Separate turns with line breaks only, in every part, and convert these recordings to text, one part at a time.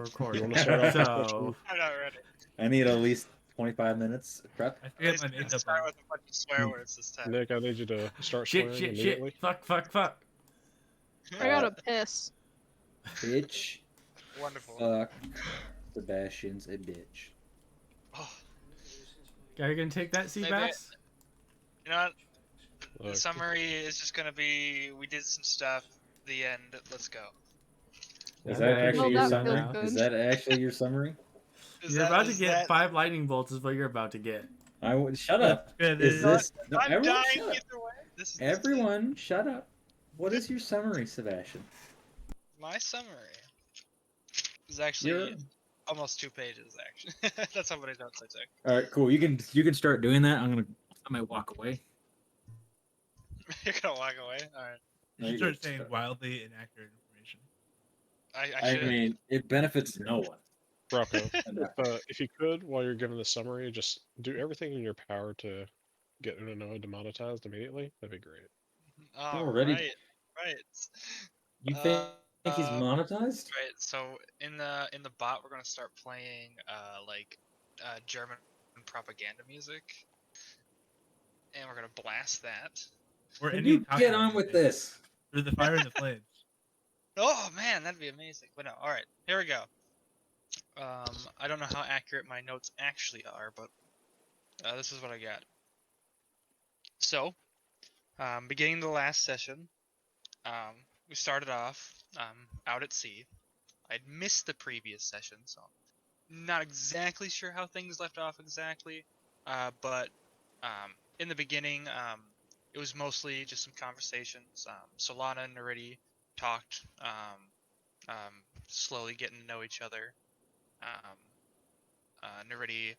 recording.
You wanna start off with
So,
I'm not ready.
I need at least 25 minutes prep.
I
At
forget
least
my
we can
makeup
start
on.
with a bunch of swear words this time.
Nick, I need you to start
shit,
swearing
shit,
immediately.
shit. Fuck.
I gotta piss.
Bitch,
Wonderful.
fuck, Sebastian's a bitch.
Oh,
Are you gonna take that, Seabass?
you know what? The
Look,
summary is just gonna be: we did some stuff. The end. Let's go.
Is
Yeah,
that
man.
actually
Well,
your
that feels
summary?
good.
Is that actually your summary?
You're about to get 5 lightning bolts. Is what you're about to get.
I would shut up.
Good.
Is this? No,
I'm
everyone,
dying
shut up.
either way. This is
Everyone, shut up. What is your summary, Sebastian?
my summary is actually
You're...
almost 2 pages. Actually, that's how many notes I took.
All right, cool. You can start doing that. I might walk away.
You're gonna walk away. All right.
No,
You
you
start
go.
saying wildly inaccurate information.
I
I
should.
mean, it benefits no one.
Rauko, if you could, while you're giving the summary, just do everything in your power to get Unanoa demonetized immediately. That'd be great.
All
Already?
right.
You think he's monetized?
Right. So in the bot, we're gonna start playing German propaganda music, and we're gonna blast that.
Or
Can
any
you
talking
get on with
music.
this?
Through the fire and the flames.
Oh man, that'd be amazing. But no, all right, here we go. I don't know how accurate my notes actually are, but this is what I got. So, beginning the last session, we started off out at sea. I'd missed the previous session, so not exactly sure how things left off exactly. But in the beginning, it was mostly just some conversations. Solana and Neridi talked, slowly getting to know each other. Neridi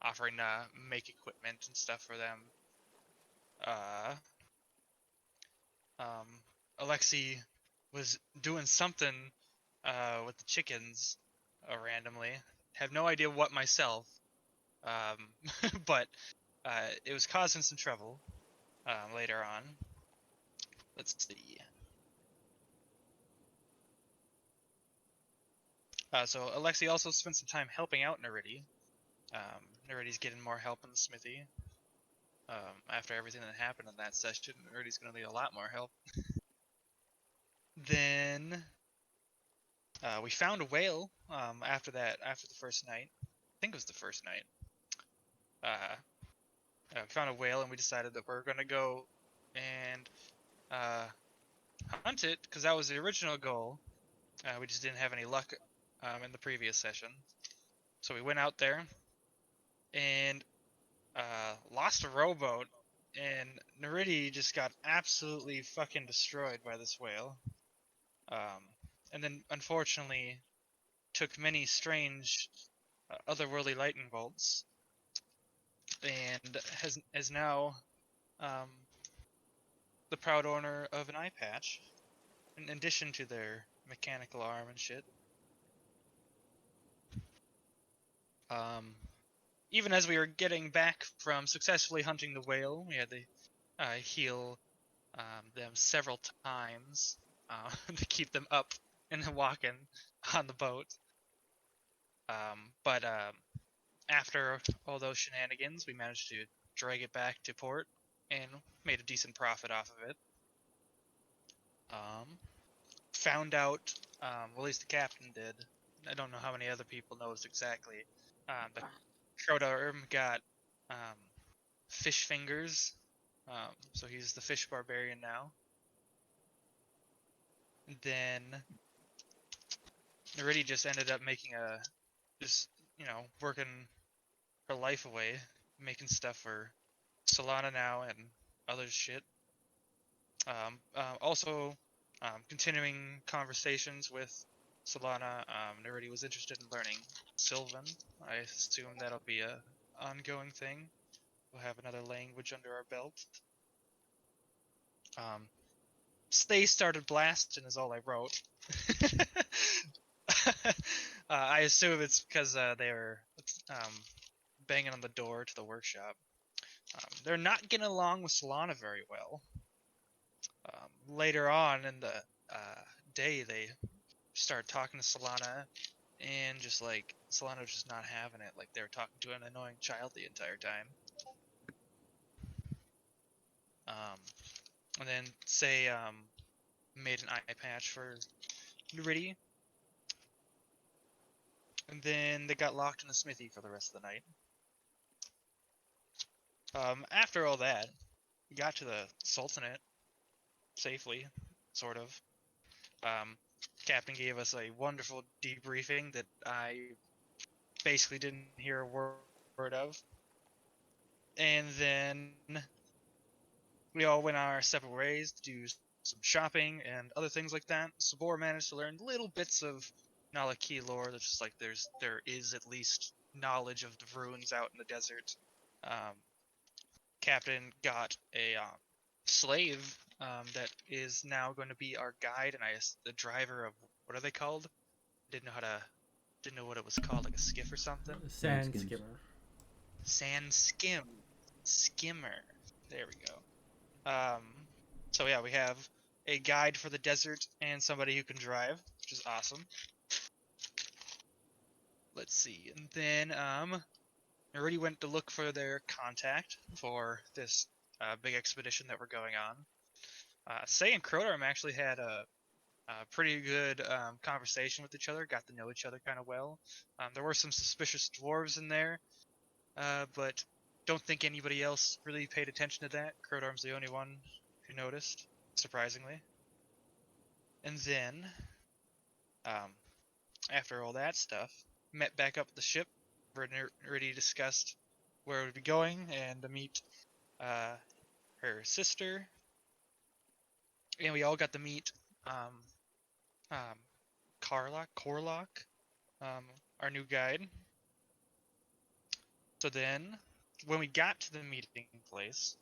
offering to make equipment and stuff for them. Alexi was doing something with the chickens randomly. Have no idea what myself, but it was causing some trouble later on. Let's see. So Alexi also spent some time helping out Neridi. Neridi's getting more help in the smithy. After everything that happened in that session, Neridi's going to need a lot more help. Then we found a whale after the first night. I think it was the first night. We found a whale and we decided that we're going to go and hunt it because that was the original goal. We just didn't have any luck in the previous session. So we went out there and lost a rowboat, and Neridi just got absolutely fucking destroyed by this whale. And then unfortunately took many strange otherworldly lightning bolts, and is now the proud owner of an eye patch, in addition to their mechanical arm and shit. Even as we were getting back from successfully hunting the whale, we had to heal them several times to keep them up and walking on the boat. But after all those shenanigans, we managed to drag it back to port and made a decent profit off of it. Found out, well, at least the captain did. I don't know how many other people knows exactly. But Krodorm got fish fingers, so he's the fish barbarian now. And then Neridi just ended up making working her life away, making stuff for Solana now and other shit. Also, continuing conversations with Solana. Neridi was interested in learning Sylvan. I assume that'll be a ongoing thing. We'll have another language under our belt. Stay started blasting is all I wrote. I assume it's because they were banging on the door to the workshop. They're not getting along with Solana very well. Later on in the day, they start talking to Solana and just like Solano's just not having it. Like they were talking to an annoying child the entire time. And then say made an eye patch for Neridi. And then they got locked in the smithy for the rest of the night. After all that, we got to the Sultanate safely, sort of. Captain gave us a wonderful debriefing that I basically didn't hear a word of. And then we all went our separate ways to do some shopping and other things like that. Sabor managed to learn little bits of Nalaki lore. That's just like there is at least knowledge of the ruins out in the desert. Captain got a slave that is now going to be our guide, and the driver of what are they called? Didn't know what it was called, like a skiff or something.
Sand skimmer.
Sand skimmer. There we go. So yeah, we have a guide for the desert and somebody who can drive, which is awesome. Let's see, and then I already went to look for their contact for this big expedition that we're going on. Say and Krodorm actually had a pretty good conversation with each other, got to know each other kind of well. There were some suspicious dwarves in there, but don't think anybody else really paid attention to that. Krodorm's the only one who noticed, surprisingly. And then, after all that stuff, met back up at the ship. We're already discussed where we'd be going and to meet her sister. And we all got to meet Corlock, our new guide. So then, when we got to the meeting place,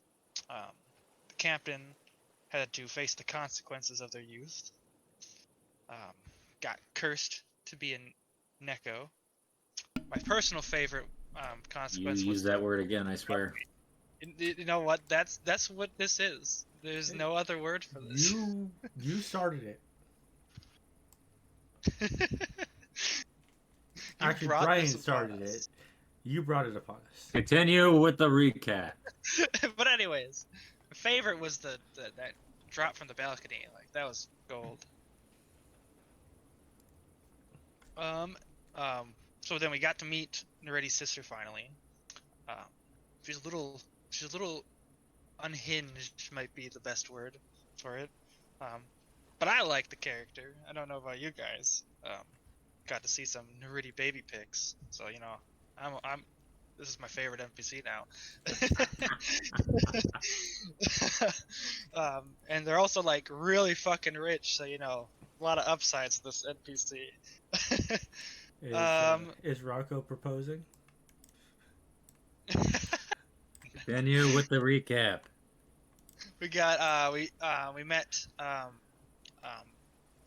the captain had to face the consequences of their youth. Got cursed to be a Neko. My personal favorite consequence
You
was
use that word again, I swear.
You know what? That's what this is. There's no other word for this.
You started it. Actually, Brian started it. You brought it upon us.
Continue with the recap.
But anyways, my favorite was that drop from the balcony. Like that was gold. So then we got to meet Neridi's sister finally. She's a little unhinged, might be the best word for it. But I like the character. I don't know about you guys. Got to see some Neridi baby pics, so you know, I'm. This is my favorite NPC now. And they're also like really fucking rich, so you know, a lot of upsides to this NPC.
Is Rauko proposing?
Continue with the recap.
We got we met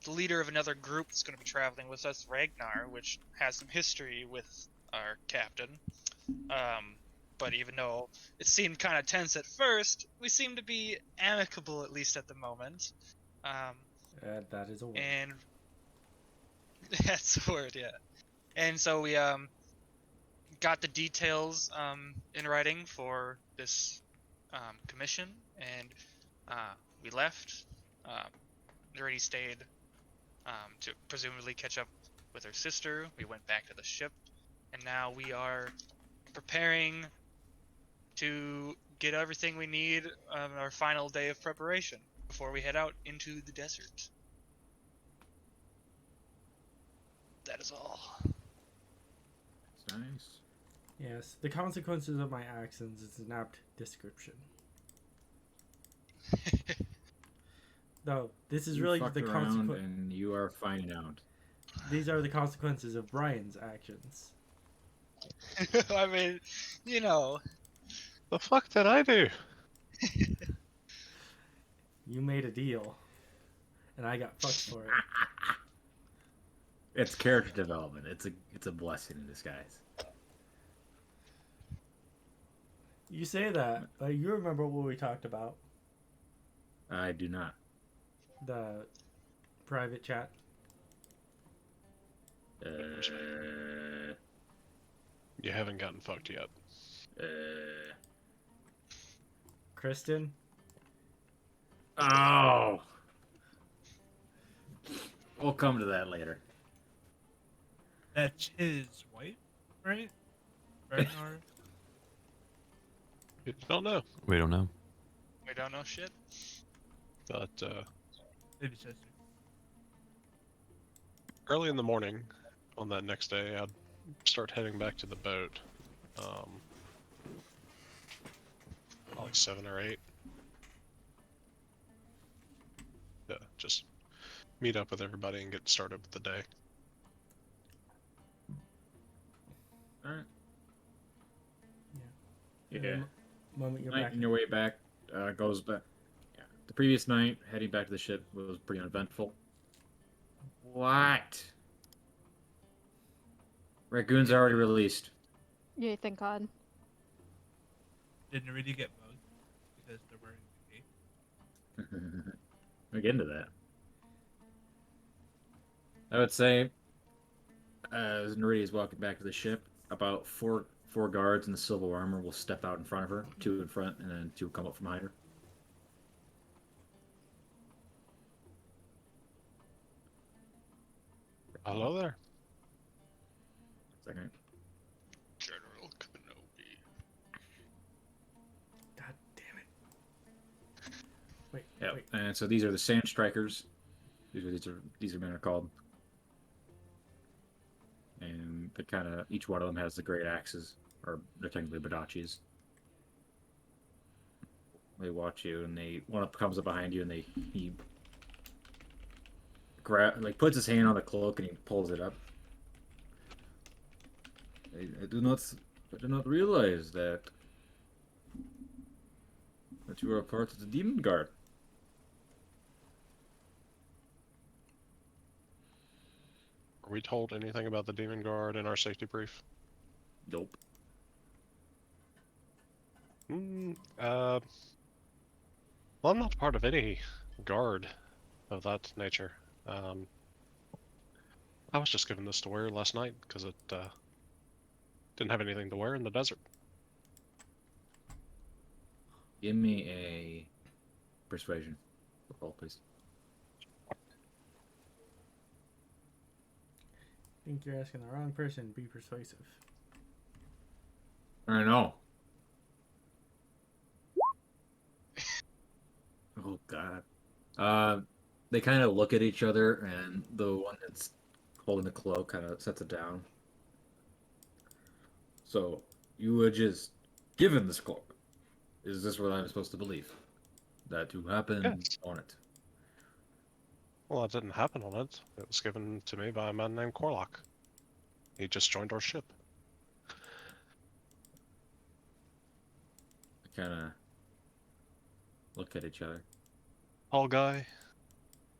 the leader of another group that's going to be traveling with us, Ragnar, which has some history with our captain. But even though it seemed kind of tense at first, we seem to be amicable, at least at the moment.
That is a word.
And that's a word, yeah. And so we got the details in writing for this commission, and we left. Already stayed to presumably catch up with her sister. We went back to the ship, and now we are preparing to get everything we need on our final day of preparation before we head out into the desert. That is all.
That's nice.
Yes, the consequences of my actions is an apt description. No, this is
You
really
fucked
the
around
consequence.
and you are finding out.
These are the consequences of Brian's actions.
I mean, you know.
The fuck did I do?
You made a deal, and I got fucked for it.
It's character development. It's a blessing in disguise.
You say that, but you remember what we talked about?
I do not.
The private chat.
You haven't gotten fucked yet.
Kristen?
Oh. We'll come to that later.
That's his wife, right? Bernard.
You don't know,
We don't know.
We don't know shit.
but
Maybe sister.
early in the morning on that next day, I'd start heading back to the boat. Like 7 or 8. Yeah, just meet up with everybody and get started with the day.
Alright.
And
Yeah.
the moment you're
Night
back.
on your way back goes back. Yeah. The previous night, heading back to the ship was pretty uneventful. What? Raccoons are already released.
Yay, thank God.
Did Neridi get bugged because they're wearing the cape?
We'll get into that. I would say, as Neridi is walking back to the ship, about four guards in the silver armor will step out in front of her, 2 in front, and then 2 come up from behind her.
Hello there.
Second.
General Kenobi.
God damn it. Wait,
Yep.
wait.
And so these are the Sand Strikers. These are men are called. And they kind of each one of them has the great axes, or they're technically badachis. They watch you, and one up comes up behind you, and he puts his hand on the cloak and he pulls it up. I do not realize that you are a part of the Demon Guard.
Are we told anything about the Demon Guard in our safety brief?
Nope.
Well, I'm not part of any guard of that nature. I was just given this to wear last night because it didn't have anything to wear in the desert.
Give me a persuasion roll, please.
I think you're asking the wrong person. Be persuasive.
I know. Oh God. They kind of look at each other, and the one that's holding the cloak kind of sets it down. So you were just given this cloak. Is this what I'm supposed to believe? That you happened
Yes.
on it?
Well, it didn't happen on it. It was given to me by a man named Corlock. He just joined our ship.
They kind of look at each other.
Tall guy,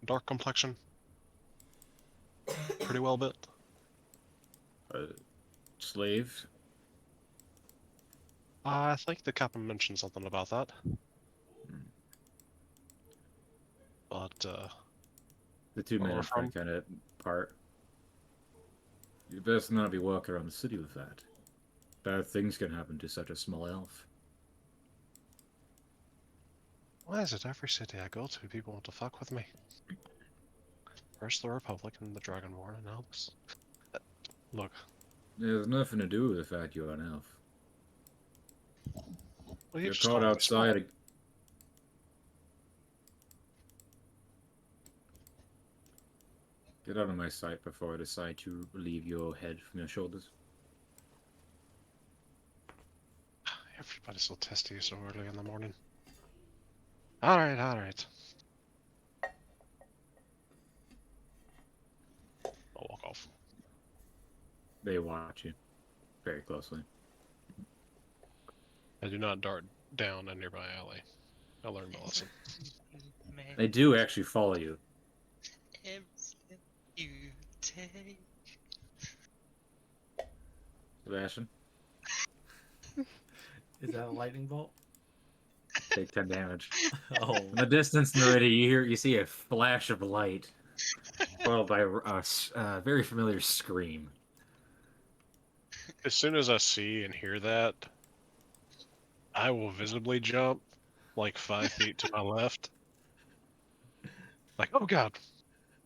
dark complexion, pretty well built.
Slave.
I think the captain mentioned something about that. But,
The 2 men
Where
in
we're
front kind of part. You best not be walking around the city with that. Bad things can happen to such a small elf.
why is it every city I go to, people want to fuck with me? First the Republic and the Dragonborn, and now this. Look,
It has nothing to do with the fact you're an elf.
well,
You're
just
caught
called me
outside. Get out of my sight before I decide to relieve your head from your shoulders.
small. Everybody's so testy so early in the morning. Alright, alright. I'll walk off.
They watch you very closely.
I do not dart down a nearby alley. I learned my lesson.
They do actually follow you.
Every step you take.
Sebastian,
Is that a lightning bolt?
take 10 damage.
Oh.
In the distance, Neridi, you see a flash of light.
Wait,
followed by a very familiar scream.
As soon as I see and hear that, I will visibly jump like 5 feet to my left. Like, oh god.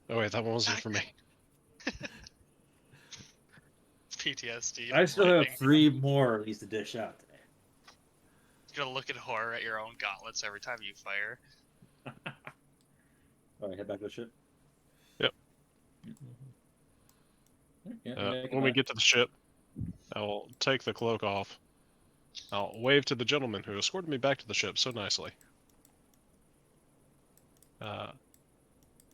Oh wait, that one wasn't for me.
PTSD.
I
from
still have
lightning.
3 more of these to dish out today.
You're gonna look in horror at your own gauntlets every time you fire.
Alright, head back to the ship.
Yep.
Yeah,
When we get to the ship, I'll take the cloak off. I'll wave to the gentleman who escorted me back to the ship so nicely.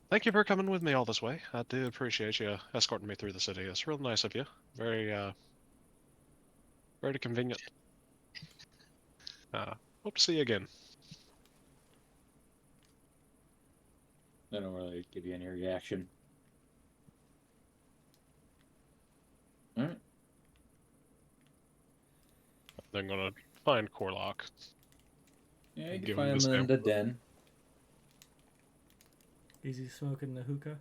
Thank you for coming with me all this way. I do appreciate you escorting me through the city. It's real nice of you. Very, very convenient. Hope to see you again.
I don't really give you any reaction. Alright.
Then gonna find Corlock.
Yeah, you
Give
can
him
find
the
him in
same-
the den.
Is he smoking the hookah?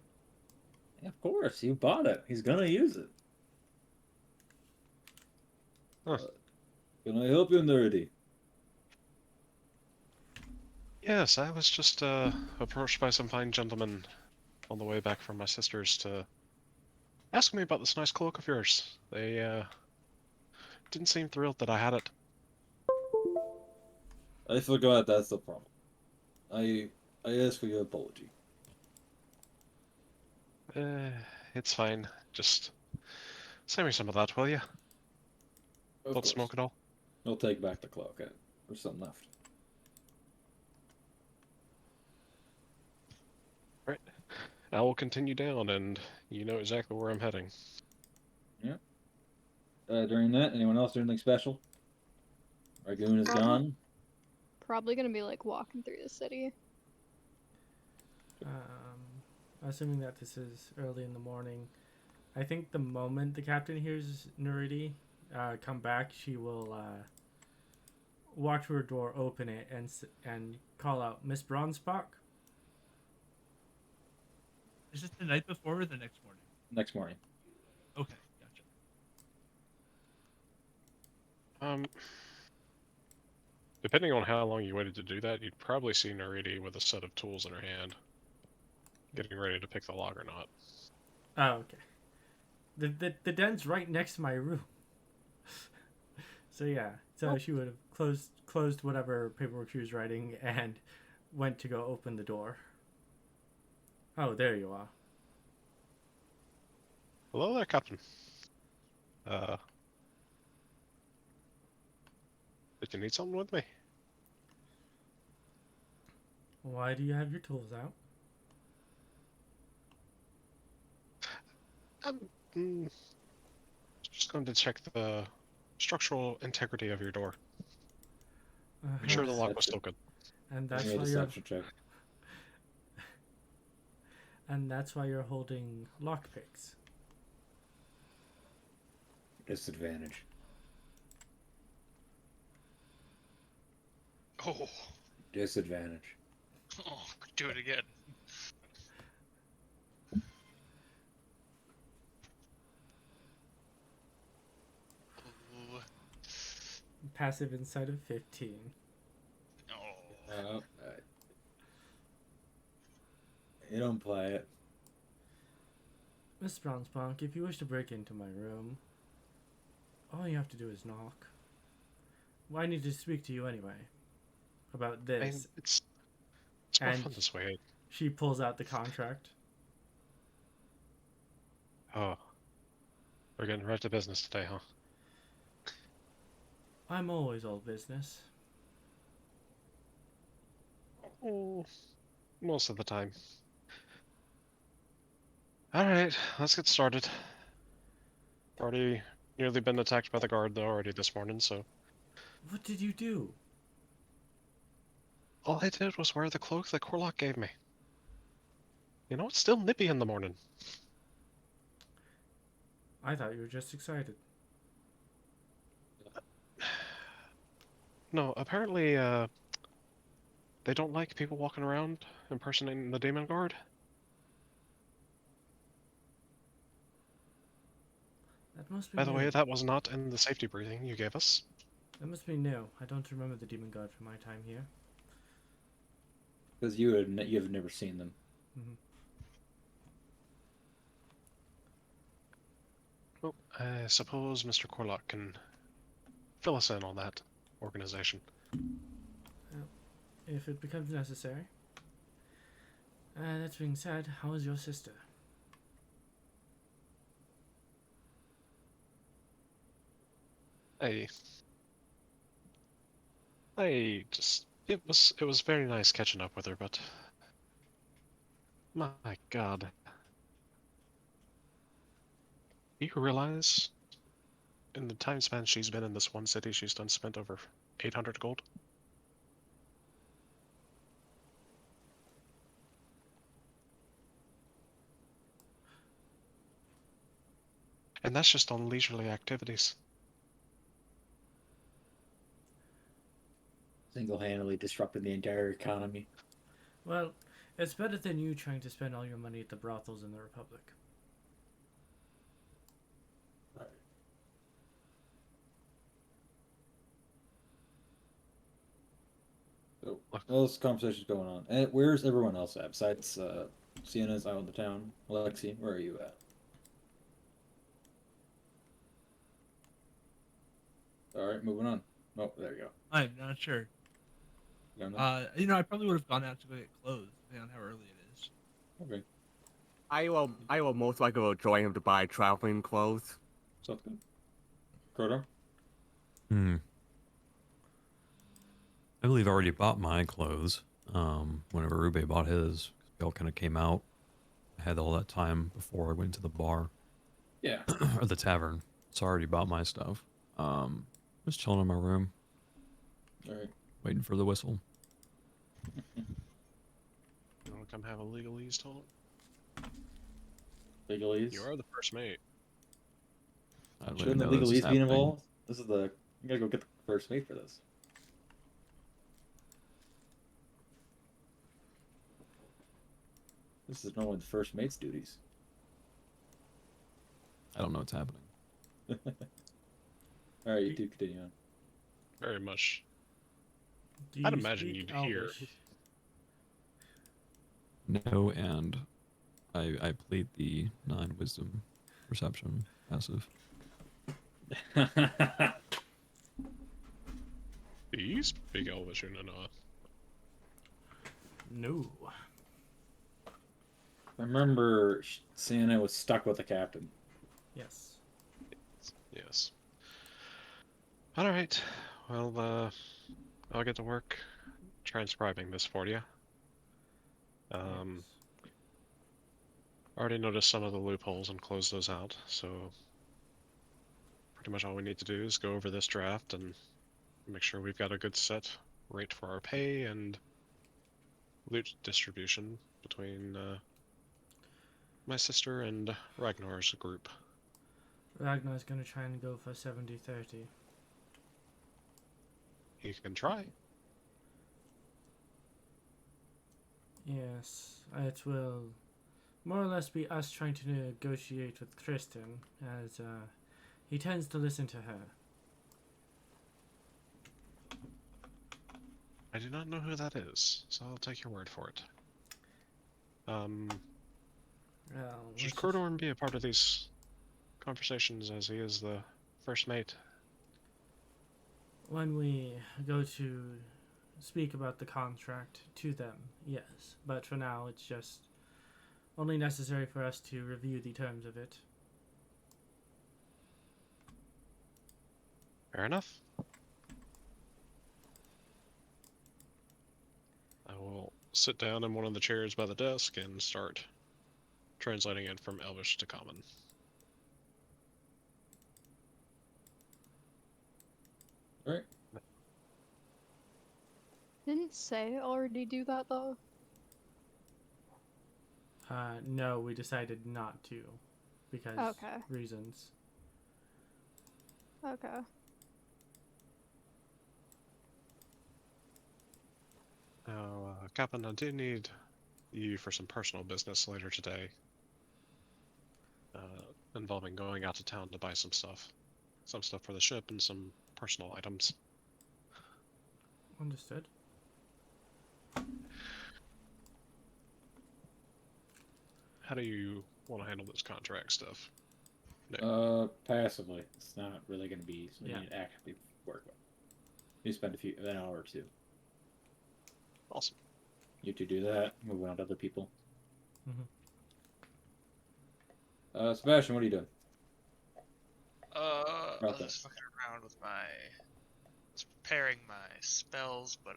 Yeah, of course, you bought it. He's gonna use it.
Huh.
Can I help you, Neridi?
Yes, I was just approached by some fine gentlemen on the way back from my sister's to ask me about this nice cloak of yours. They didn't seem thrilled that I had it.
I forgot that's the problem. I ask for your apology.
It's fine. Just send me some of that, will you?
Of
Don't
course.
smoke it all.
I'll take back the cloak. There's some left.
Right. I will continue down, and you know exactly where I'm heading.
During that, anyone else do anything special? Ragoon is gone.
Probably gonna be like walking through the city.
Assuming that this is early in the morning, I think the moment the captain hears Neridi come back, she will walk to her door, open it, and call out, "Miss Bronzepark."
Is this the night before or the next morning?
Next morning.
Okay, gotcha.
Depending on how long you waited to do that, you'd probably see Neridi with a set of tools in her hand, getting ready to pick the lock or not.
Oh, okay. The den's right next to my room. So yeah, so she would have closed whatever paperwork she was writing and went to go open the door. Oh, there you are.
Hello there, Captain. Did you need something with me?
Why do you have your tools out?
Just going to check the structural integrity of your door. Make sure the lock was still good.
And
Give
that's
me a
why you're
deception check.
and that's why you're holding lockpicks.
Disadvantage.
Oh,
Disadvantage.
oh, do it again. Ooh,
Passive insight of 15.
oh.
You don't play it.
Miss Bronzepark, if you wish to break into my room, all you have to do is knock. Well, I need to speak to you anyway. About
I mean,
this.
it's more
And-
fun this way.
She pulls out the contract.
Oh. We're getting right to business today, huh?
I'm always all business.
Oh, most of the time. Alright, let's get started. Already nearly been attacked by the guard already this morning, so
What did you do?
all I did was wear the cloak that Corlock gave me. You know, it's still nippy in the morning.
I thought you were just excited.
No, apparently, they don't like people walking around impersonating the demon guard.
must be
By the way,
new.
that was not in the safety briefing you gave us.
That must be new. I don't remember the demon god from my time here.
Because you have never seen them.
Hmm.
Well, I suppose Mr. Corlock can fill us in on that organization.
If it becomes necessary. That being said, how is your sister?
I just it was very nice catching up with her, but my God, do you realize in the time span she's been in this one city, she's done spent over 800 gold? And that's just on leisurely activities.
Single-handedly disrupting the entire economy.
Well, it's better than you trying to spend all your money at the brothels in the Republic.
So, well, this conversation's going on. And where's everyone else at? Besides Sienna's out in the town. Alexi, where are you at? Alright, moving on. Oh, there you go.
I'm not sure.
You don't know?
I probably would have gone out to go get clothes, depending on how early it is.
Okay.
I will most likely will join him to buy traveling clothes.
Sounds good. Krodorm?
I believe I already bought my clothes. Whenever Rube bought his, we all kind of came out. I had all that time before I went to the bar.
Yeah.
Or the tavern. So I already bought my stuff. Just chilling in my room,
Alright.
waiting for the whistle.
You want to come have a legalese talk?
Legalese?
You are the first mate.
I don't
Shouldn't the
even know this is
legalese be
happening.
involved? This is the... You gotta go get the first mate for this. This is normally the first mate's duties.
I don't know what's happening.
Alright, you do continue on.
Very much.
Do
I'd
you
imagine
speak
you'd hear.
Elvish?
No, and I plead the non-wisdom perception passive.
Do you speak Elvish, Unanoa?
No.
I remember Sienna was stuck with the captain.
Yes.
Yes. Alright. Well, I'll get to work transcribing this for you.
Yes.
Already noticed some of the loopholes and closed those out, so pretty much all we need to do is go over this draft and make sure we've got a good set rate for our pay and loot distribution between my sister and Ragnar's group.
Ragnar's gonna try and go for 70-30.
You can try.
Yes, it will more or less be us trying to negotiate with Kristen, as he tends to listen to her.
I do not know who that is, so I'll take your word for it.
Well,
Should
let's just-
Krodorm be a part of these conversations as he is the first mate?
when we go to speak about the contract to them, yes. But for now, it's just only necessary for us to review the terms of it.
Fair enough. I will sit down in one of the chairs by the desk and start translating it from Elvish to Common.
Alright.
Didn't Say already do that though?
No, we decided not to, because
Okay.
reasons.
Okay.
Now, Captain, I do need you for some personal business later today. involving going out to town to buy some stuff. Some stuff for the ship and some personal items.
Understood.
How do you want to handle this contract stuff?
Passively. It's not really going to be something
Yeah.
you actively work with. You spend an hour or two.
Awesome.
You two do that, move on to other people.
Mhm.
Sebastian, what are you doing?
I
About
was
that.
just fucking around with was preparing my spells, but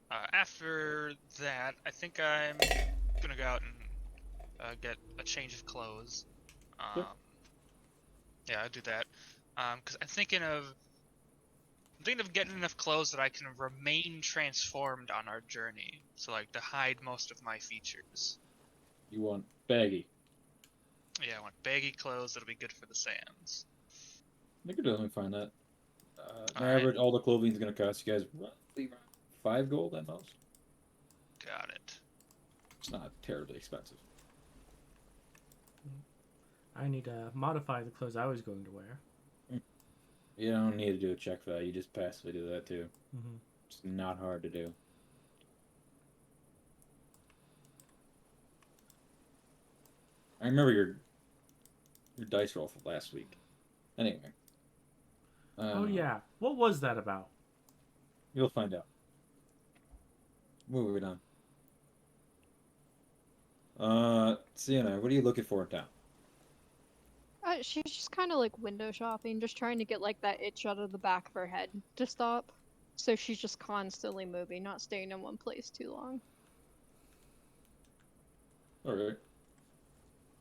after that, I think I'm gonna go out and get a change of clothes.
Yep.
Yeah, I'll do that. Cause I'm thinking of getting enough clothes that I can remain transformed on our journey. So like to hide most of my features.
You want baggy.
Yeah, I want baggy clothes that'll be good for the sands.
You could definitely find that.
Alright.
Average, all the clothing is going to cost you guys roughly around 5 gold at most.
Got it.
It's not terribly expensive.
I need to modify the clothes I was going to wear.
You don't need to do a check for that. You just passively do that too.
Mm-hmm.
It's not hard to do. I remember your dice roll from last week. Anyway.
Oh yeah, what was that about?
You'll find out. Moving on. Sienna, what are you looking for in town?
She's just kind of like window shopping, just trying to get like that itch out of the back of her head to stop. So she's just constantly moving, not staying in one place too long.
Alright.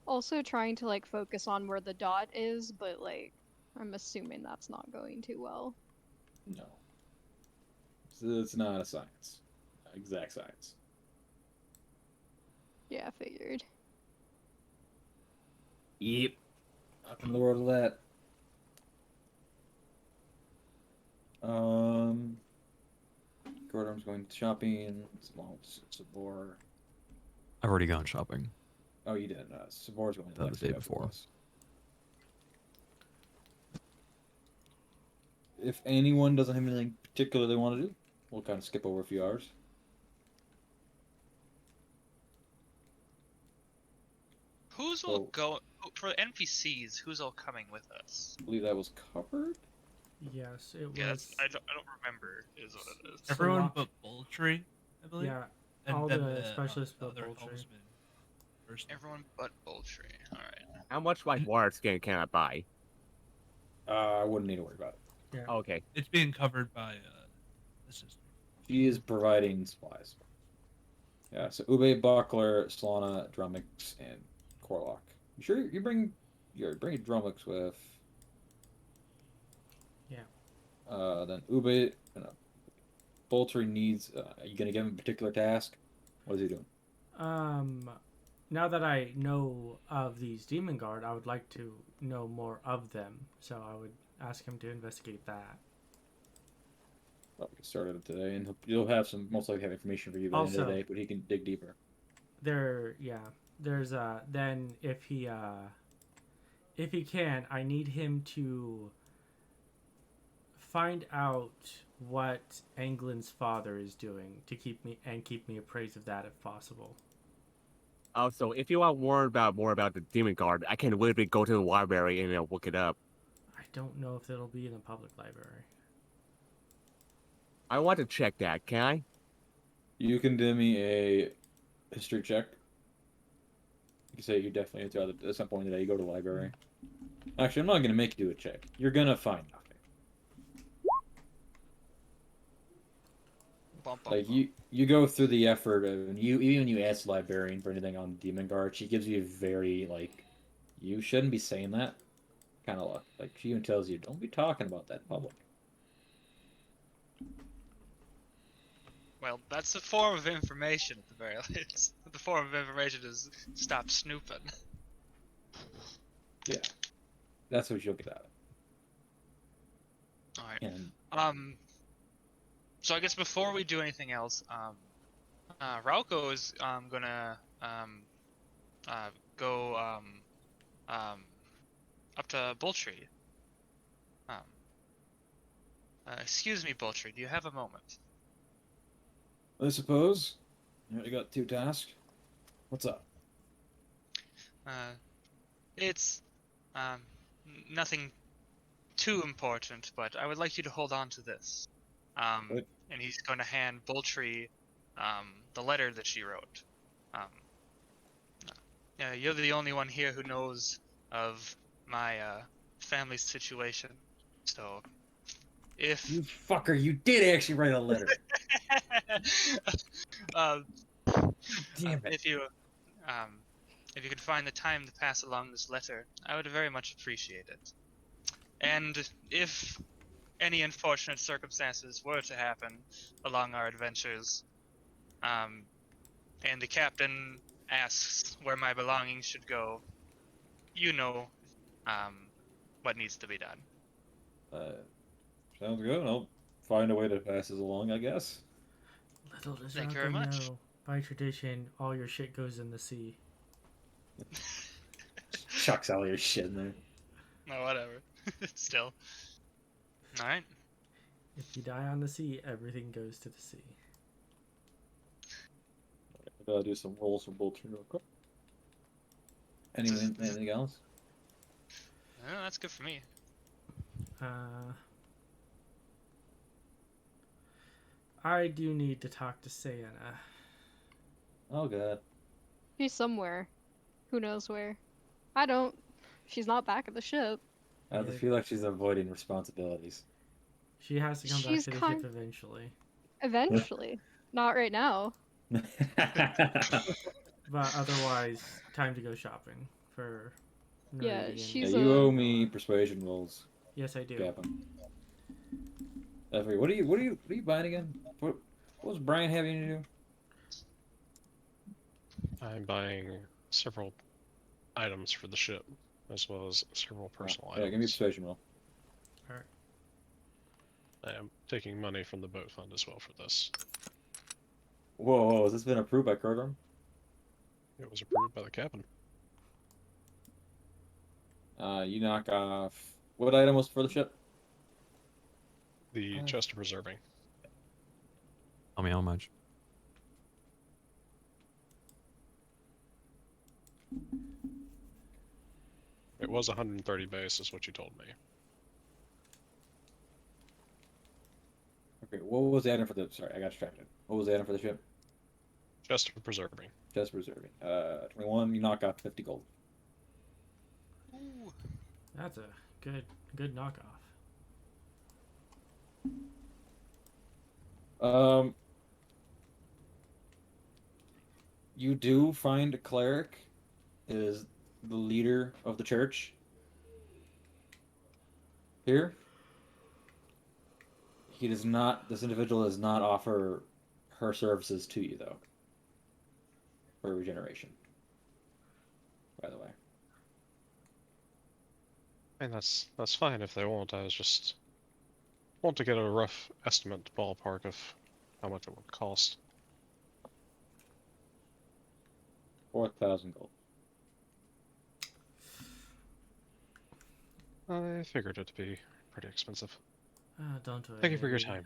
Also trying to like focus on where the dot is, but like I'm assuming that's not going too well.
No. It's not a science. Exact science.
Yeah, figured.
Yep. Up in the world of that. Krodorm's going shopping. Sabor.
I've already gone shopping.
Oh, you did. Sabor's going
The day before.
If anyone doesn't have anything particular they want to do, we'll kind of skip over a few hours.
Who's all go for NPCs? Who's all coming with us?
I believe that was covered.
Yes, it
Yeah,
was.
I don't remember. Is what it is.
Everyone but Boltree, I believe.
Yeah,
And
all
then
the specialists
the
but
other
Boltree.
helmsman first.
Everyone but Boltree. All right.
How much like water skin can I buy?
I wouldn't need to worry about it.
Yeah.
Okay.
It's being covered by the sister.
She is providing supplies. Yeah, so Ube, Buckler, Solana, Drummix, and Corlock. You sure you bring Drummix with?
Yeah.
Then Ube, Boltree needs. Are you gonna give him a particular task? What is he doing?
Now that I know of these Demon Guard, I would like to know more of them. So I would ask him to investigate that.
Well, we can start it today, and you'll have most likely have information for you by the end of the
Also-
day. But he can dig deeper.
There's then if he can, I need him to find out what Anglin's father is doing to keep me appraised of that if possible.
Also, if you want more about the demon guard, I can literally go to the library and look it up.
I don't know if it'll be in a public library.
I want to check that. Can I?
You can do me a history check. You can say you definitely at some point today you go to the library. Actually, I'm not going to make you do a check. You're going to find nothing.
Bump, bump,
Like
bump.
you go through the effort of even when you ask the librarian for anything on Demon Guard, she gives you a very like, you shouldn't be saying that kind of look. Like she even tells you, don't be talking about that in public.
Well, that's a form of information at the very least. The form of information is stop snooping.
Yeah, that's what you'll get out of
All right.
it. And
So I guess before we do anything else, Rauko is gonna go up to Boltree. Excuse me, Boltree, do you have a moment?
I suppose. You got 2 tasks. What's up?
It's nothing too important, but I would like you to hold on to this.
What?
And he's going to hand Boltree the letter that she wrote. Yeah, you're the only one here who knows of my family's situation. So, if
You fucker, you did actually write a letter.
uh,
Damn it.
if you could find the time to pass along this letter, I would very much appreciate it. And if any unfortunate circumstances were to happen along our adventures, and the captain asks where my belongings should go, you know what needs to be done.
Sounds good. I'll find a way to pass this along, I guess.
Little does
Thank you very
Rauko
much.
know, by tradition, all your shit goes in the sea.
Chucks all your shit in there.
No, whatever. Still. Alright.
If you die on the sea, everything goes to the sea.
I gotta do some rolls for Boltree real quick. Anything else?
No, that's good for me.
I do need to talk to Saeynia.
Oh god.
She's somewhere. Who knows where? I don't. She's not back at the ship.
I have to feel like she's avoiding responsibilities.
She has to come back
She's
to the
kind-
ship eventually.
Eventually. Not right now.
But otherwise, time to go shopping for
Yeah,
Neridi and-
she's
you owe me persuasion rolls,
Yes, I do.
Captain. What are you buying again? What was Brian having you do?
I'm buying several items for the ship, as well as several personal
Yeah,
items.
give me a persuasion roll.
I am taking money from the boat fund as well for this.
Whoa, has this been approved by Krodorm?
It was approved by the captain.
You knock off. What item was for the ship?
The chest of preserving.
Tell me how much.
It was 130 base, is what you told me.
Okay, what was the item for the? Sorry, I got distracted. What was the item for the ship?
Chest of preserving.
Just preserving. 21. You knock off 50 gold.
Ooh.
That's a good knockoff.
You do find a cleric is the leader of the church here. He does not. This individual does not offer her services to you, though. For regeneration. By the way.
And that's fine if they won't. I was just want to get a rough estimate ballpark of how much it would cost.
4,000 gold.
I figured it to be pretty expensive.
Don't worry.
Thank you for your
Neridi.
time.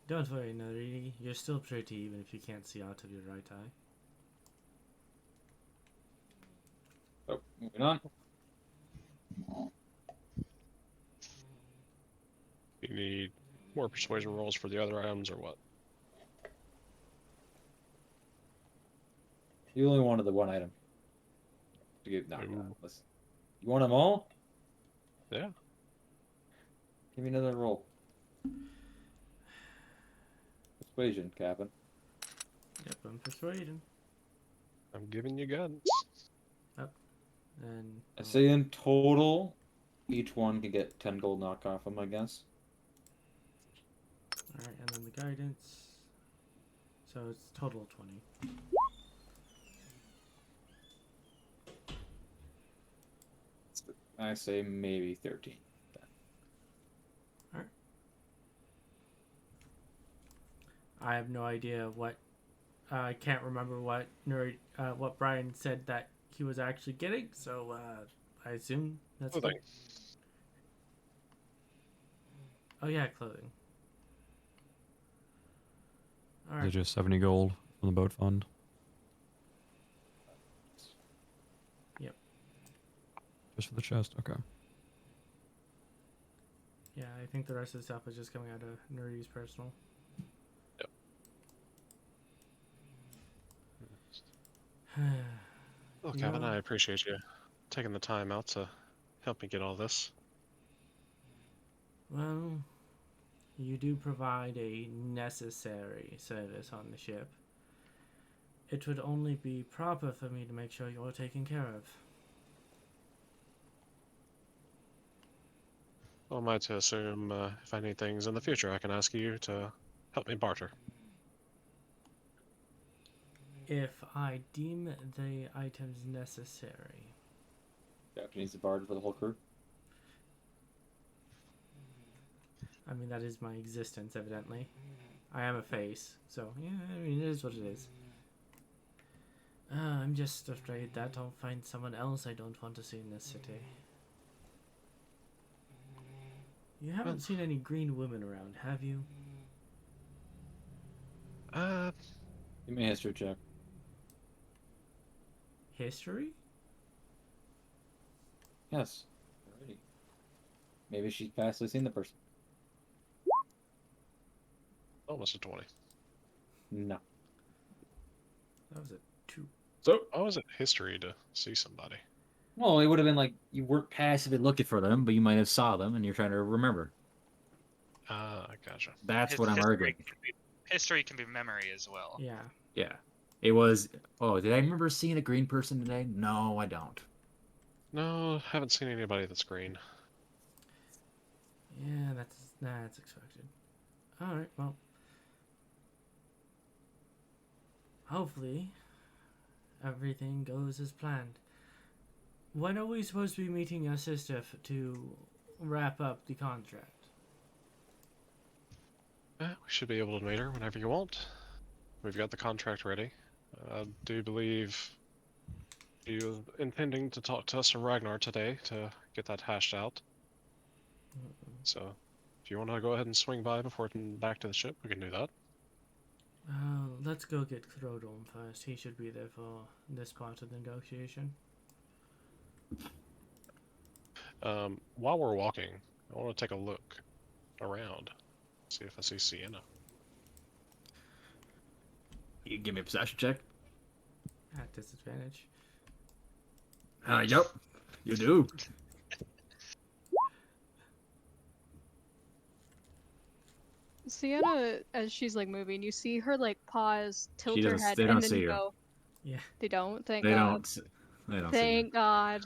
Don't worry, Neridi. You're still pretty, even if you can't see out of your right eye.
So, moving on.
You need more persuasion rolls for the other items, or what?
You only wanted the one item. To get knocked
Ooh.
out. You want them all?
Yeah.
Give me another roll. Persuasion, Captain.
Yep, I'm persuading.
I'm giving you guns.
And
I say in total, each one can get 10 gold knockoff them, I guess.
Alright, and then the guidance. So it's total 20.
I say maybe 13.
I have no idea what. I can't remember what Brian said that he was actually getting. So I assume That's
Clothing.
good. Oh yeah, clothing. All
Is it
right.
just 70 gold from the boat fund?
Yep.
Just for the chest? Okay.
Yeah, I think the rest of the stuff is just coming out of Neridi's personal.
Well,
You
Kevin,
know-
I appreciate you taking the time out to help me get all this.
Well, you do provide a necessary service on the ship. It would only be proper for me to make sure you're taken care of.
Well, am I to assume if I need things in the future, I can ask you to help me barter?
If I deem the items necessary.
Captain needs a bard for the whole crew.
I mean, that is my existence, evidently. I am a face, so yeah, I mean, it is what it is. I'm just afraid that I'll find someone else I don't want to see in this city. You haven't seen any green women around, have you?
Give me a history check.
History?
Yes. Alrighty. Maybe she's pastly seen the person.
Almost a 20.
No.
That was a 2.
So,
How is it history to see somebody?
well, it would have been like you weren't passively looking for them, but you might have saw them and you're trying to remember.
Ah, gotcha.
That's what I'm arguing.
History can be memory as well.
Yeah.
Yeah. It was, oh, did I remember seeing a green person today? No, I don't.
No, haven't seen anybody that's green.
Yeah, that's expected. Alright, well. Hopefully, everything goes as planned. When are we supposed to be meeting your sister to wrap up the contract?
We should be able to meet her whenever you want. We've got the contract ready. I do believe you're intending to talk to us and Ragnar today to get that hashed out. So, if you want to go ahead and swing by before heading back to the ship, we can do that.
Let's go get Krodorm first. He should be there for this part of the negotiation.
While we're walking, I want to take a look around, see if I see Saeynia.
You give me a perception check.
At disadvantage.
Yep, you do.
Sienna, as she's like moving, you see her like pause, tilt
She
her
doesn't-
head,
they
and
don't
then
see
you
her.
go.
Yeah.
They don't. Thank
They
God.
don't. They don't see you.
Thank God.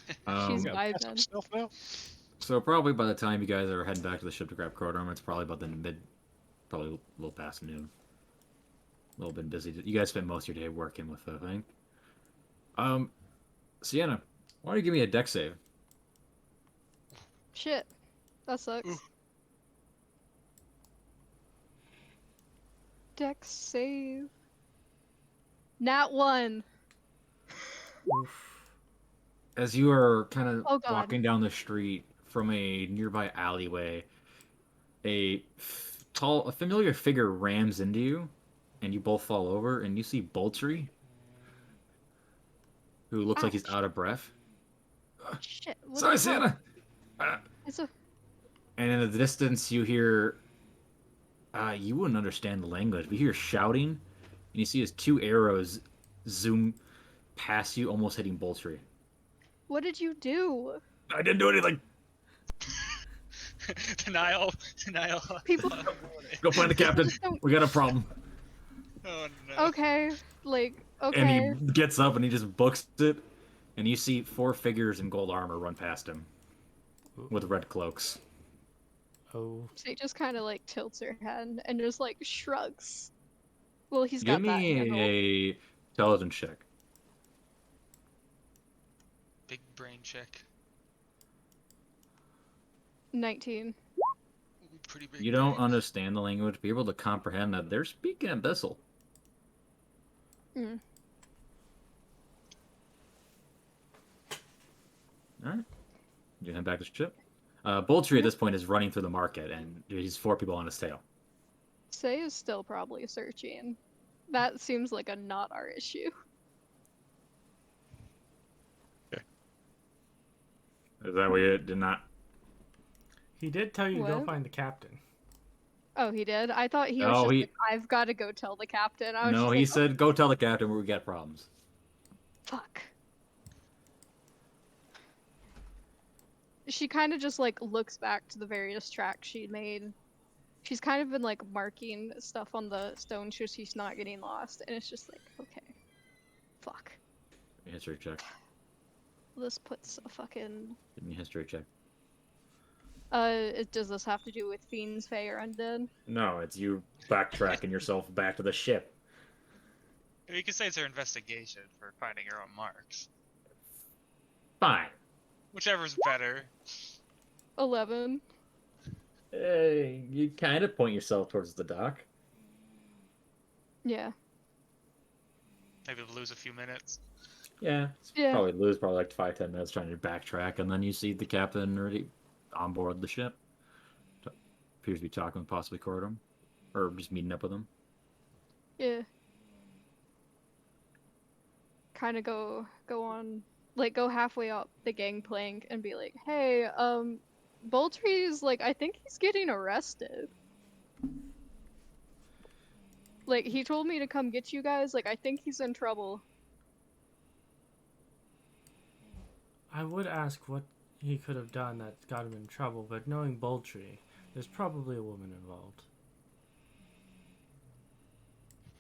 She's
Yeah,
vibing.
passive stealth now.
So probably by the time you guys are heading back to the ship to grab Krodorm, it's probably about probably a little past noon. A little bit busy. You guys spent most of your day working with the thing. Sienna, why don't you give me a deck save?
Shit. That sucks.
Ooh.
Dex save. Nat 1.
Oof.
As you are kind of
Oh, God.
walking down the street from a nearby alleyway, a familiar figure rams into you, and you both fall over, and you see Boltree, who looks like he's
Ouch.
out of breath.
Shit. What
Sorry,
the hell?
Sienna.
It's a.
And in the distance, you hear. You wouldn't understand the language, but you hear shouting, and you see his 2 arrows zoom past you, almost hitting Boltree.
What did you do?
I didn't do anything.
Denial.
People.
Go find the captain. We got a problem.
Oh no.
Okay. Like. Okay.
And he gets up and he just books it, and you see 4 figures in gold armor run past him with red cloaks.
Oh.
She just kind of like tilts her head and just like shrugs. Well, he's
Give
got that handle.
me a intelligence check.
Big brain check.
19.
Pretty big.
You don't
brain.
understand the language, be able to comprehend that they're speaking Abyssal.
Mm.
Alright. You head back to the ship. Boltree at this point is running through the market, and he's 4 people on his tail.
Say is still probably searching. That seems like a not our issue.
Is that what you did not?
He did tell you to go
What?
find the captain.
Oh, he did? I thought he was
No,
just
he-
like, I've got to go tell the captain. I was
No,
just
he
like,
said, go tell the captain we got problems.
fuck. She kind of just like looks back to the various tracks she made. She's kind of been like marking stuff on the stone so she's not getting lost, and it's just like, okay, fuck.
History check.
This puts a fucking.
Give me a history check.
Does this have to do with fiends, fae, or undead?
No, it's you backtracking yourself back to the ship.
You could say it's her investigation for finding her own marks.
Fine.
Whichever's better.
11.
You kind of point yourself towards the dock.
Yeah.
Maybe lose a few minutes.
Yeah,
Yeah.
probably lose like 5-10 minutes trying to backtrack, and then you see the captain already on board the ship. Appears to be talking with possibly Krodorm, or just meeting up with him.
Yeah. Kind of go on, like go halfway up the gangplank and be like, hey, Boltree's like, I think he's getting arrested. Like, he told me to come get you guys, like, I think he's in trouble.
I would ask what he could have done that got him in trouble, but knowing Boltree, there's probably a woman involved.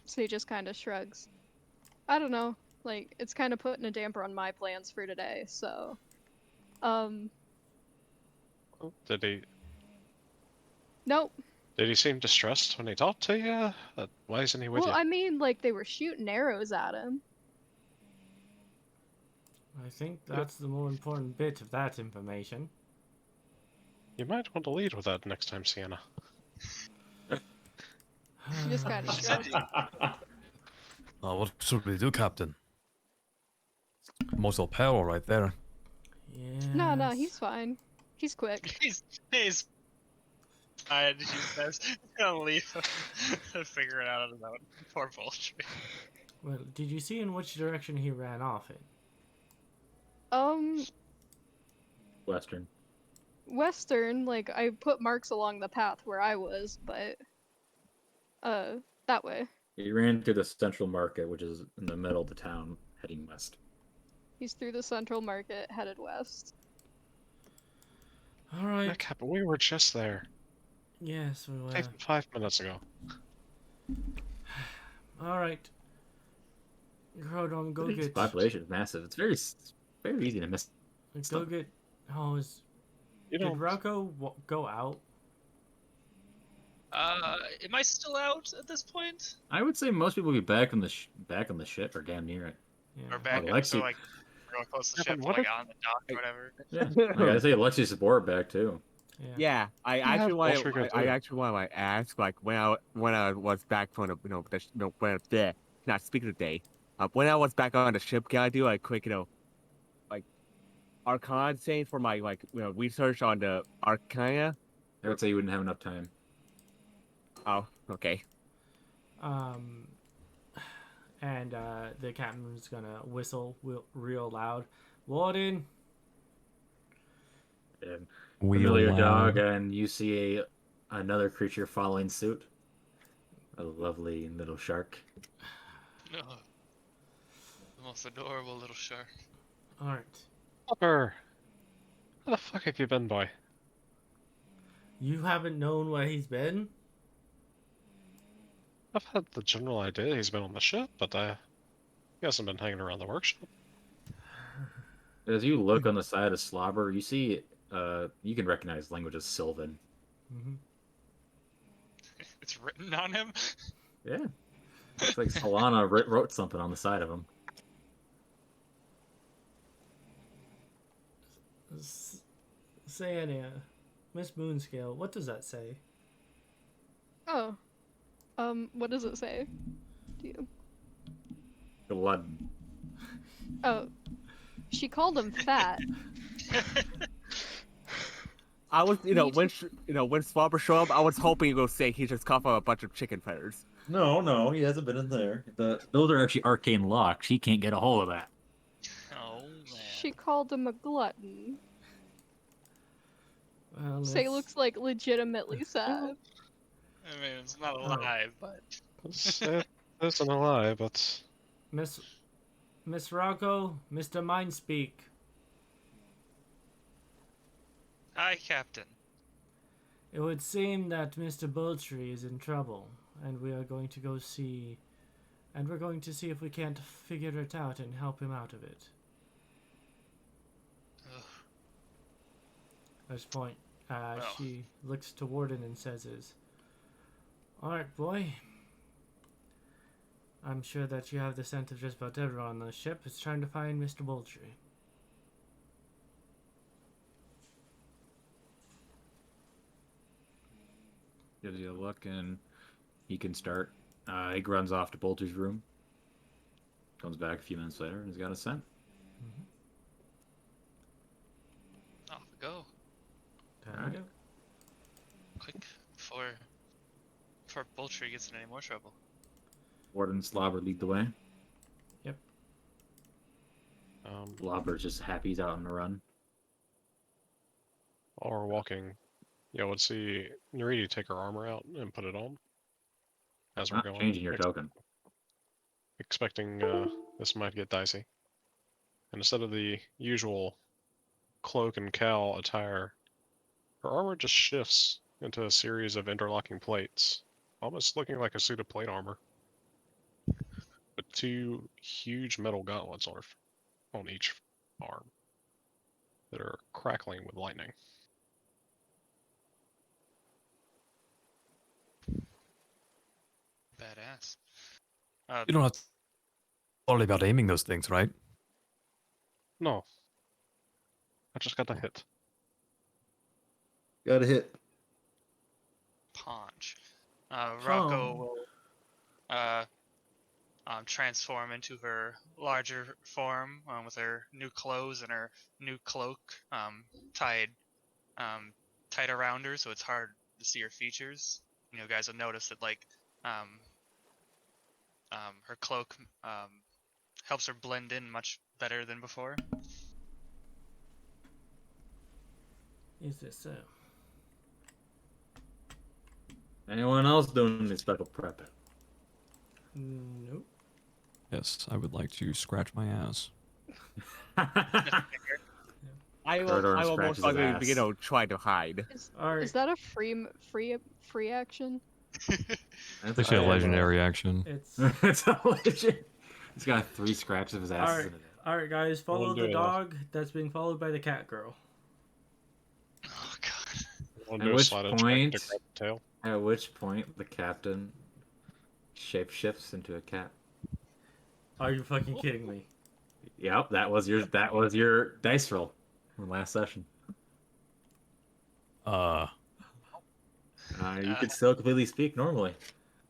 So he just kind of shrugs. I don't know. Like, it's kind of putting a damper on my plans for today, so.
Did he
Nope.
seem distressed when he talked to you? Why isn't he with
Well,
you?
I mean, like, they were shooting arrows at him.
I think that's the more important bit of that information.
You might want to lead with that next time, Sienna.
He just kind of shrugs.
What should we do, Captain? Muscle power right there.
No,
Yes.
he's fine. He's quick.
He's tired. She says, gonna leave him. Figure it out on his own. Poor Boltree.
Well, did you see in which direction he ran off in?
Western.
Western, like, I put marks along the path where I was, but, that way.
He ran through the central market, which is in the middle of the town, heading west.
He's through the central market, headed west.
All right.
Yeah, Captain, we were just there.
Yes, we were.
5 minutes ago.
All right. Krodorm, go
Its
get.
population is massive. It's very easy to miss.
Go get. Oh,
You
did
know,
Rauko go out?
Am I still out at this point?
I would say most people will be back on the ship, or damn near it.
Yeah.
Or back
Alexi-
so like real close to the
Yeah,
ship,
but what
like
if-
on the dock or whatever.
Yeah, like I say, Alexi Sabor back too.
Yeah, I
have
actually want
Boltree go
I
too.
actually want to ask, like when I was back from the not speaking today, when I was back on the ship, can I do a quick like Arcana thing for my research on the Arcana?
I would say you wouldn't have enough time.
Oh, okay.
And the captain's gonna whistle real loud. Warden.
And
We
familiar
allow-
dog, and you see another creature following suit. A lovely little shark.
No. The most adorable little shark.
All right.
Hopper! Where the fuck have you been, boy?
You haven't known where he's been?
I've had the general idea he's been on the ship, but he hasn't been hanging around the workshop.
As you look on the side of Slobber, you see you can recognize language as Sylvan.
Mm-hmm.
It's written on him.
Yeah. It's like Solana wrote something on the side of him.
Saeynia, Miss Moonscale, what does that say?
Oh. What does it say? Do you?
Glutton.
Oh. She called him fat.
I was,
Me too.
when Swabber showed up, I was hoping he would say he just coughed up a bunch of chicken feathers.
No, he hasn't been in there.
Those are actually arcane locks. He can't get a hold of that.
Oh man.
She called him a glutton.
Well,
Say
it's-
looks like legitimately sad.
I mean, it's not a
Oh.
lie, but
It isn't a lie, but
Miss Rauko, Mr. Mindspeak.
hi, Captain.
It would seem that Mr. Bultree is in trouble, and we are going to go see, and we're going to see if we can't figure it out and help him out of it.
Ugh.
This point,
Well.
she looks to Warden and says is, "Alright, boy. I'm sure that you have the scent of just about everyone on the ship is trying to find Mr. Bultree."
Gives you a look, and he can start. He runs off to Bolter's room. Comes back a few minutes later, and he's got a scent.
Off we go.
Time
Alright.
to go.
Quick, before Boltree gets in any more trouble.
Warden and Slobber lead the way. Slobber's just happy he's out on the run.
while we're walking, yeah, let's see Neridi take her armor out and put it on. As we're
Not
going.
changing your token.
Expecting this might get dicey. And instead of the usual cloak and cowl attire, her armor just shifts into a series of interlocking plates, almost looking like a suit of plate armor, with two huge metal gauntlets on each arm that are crackling with lightning.
Badass.
You don't have to worry about aiming those things, right?
No. I just got a hit.
Got a hit.
Punch. Rauko will transform into her larger form with her new clothes and her new cloak tied around her, so it's hard to see her features. You know, guys will notice that like her cloak helps her blend in much better than before.
Is this so?
Anyone else doing any special prep?
Nope.
Yes, I would like to scratch my ass.
I will
Krodorm
most
scratches his
likely,
ass.
try to hide.
Alright.
Is that a free action?
It's actually a legendary action.
It's
It's a legend. He's got 3 scratches of his ass.
Alright. Alright, guys, follow
Won't do
the
it,
dog that's being followed by the cat girl.
Oh god.
Wanna
At
do a
which
slide of check
point-
to grab the tail?
At which point, the captain shapeshifts into a cat.
Are you fucking kidding me?
Yep, that was your dice roll from last session. You could still completely speak normally.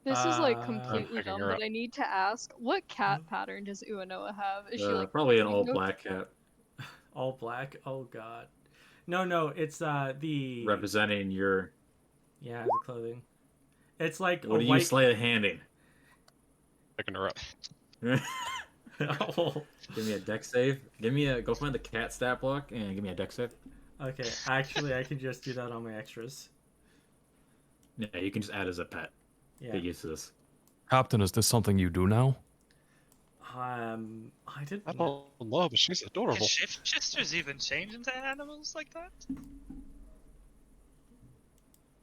This is like
I'm
completely
picking
dumb,
her
but
up.
I need to ask, what cat pattern does Unanoa have? Is she like
Probably an
you
all
know-
black cat
All black? Oh god. No, it's the
representing your.
yeah, the clothing. It's like
What
a
are you
white
sleight of handing?
Picking her up.
Oh,
Give me a deck save. Go find the cat stat block and give me a deck save.
okay, actually I can just do that on my extras.
Yeah, you can just add as a pet.
Yeah.
Get used to this.
Captain, is this something you do now?
I didn't
I
know.
don't know, but she's
Can
adorable.
shifters even change into animals like that?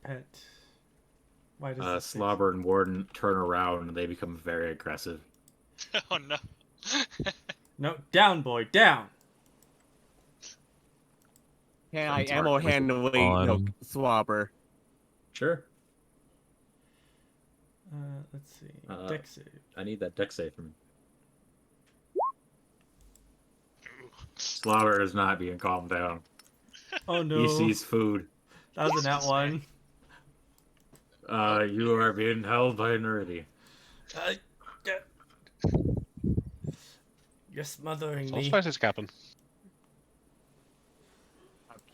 Pet. Why does this say-
Slobber and Warden turn around and they become very aggressive.
Oh no.
No, down boy, down.
Can I
Some
ammo
target.
handily, Swabber?
Sure.
Let's see.
Uh,
Dex save.
I need that deck save from you. Slobber is not being calmed down.
Oh no.
He sees food.
That was a nat one.
You are being held by Neridi.
You're smothering
So let's
me.
fight his captain.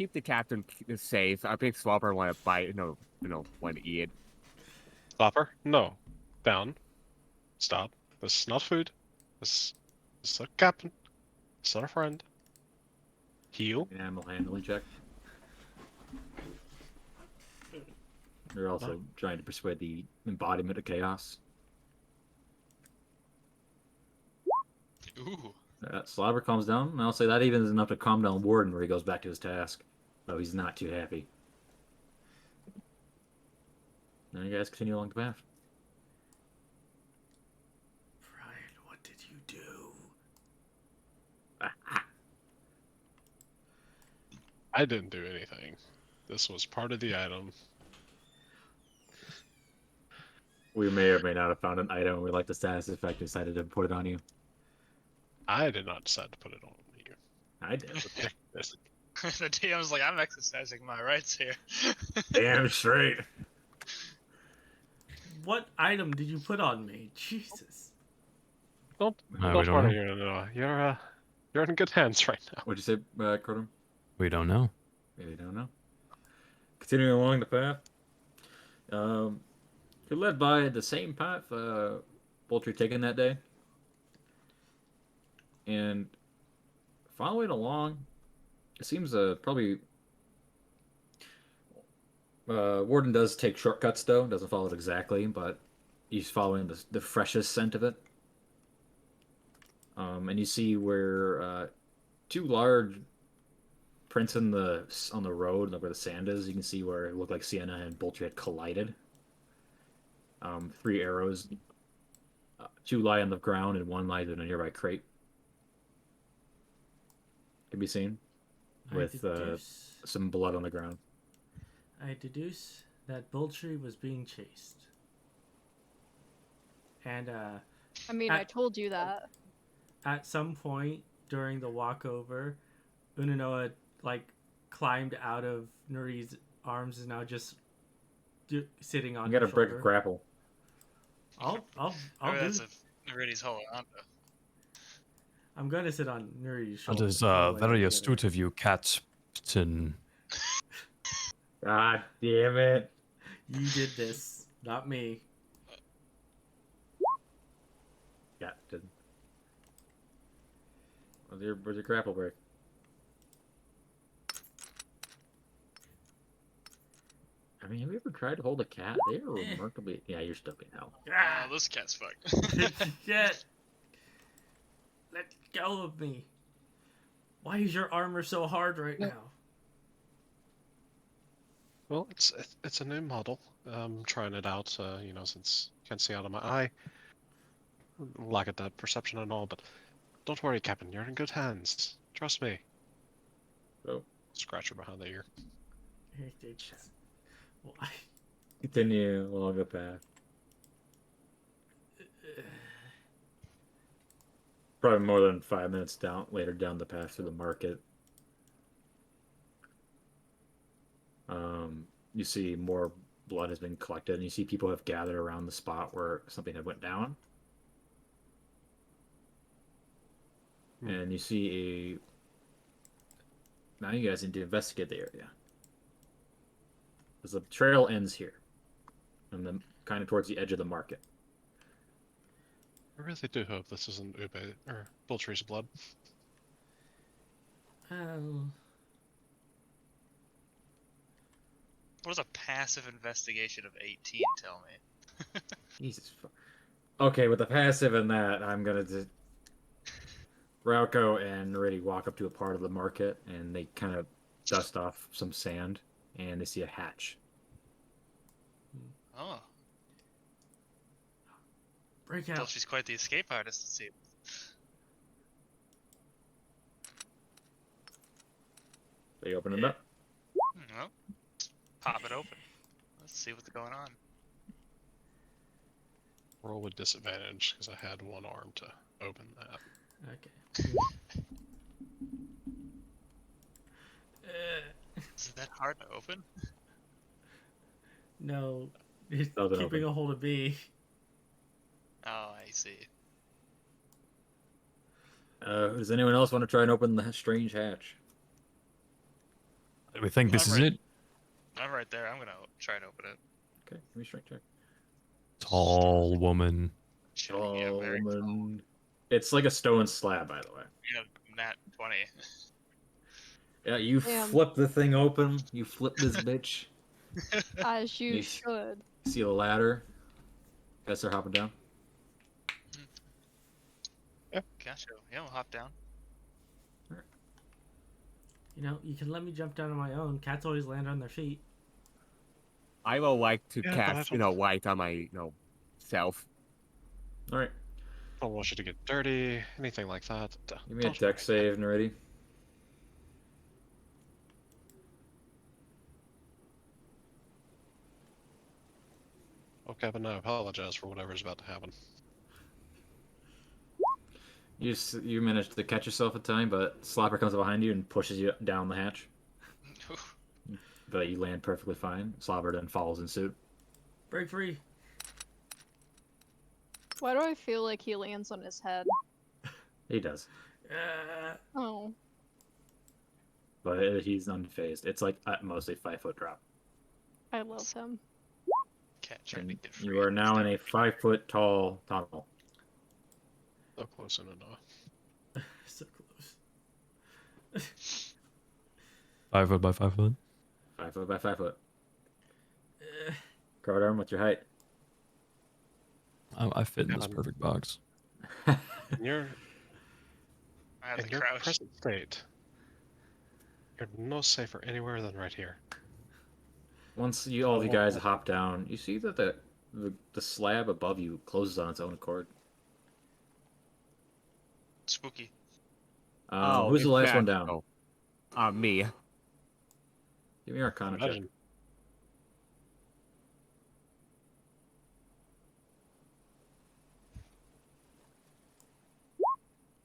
keep the captain safe. I think Swapper want to bite, want to eat it.
Stopper? No. Down. Stop. This is not food. This is a captain. It's not a friend. Heal.
An animal handling check. They're also trying to persuade the embodiment of chaos.
Ooh.
Slobber calms down, and I'll say that even is enough to calm down Warden where he goes back to his task. Though he's not too happy. Now you guys continue along the path.
Brian, what did you do?
I didn't do anything. This was part of the item.
We may or may not have found an item and we like the status effect decided to put it on you.
I did not decide to put it on you.
I did.
The DM's like, I'm exercising my rights here.
Damn straight.
What item did you put on me? Jesus.
Don't
we
worry,
don't
you're in good hands right now.
What'd you say, Krodorm?
We don't know.
Maybe don't know. Continuing along the path. You're led by the same path Poultry taken that day. And following along, it seems probably Warden does take shortcuts though. Doesn't follow it exactly, but he's following the freshest scent of it. And you see where two large prints on the road, where the sand is. You can see where it looked like Saeynia and Poultry had collided. 3 arrows. 2 lie on the ground and 1 lies in a nearby crate. Can be seen with some blood on the ground.
I deduce that Poultry was being chased. And
I mean, I told you that.
at some point during the walkover, Unanoa climbed out of Neridi's arms and now just sitting on.
You gotta
her
break a
shoulder.
grapple.
I'll
That's
do.
if Neridi's holding on to.
I'm gonna sit on Neridi's
That
shoulder.
is
the way
very
together.
astute of you, Captain.
God damn it.
You did this, not me.
Captain. Where's your grapple break? I mean, have you ever tried to hold a cat? They are remarkably... Yeah, you're still being held.
Ah,
Oh, this cat's fucked.
shit! Let go of me. Why is your armor so hard right now?
Well, it's a new model. I'm trying it out, since I can't see out of my eye. Lack of depth perception and all, but don't worry, Captain. You're in good hands. Trust me.
Oh.
Scratch her behind the ear.
Why?
Continue along the path. Probably more than 5 minutes later down the path through the market. You see more blood has been collected, and you see people have gathered around the spot where something had went down. And you see now you guys need to investigate the area. Because the trail ends here. And then kind of towards the edge of the market.
I really do hope this isn't Ube or Poultry's blood.
Oh.
What does a passive investigation of 18 tell me?
Jesus. Okay, with the passive and that, I'm gonna just... Rauko and Neridi walk up to a part of the market, and they kind of dust off some sand, and they see a hatch.
Oh.
Break
Well,
out.
she's quite the escape artist, it seems.
They open it up.
Well, pop it open. Let's see what's going on.
Roll with disadvantage because I had 1 arm to open that.
Okay.
Is it that hard to open?
No. It's
Doesn't
keeping
open.
a hold of me.
Oh, I see.
Does anyone else want to try and open the strange hatch?
We think this
I'm
is
right-
it.
I'm right there. I'm gonna try and open it.
Okay, give me a strength check.
Tall woman.
Shitting, yeah, very tall.
Woman. It's like a stone slab, by the way.
Yeah, nat 20.
Yeah, you
Damn.
flip the thing open. You flip this bitch.
As you
Yes.
should.
See the ladder. Guys are hopping down.
Gotcha. Yeah, we'll hop down.
You know, you can let me jump down on my own. Cats always land on their feet.
I will like to
Yeah, but I
cast,
don't-
light on my, self.
All right.
I don't want you to get dirty, anything like that.
Give me a
Don't
deck
worry.
save, Neridi.
Okay, but I apologize for whatever's about to happen.
You managed to catch yourself at time, but Slapper comes behind you and pushes you down the hatch. But you land perfectly fine. Slobber then follows in suit.
Break free.
Why do I feel like he lands on his head?
He does.
Oh.
But he's unfazed. It's like at most a 5-foot drop.
I love him.
Cat trying to get free.
You are now in a 5-foot tall tunnel.
So close in enough.
So close.
5 foot by 5 foot.
5 foot by 5 foot. Krodorm, what's your height?
I fit in this
Yeah.
perfect box.
In your,
I have
in
to
your
crouch.
present state, you're no safer anywhere than right here.
Once all of you guys hop down, you see that the slab above you closes on its own accord.
Spooky.
Who's the
in
last
fact,
one down?
Me.
Give me your Arcana check.
Imagine.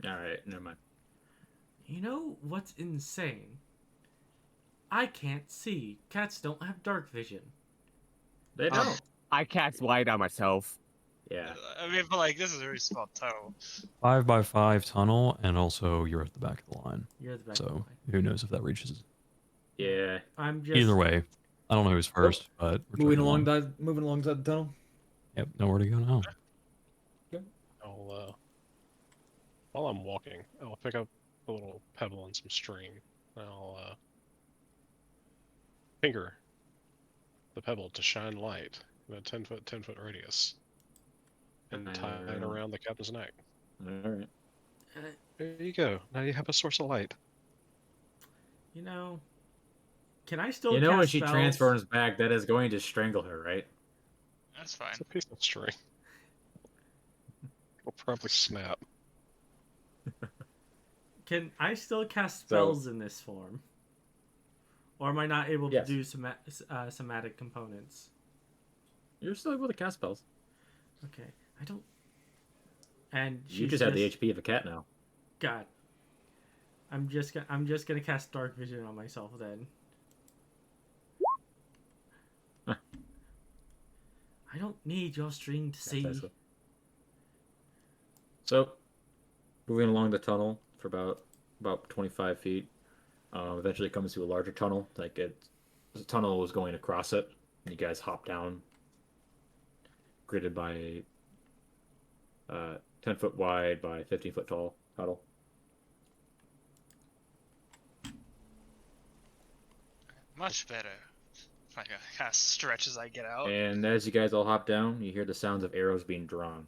Alright, never mind.
You know what's insane? I can't see. Cats don't have dark vision.
They don't.
I cast light on myself.
Yeah.
I mean, but like, this is a very small toe.
5 by 5 tunnel, and also you're at the back of the line.
You're at the back of the
So
line.
who knows if that reaches.
Yeah.
I'm just
Either way, I don't know who's first, but we're
Moving
chugging
along, moving alongside the tunnel.
Yep, nowhere to go now.
I'll, while I'm walking, I'll pick up a little pebble and some string. And I'll finger the pebble to shine light in a 10-foot radius, and tie it around the captain's neck.
Alright.
There you go. Now you have a source of light.
You know, can I still
You know when
cast
she
spells?
transforms back, that is going to strangle her, right?
That's fine.
It's a piece of string. It'll probably snap.
Can I still cast spells in this form? Or am I not able to
Yes.
do somatic components?
You're still able to cast spells.
Okay, I don't. And
You
she's
just have the HP of a cat now.
God. I'm just gonna cast dark vision on myself then.
Huh.
I don't need your string to see.
So, moving along the tunnel for about 25 feet, eventually comes to a larger tunnel. The tunnel was going across it, and you guys hop down, gridded by a 10-foot wide by 15-foot tall tunnel.
Much better. Like a kind of stretch as I get out.
And as you guys all hop down, you hear the sounds of arrows being drawn,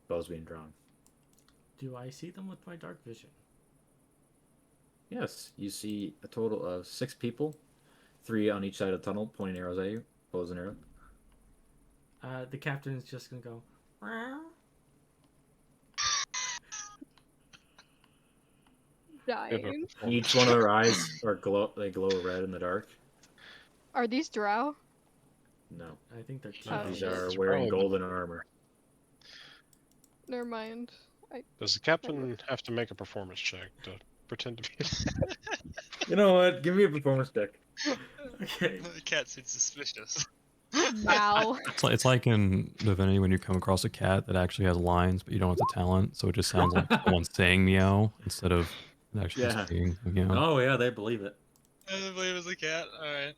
bows being drawn.
Do I see them with my dark vision?
Yes, you see a total of 6 people, 3 on each side of the tunnel, pointing arrows at you, bows and arrows.
The captain is just gonna go. "Meow."
Dying.
Each one of their eyes glow red in the dark.
Are these drow?
No,
I think they're
Oh,
these
teenagers.
are
It's
wearing
probably-
golden armor.
Never mind.
Does the captain have to make a performance check to pretend to be?
You know what? Give me a performance check.
Okay.
The cat seems suspicious.
Wow.
It's like in Divinity when you come across a cat that actually has lines, but you don't have the talent, so it just sounds like someone saying meow instead of actually
Yeah.
saying meow.
Oh yeah, they believe it.
I believe it's a cat. All right.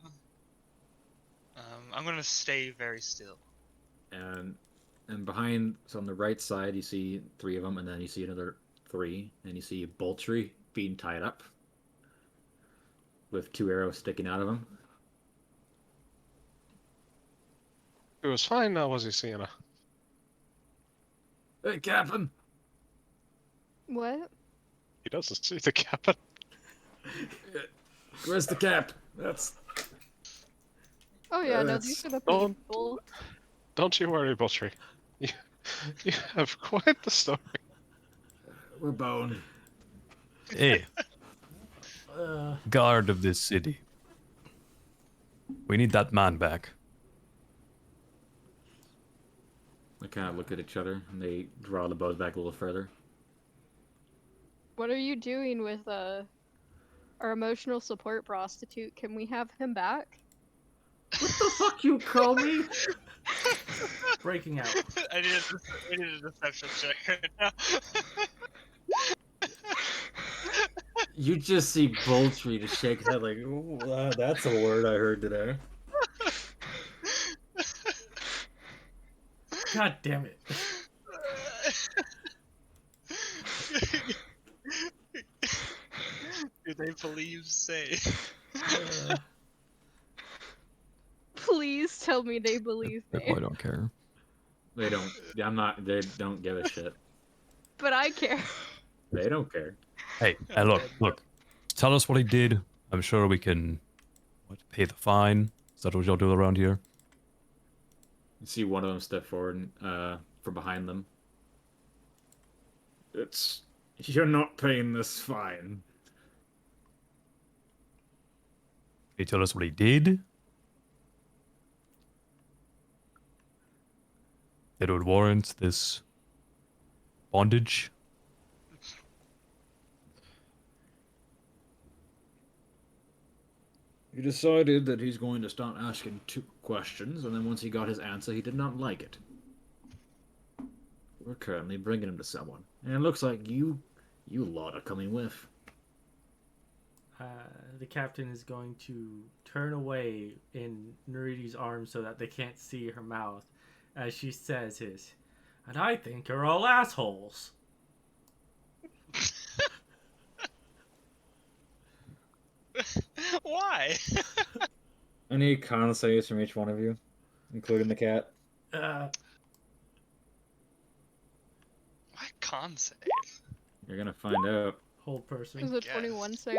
I'm gonna stay very still.
And behind, so on the right side, you see 3 of them, and then you see another 3, and you see a Boltree being tied up with 2 arrows sticking out of him.
It was fine now, was he, Sienna?
Hey, Captain!
What?
He doesn't see the captain.
Where's the cap? That's...
Oh yeah, no,
That's-
these are the
Don't-
people.
Don't you worry, Boltree. You have quite the story.
We're boned.
Hey, guard of this city. We need that man back.
They kind of look at each other, and they draw the bows back a little further.
What are you doing with our emotional support prostitute? Can we have him back?
What the fuck you call me?
Breaking out.
I need a deception check right now.
You just see Boltree just shake his head like, ooh, that's a word I heard today.
God damn it.
Do they believe say?
Please tell me they believe
They
me.
probably don't care.
They don't. I'm not. They don't give a shit.
But I care.
They don't care.
Hey, look. Tell us what he did. I'm sure we can pay the fine. Is that what y'all do around here?
You see one of them step forward from behind them. You're not paying this fine.
Can you tell us what he did? That would warrant this bondage?
He decided that he's going to start asking 2 questions, and then once he got his answer, he did not like it. We're currently bringing him to someone, and it looks like you lot are coming with.
The captain is going to turn away in Neridi's arms so that they can't see her mouth as she says his, and I think you're all assholes.
Why?
I need con saves from each one of you, including the cat.
Uh,
Why con save?
You're gonna find out.
whole person.
Is it
guess.
21 save?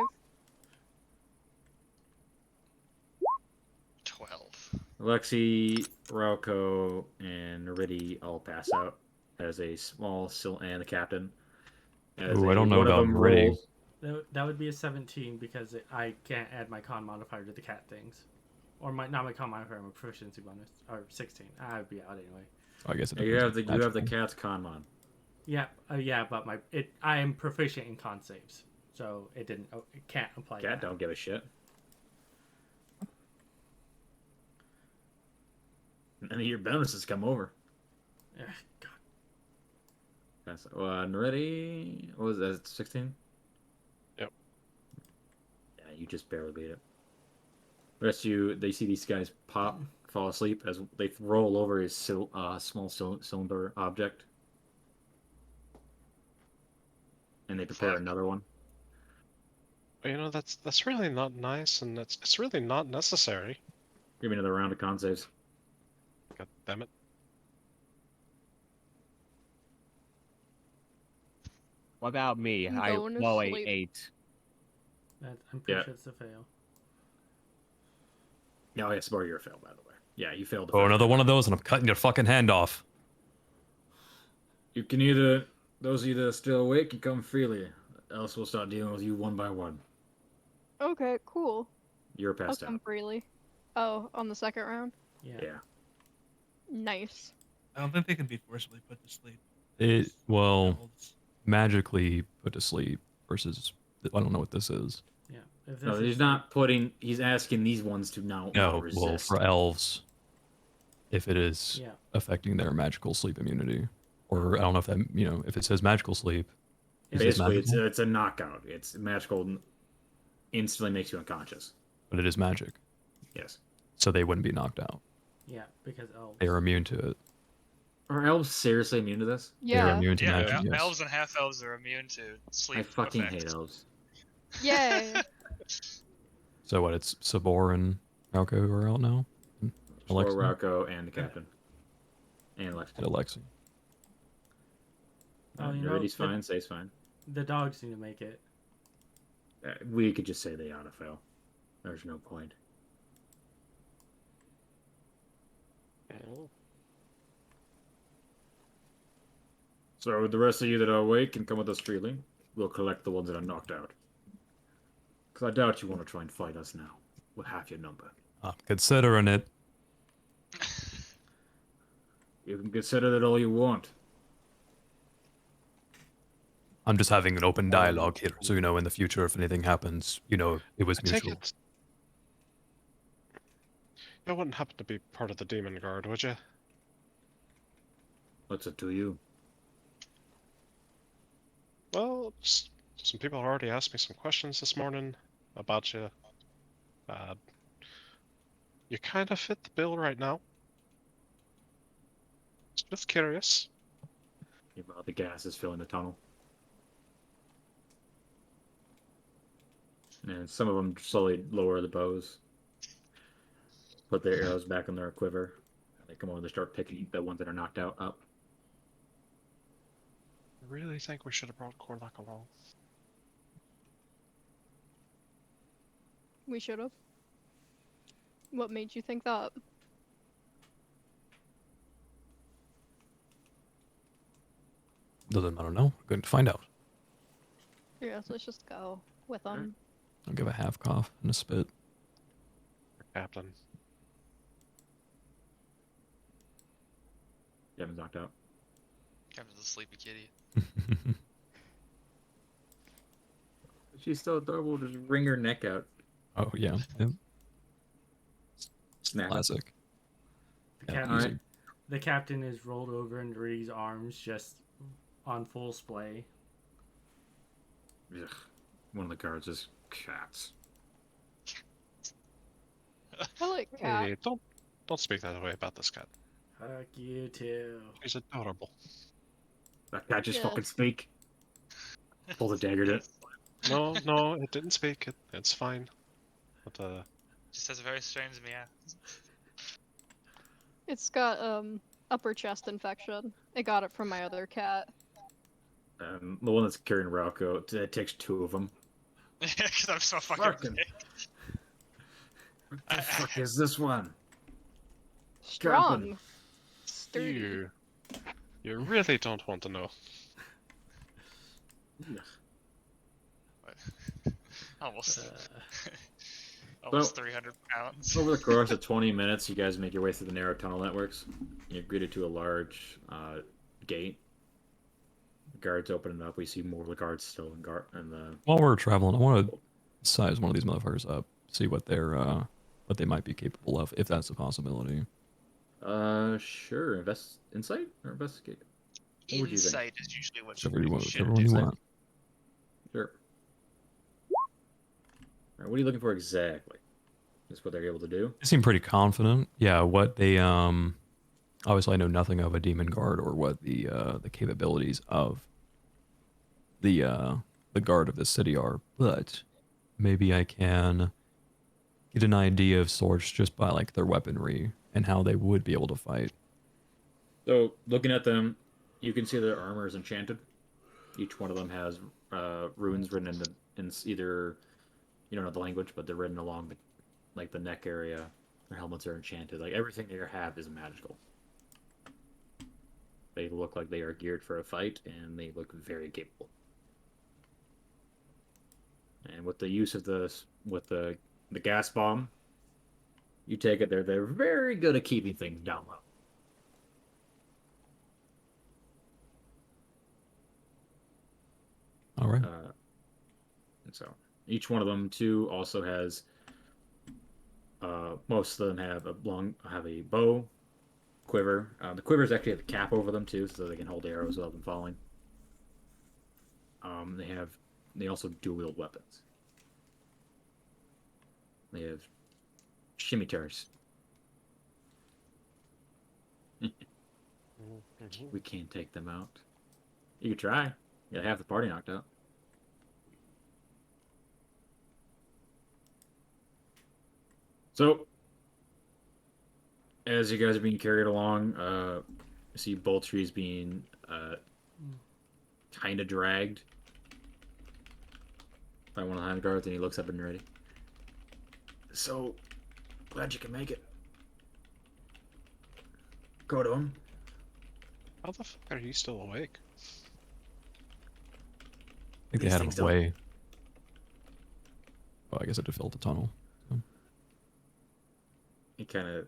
12.
Alexi, Rauko, and Neridi all pass out as a small and the captain.
Ooh, I don't know
one of
about
them
Neridi.
rolls-
That would be a 17 because I can't add my con modifier to the cat things. Or not my con modifier, my proficiency bonus. Or 16. I would be out anyway.
I guess it
You have
depends
the
on
you have the
magical.
cat's con mod.
Yeah, but I am proficient in con saves. So it can't apply to
Cat
that.
don't give a shit. None of your bonuses come over.
Ugh, God.
That's Neridi. What was that? 16.
Yep.
Yeah, you just barely beat it. The rest of you, they see these guys fall asleep as they roll over his small cylinder object, and they prepare
Fuck.
another one.
You know, that's really not nice, and it's really not necessary.
Give me another round of con saves.
God damn it.
What about me?
I'm
I
going to
roll a
sleep.
8.
I'm pretty
Yeah.
sure it's a fail.
No, yeah, Sabor, you're a fail, by the way. Yeah, you failed.
Oh, another one of those, and I'm cutting your fucking hand off.
You can those of you that are still awake can come freely, else we'll start dealing with you one by one.
Okay, cool.
You're
I'll
passed
come
out.
freely. Oh, on the second round?
Yeah.
Yeah.
Nice.
I don't think they can be forcibly put to sleep.
Well, magically put to sleep versus I don't know what this is.
Yeah. If
No,
this
he's
is
not putting. He's asking these ones to not
No,
resist.
well, for elves, if it is
Yeah.
affecting their magical sleep immunity, or I don't know if that if it says magical sleep. Is it
Basically,
magical?
it's a knockout. It's magical. instantly makes you unconscious.
But it is magic,
Yes.
so they wouldn't be knocked out.
Yeah, because elves.
They are immune to it.
Are elves seriously immune to this?
They are
Yeah.
immune to
Yeah,
magic. Yes.
elves and half elves are immune to sleep
I fucking
effects.
hate elves.
Yay.
So what? It's Sabor and Rauko who are out now. And
Or
Alexi
Rauko and the captain. And
and
Alexi.
Alexi.
Oh, you know,
Neridi's fine, Say's fine.
The dogs seem to make it.
We could just say they autofail. There's no point. So the rest of you that are awake can come with us freely. We'll collect the ones that are knocked out. Because I doubt you want to try and fight us now. With half your number.
I'm considering it.
You can consider that all you want.
I'm just having an open dialogue here, so in the future, if anything happens, it was
I take
mutual.
it. You wouldn't happen to be part of the demon guard, would you?
What's it to you?
Well, some people have already asked me some questions this morning about you. You kind of fit the bill right now. Just curious.
The gas is filling the tunnel. And some of them slowly lower the bows. Put their arrows back in their quiver. And they come over and they start picking the ones that are knocked out up.
I really think we should have brought Korlak along.
We should have. What made you think that?
Doesn't matter now. We're going to find out.
Yeah, so let's just go with them.
I'll give a half cough and a spit.
Captain.
Devin's knocked out.
Captain's a sleepy kitty.
She's so adorable. Just wring her neck out.
Oh yeah. Yep.
Snap.
Classic.
The,
Yeah,
captain,
easy.
the captain is rolled over in Neridi's arms, just on full splay.
Ugh. One of the guards is cats.
I like cat.
Hey, don't speak that way about this cat.
Fuck you too.
He's adorable.
That guy just
Yeah.
fucking speak. Pull the dagger to it.
No, it didn't speak. It's fine. But
Just has a very strange meow.
It's got upper chest infection. I got it from my other cat.
The one that's carrying Rauko, it takes two of them.
Because I'm so fucking
Fucking-
big.
What the fuck is this one?
Strong. Sturdy.
you really don't want to know.
Almost.
Uh,
Almost 300 pounds.
Over the course of 20 minutes, you guys make your way through the narrow tunnel networks. You're greeted to a large gate. Guards open it up. We see more of the guards still in the.
While we're traveling, I want to size one of these motherfuckers up, see what they might be capable of, if that's a possibility.
Sure. Insight or investigate? What would you think?
Insight is usually what
Whichever you want.
should
Whichever one you
do.
want.
Sure. All right, what are you looking for exactly? Is what they're able to do?
They seem pretty confident. Yeah, what they obviously I know nothing of a demon guard or what the capabilities of the guard of the city are, but maybe I can get an idea of sorts just by like their weaponry and how they would be able to fight.
So, looking at them, you can see their armor is enchanted. Each one of them has runes written in either, you don't know the language, but they're written along the neck area. Their helmets are enchanted. Like everything they have is magical. They look like they are geared for a fight, and they look very capable. And with the use of the gas bomb, you take it they're very good at keeping things down low.
All right.
And so each one of them too also has. Most of them have a bow, quiver. The quivers actually have a cap over them too, so they can hold arrows without them falling. They also dual wield weapons. They have scimitars. We can't take them out. You could try. You got half the party knocked out. So, as you guys are being carried along, you see Boltry's being kind of dragged by one of the hind guards, and he looks up at Neridi. So, glad you can make it. Krodorm.
How the fuck are you still awake?
I think they
These
had him
things don't-
away. Well, I guess it had to fill the tunnel.
He kind of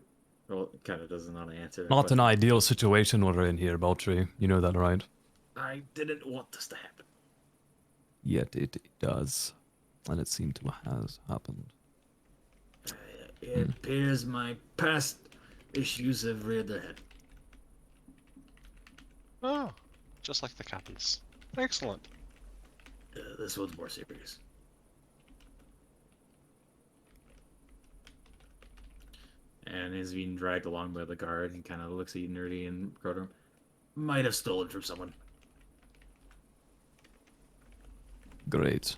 doesn't want to answer that
Not an
question.
ideal situation we're in here, Beltry. You know that, right?
I didn't want this to happen.
Yet it does. And it seemed to has happened.
It appears my past issues have reared their head.
Oh, just like the captain's. Excellent.
This one's more serious. And he's being dragged along by the guard and kind of looks at Nerdy and Krodorm. Might have stolen from someone.
Great.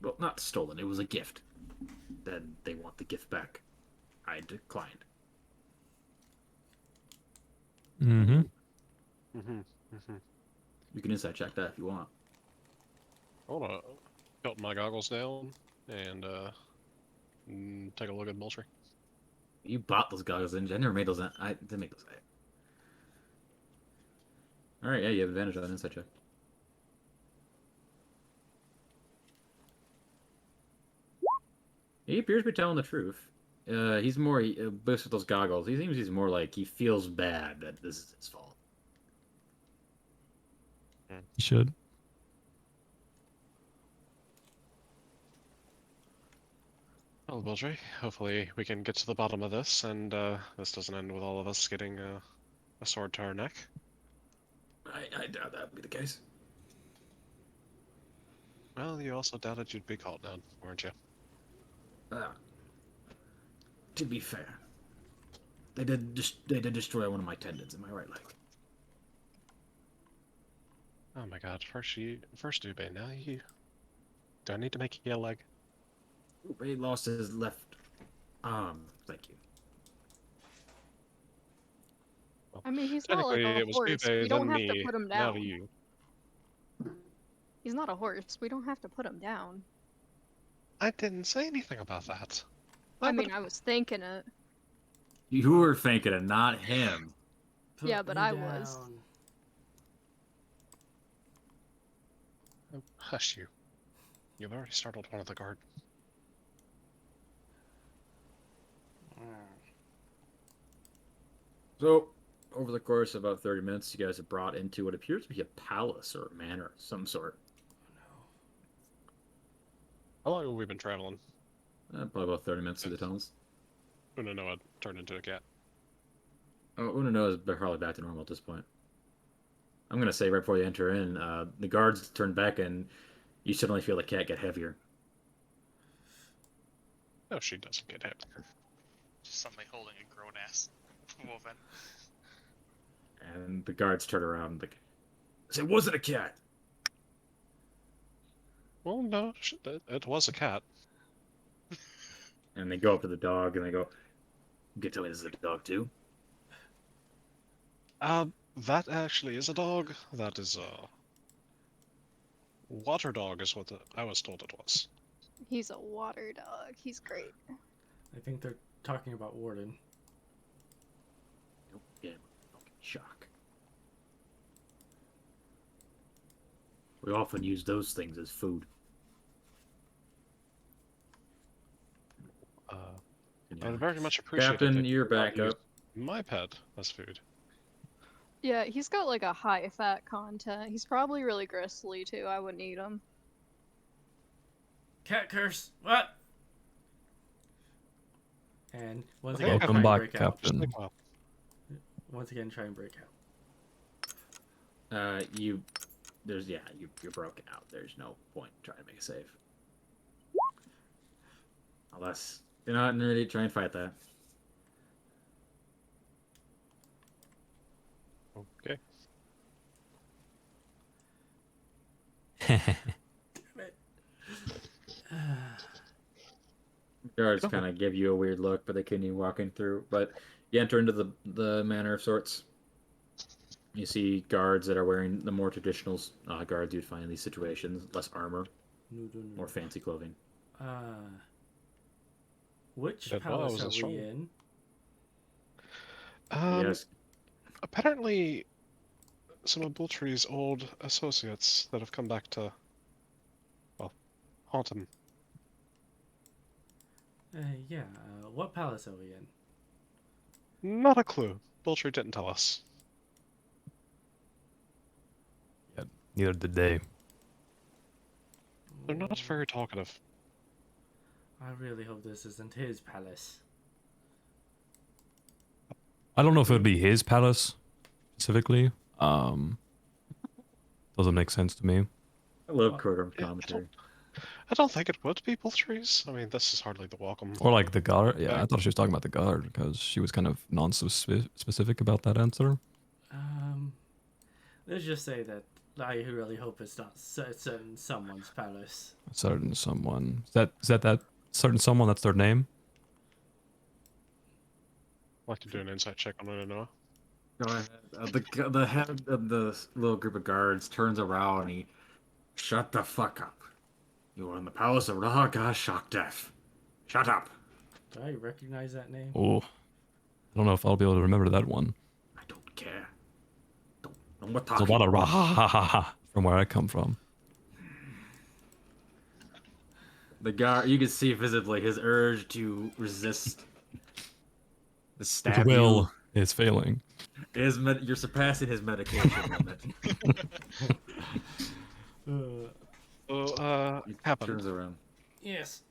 Well, not stolen. It was a gift. Then they want the gift back. I declined.
Mm-hmm.
You can insight check that if you want.
I wanna put my goggles down and take a look at Moultrie.
You bought those goggles, didn't you? I never made those. I didn't make those. All right, yeah, you have advantage on an insight check. He appears to be telling the truth. He's more based with those goggles. He seems he's more like he feels bad that this is his fault.
You should.
Well, Moultrie, hopefully we can get to the bottom of this, and this doesn't end with all of us getting a sword to our neck.
I doubt that would be the case.
Well, you also doubted you'd be called down, weren't you?
To be fair, they did destroy one of my tendons in my right leg.
Oh my god, first Ube, now you... Do I need to make you a leg?
He lost his left arm. Thank you.
I mean, he's not like
Technically,
a
it was
horse.
Ube,
We don't
then
have to
me,
put him
now
down.
you.
He's not a horse. We don't have to put him down.
I didn't say anything about that.
I mean, I was thinking it.
You were thinking it, not him.
Yeah, but
me
I was.
down.
Oh, hush you. You've already startled one of the guard.
So, over the course of about 30 minutes, you guys are brought into what appears to be a palace or a manor of some sort.
How long have we been traveling?
Probably about 30 minutes through the tunnels.
Unanoa turned into a cat.
Oh, Unanoa is probably back to normal at this point. I'm going to say right before you enter in, the guards turn back and you suddenly feel the cat get heavier.
No, she doesn't get hit.
Just somebody holding a grown-ass woman.
And the guards turn around and like, say, was it a cat?
Well, no, it was a cat.
And they go up to the dog and they go, you can tell me this is a dog too?
That actually is a dog. That is a... Water dog is what I was told it was.
He's a water dog. He's great.
I think they're talking about Warden.
Nope, yeah, fucking shock. We often use those things as food.
I would very much appreciate it
Captain,
if you
you're
would not
back
use
up.
my pet as food.
Yeah, he's got like a high fat content. He's probably really gristly too. I wouldn't eat him.
Cat curse! What? And once
Okay.
again, try
Welcome
and
back,
break out.
Captain.
Well,
Once again, try and break out.
You're broken out. There's no point trying to make a save. Unless you're not ready to try and fight that.
Okay.
Guards
Oh.
kind of give you a weird look, but they continue walking through. But you enter into the manor of sorts. You see guards that are wearing the more traditional guards you'd find in these situations, less armor, more fancy clothing.
Which
That law
palace
was
are
a
we
strong-
in?
Yes,
Apparently, some of Bultree's old associates that have come back to, well, haunt him.
Yeah. What palace are we in?
Not a clue. Bultree didn't tell us.
Yeah, neither did they.
They're not very talkative.
I really hope this isn't his palace.
I don't know if it would be his palace specifically. Doesn't make sense to me.
I love Krodorm
Yeah,
commentary.
I don't think it would be Bultree's. I mean, this is hardly the welcome.
Or like the guard. Yeah,
Yeah.
I thought she was talking about the guard because she was kind of non-specific about that answer.
Let's just say that I really hope it's not certain someone's palace.
Certain someone. Is that certain someone? That's their name.
I'd like to do an insight check on Unanoa.
Go ahead. The head of the little group of guards turns around and he, shut the fuck up. You are in the palace of Rauko Shock Death. Shut up.
Do I recognize that name?
Oh, I don't know if I'll be able to remember that one.
I don't care. No more
There's a
talking.
lot of rah ha ha ha ha from where I come from.
The guard, you can see visibly his urge to resist the
His
stab
will is failing.
you're surpassing his medication limit.
So,
He
Captain,
turns around.
Yes.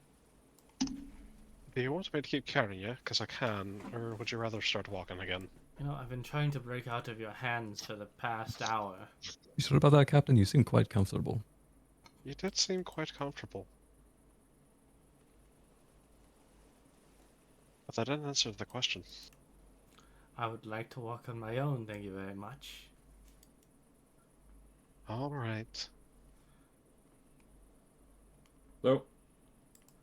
do you want me to keep carrying you? Because I can, or would you rather start walking again?
You know, I've been trying to break out of your hands for the past hour.
You sure about that, Captain? You seem quite comfortable.
You did seem quite comfortable. But that didn't answer the question.
I would like to walk on my own, thank you very much.
Alright.
So,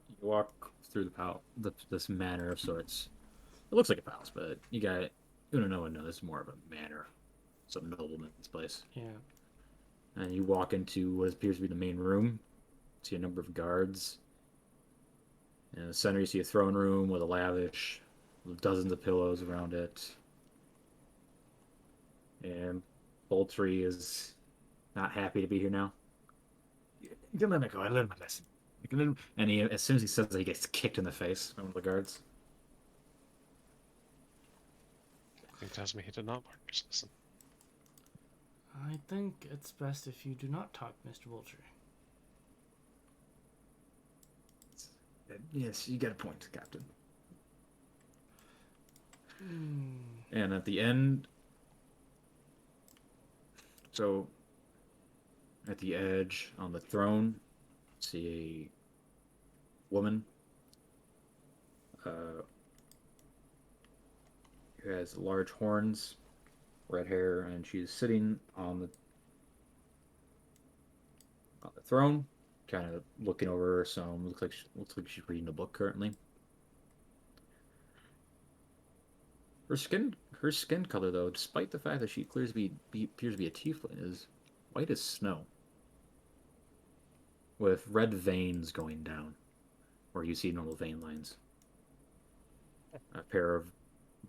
you walk through this manor of sorts. It looks like a palace, but you got Unanoa knows it's more of a manor, some nobleman's place.
Yeah.
And you walk into what appears to be the main room. See a number of guards. In the center, you see a throne room with a lavish, with dozens of pillows around it. And Boltree is not happy to be here now. You can let me go. I learned my lesson. And he, as soon as he says that, he gets kicked in the face by one of the guards.
He tells me he did not learn his lesson.
I think it's best if you do not talk, Mr. Vulture.
Yes, you get a point, Captain.
Hmm.
And at the end, so at the edge on the throne, see a woman who has large horns, red hair, and she's sitting on the throne, kind of looking over some. Looks like she's reading a book currently. Her skin color, though, despite the fact that she appears to be a tiefling, is white as snow, with red veins going down, where you see normal vein lines. A pair of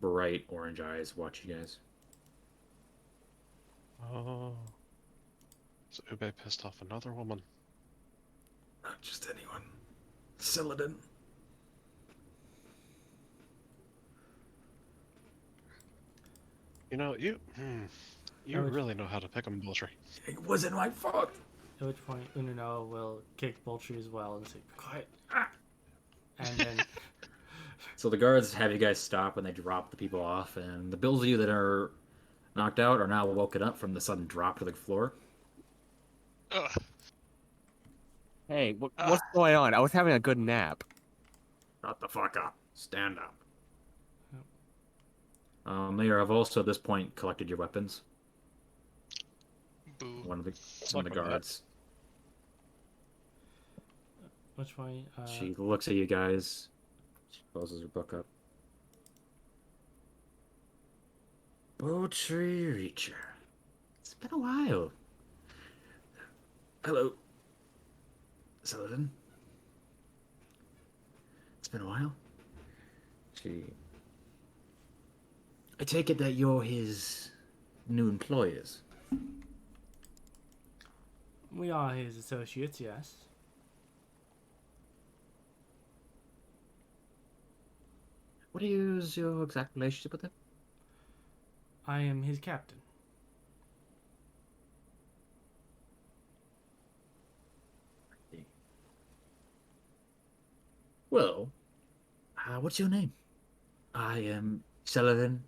bright orange eyes watch you guys.
Oh. So Ube pissed off another woman.
Not just anyone. Celadon.
You know, you really know how to pick 'em, Bultree.
It wasn't my fault.
At which point, Unanoa will kick Vulture as well and say, "Quiet!" Ah! And then,
So the guards have you guys stop and they drop the people off, and the bills of you that are knocked out are now woken up from the sudden drop to the floor.
Ugh.
Hey, what's going on? I was having a good nap.
Shut the fuck up. Stand up.
Yep.
Mayor, I've also at this point collected your weapons.
Boo.
One of the
not gonna
guards.
Which one?
She looks at you guys. She closes her book up. Poetry Reacher. It's been a while. Hello, Sullivan. It's been a while. I take it that you're his new employers.
We are his associates, yes.
What is your exact relationship with him?
I am his captain.
Well, what's your name? I am Sullivan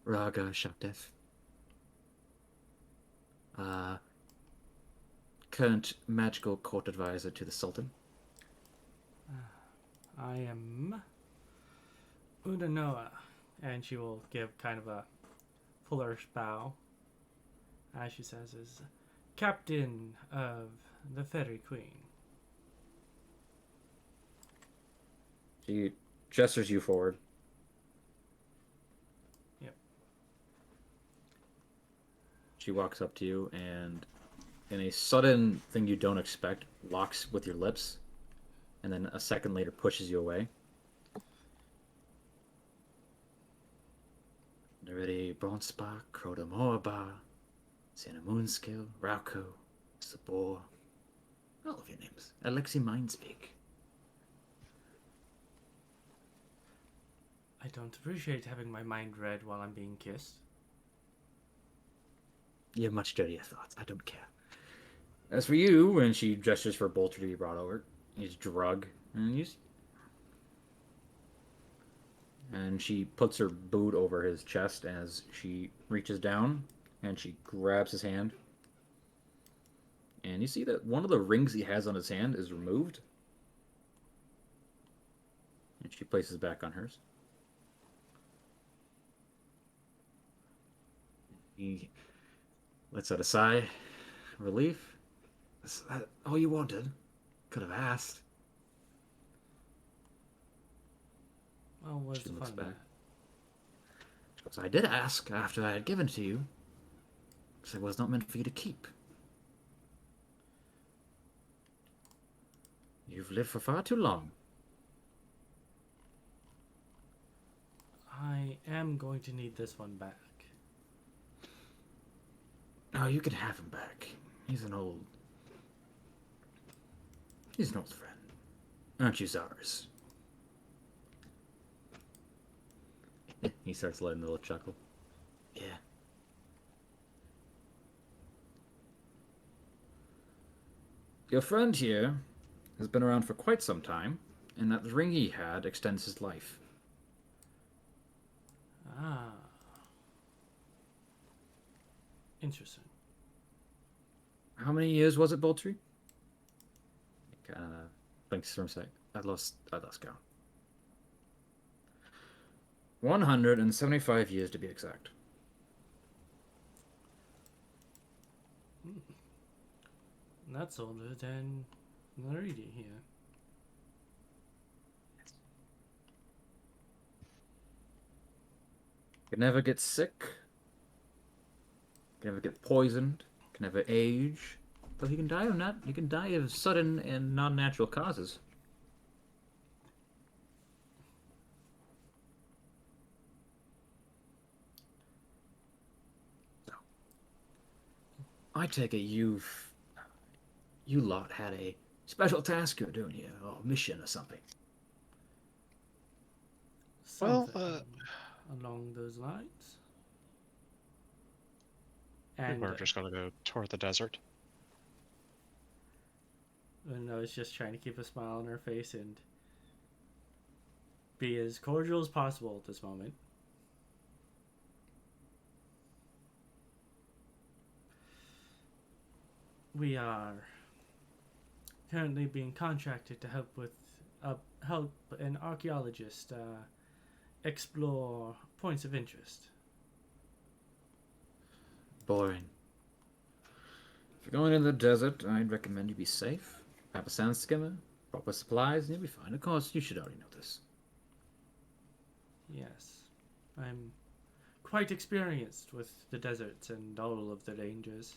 Raga Shakdev. Current magical court advisor to the Sultan.
I am Unanoa, and she will give kind of a flourish bow, as she says, is captain of the Fairy Queen.
She gestures you forward.
Yep.
She walks up to you and, in a sudden thing you don't expect, locks with your lips, and then a second later pushes you away. Neridi, Bronzepark, Krodorm, Orabar, Moonscale, Rauko, Sabor. All of your names. Alexi Mindspeak.
I don't appreciate having my mind read while I'm being kissed.
You have much dirtier thoughts. I don't care. As for you, and she gestures for Bolter to be brought over, he's drug, and she puts her boot over his chest as she reaches down, and she grabs his hand. And you see that one of the rings he has on his hand is removed. And she places it back on hers. He lets out a sigh. Relief. Is that all you wanted? Could have asked.
Well, what's
She
the
looks
fun
back.
of that?
Because I did ask after I had given it to you. Because it was not meant for you to keep. You've lived for far too long.
I am going to need this one back.
Oh, you can have him back. He's an old friend. Aren't you, Zars? He starts letting a little chuckle. Yeah. Your friend here has been around for quite some time, and that the ring he had extends his life.
Ah. Interesting.
How many years was it, Boltree? He kind of thinks for a sec. I lost count. 175 years to be exact.
That's older than Neridi here.
Can never get sick. Can never get poisoned. Can never age. But he can die of not. He can die of sudden and non-natural causes. So, I take it you lot had a special task you're doing here, or mission or something.
Well,
Something along those lines.
we
And
were just gonna go tour the desert.
I was just trying to keep a smile on her face and be as cordial as possible at this moment. We are currently being contracted to help with help an archaeologist explore points of interest.
Boring. If you're going into the desert, I'd recommend you be safe. Have a sand skimmer, proper supplies, and you'll be fine. Of course, you should already know this.
Yes, I'm quite experienced with the deserts and all of the dangers.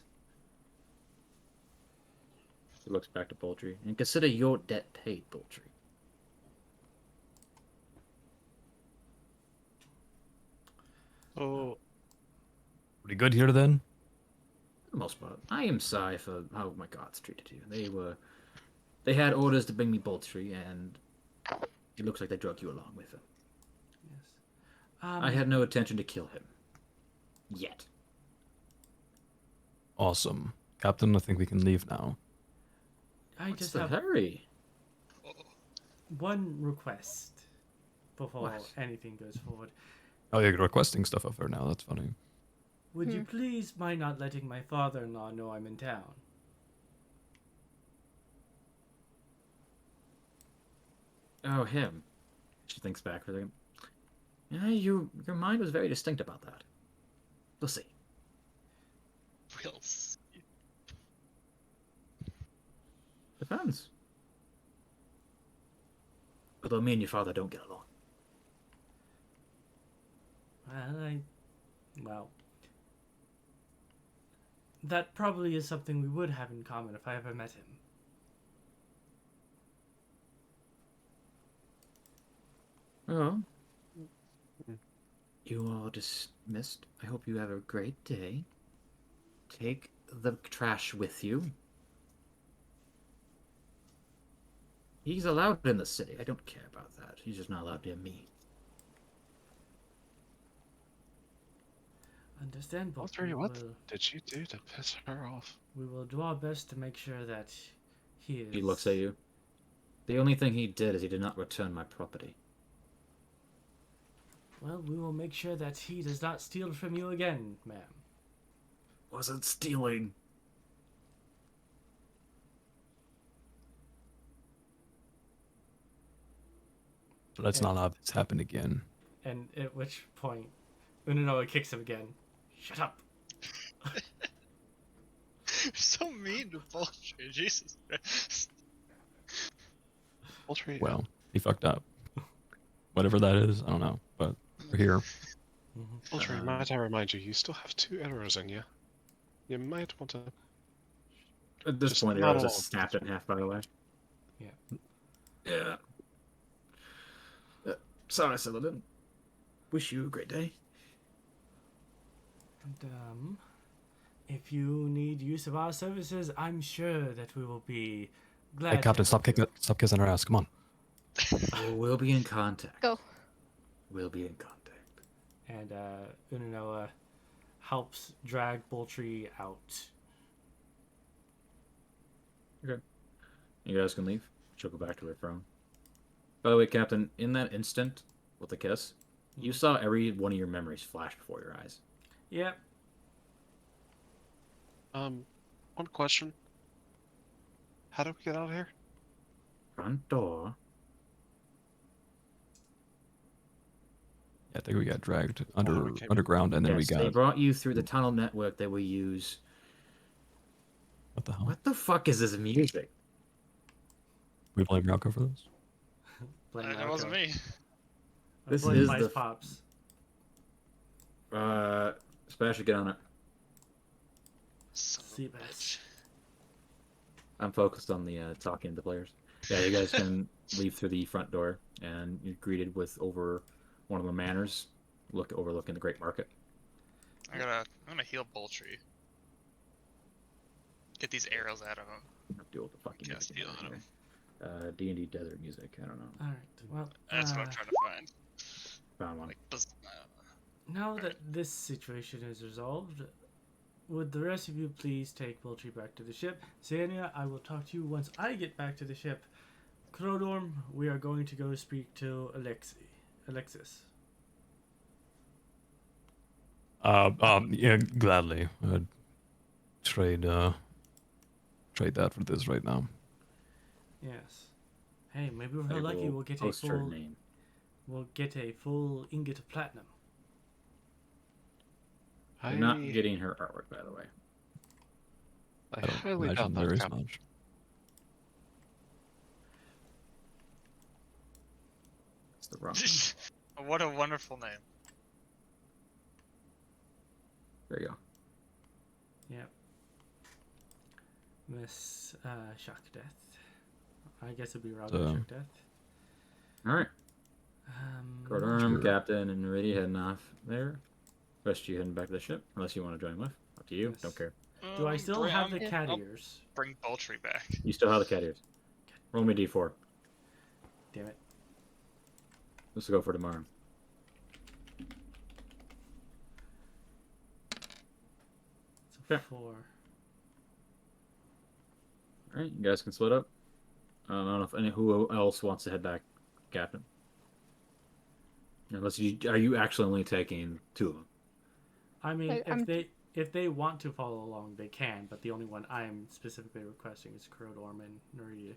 He looks back to Poultry. And consider your debt paid, Poultry.
Oh,
Pretty good here then.
For the most part. I am sorry for how my gods treated you. They had orders to bring me Poultry, and it looks like they drug you along with them.
Yes.
I had no intention to kill him. Yet.
Awesome. Captain, I think we can leave now.
I
What's
just
the
have
hurry?
one request before
What?
anything goes forward.
Oh, you're requesting stuff of her now. That's funny.
Would you please mind not letting my father-in-law know I'm in town?
Oh, him. She thinks back for a second. Yeah, your mind was very distinct about that. We'll see.
We'll see.
Depends. Although me and your father don't get along.
Well, that probably is something we would have in common if I ever met him.
Oh. You are dismissed. I hope you have a great day. Take the trash with you. He's allowed in the city. I don't care about that. He's just not allowed near me.
Understandable.
Poultry, what
Will,
did you do to piss her off?
we will do our best to make sure that he is...
He looks at you. The only thing he did is he did not return my property.
Well, we will make sure that he does not steal from you again, ma'am.
Wasn't stealing.
Let's not have this happen again.
And at which point, Unanoa kicks him again. Shut up!
So mean to Poultry, Jesus Christ.
Poultry,
Well, he fucked up. Whatever that is, I don't know. But we're here.
Poultry, might I remind you, you still have 2 arrows in you. You might want to...
At this
Just
point, the
not
arrows are
alone.
snapped in half, by the way.
Yeah.
Yeah. Sorry, Saladin. Wish you a great day.
And, if you need use of our services, I'm sure that we will be glad
Hey, Captain,
to help you.
stop kissing her ass. Come on.
We'll be in contact.
Go.
We'll be in contact.
And Unanoa helps drag Poultry out.
Okay. You guys can leave. She'll go back to her throne. By the way, Captain, in that instant with the kiss, you saw every one of your memories flash before your eyes.
Yep.
One question. How do we get out of here?
Front door.
Yeah, I think we got dragged
we came-
underground, and then
Yes,
we
they
got...
brought you through the tunnel network that we use.
What the hell?
What the fuck is this music?
We blame Rauko for this?
Blame
It wasn't
Rauko.
me.
This
Blame
is
Vice
the-
Pops.
Splash, get on it.
Son of a
Seabass.
bitch.
I'm focused on the talking to the players. Yeah, you guys can leave through the front door, and you're greeted with over one of the manors, overlooking the Great Market.
I'm gonna heal Poultry. Get these arrows out of him.
Do what the fuck you
Yeah,
need to
steal
do
him.
here. D&D desert music. I don't know.
Alright, well,
That's what I'm trying to find.
Found one.
Like,
now that this situation is resolved, would the rest of you please take Poultry back to the ship? Saeynia, I will talk to you once I get back to the ship. Krodorm, we are going to go speak to Alexis.
Yeah, gladly. I'd trade that for this right now.
Yes. Hey, maybe if
I
we're lucky,
will
we'll get a
post her
full.
name.
We'll get a full ingot of platinum.
I,
You're not getting her artwork, by the way.
I
I don't
highly doubt
imagine there
that,
is
Captain.
much.
It's the wrong one.
What a wonderful name.
There you go.
Yep. Miss Shock Death. I guess it'd be Rauko Shock Death.
All right. Krodorm,
Sure.
Captain, and Neridi heading off there. Rest of you heading back to the ship, unless you want to join with. Up to you.
Yes.
Don't care.
Do I still have the cat
I'll
ears?
bring Poultry back.
You still have the cat ears. Roll me a d4.
Damn it.
Let's go for tomorrow.
So
Okay.
4.
All right, you guys can split up. I don't know if who else wants to head back, Captain. Unless are you actually only taking 2 of them?
I mean,
I'm-
if they want to follow along, they can. But the only one I'm specifically requesting is Krodorm and Neridi.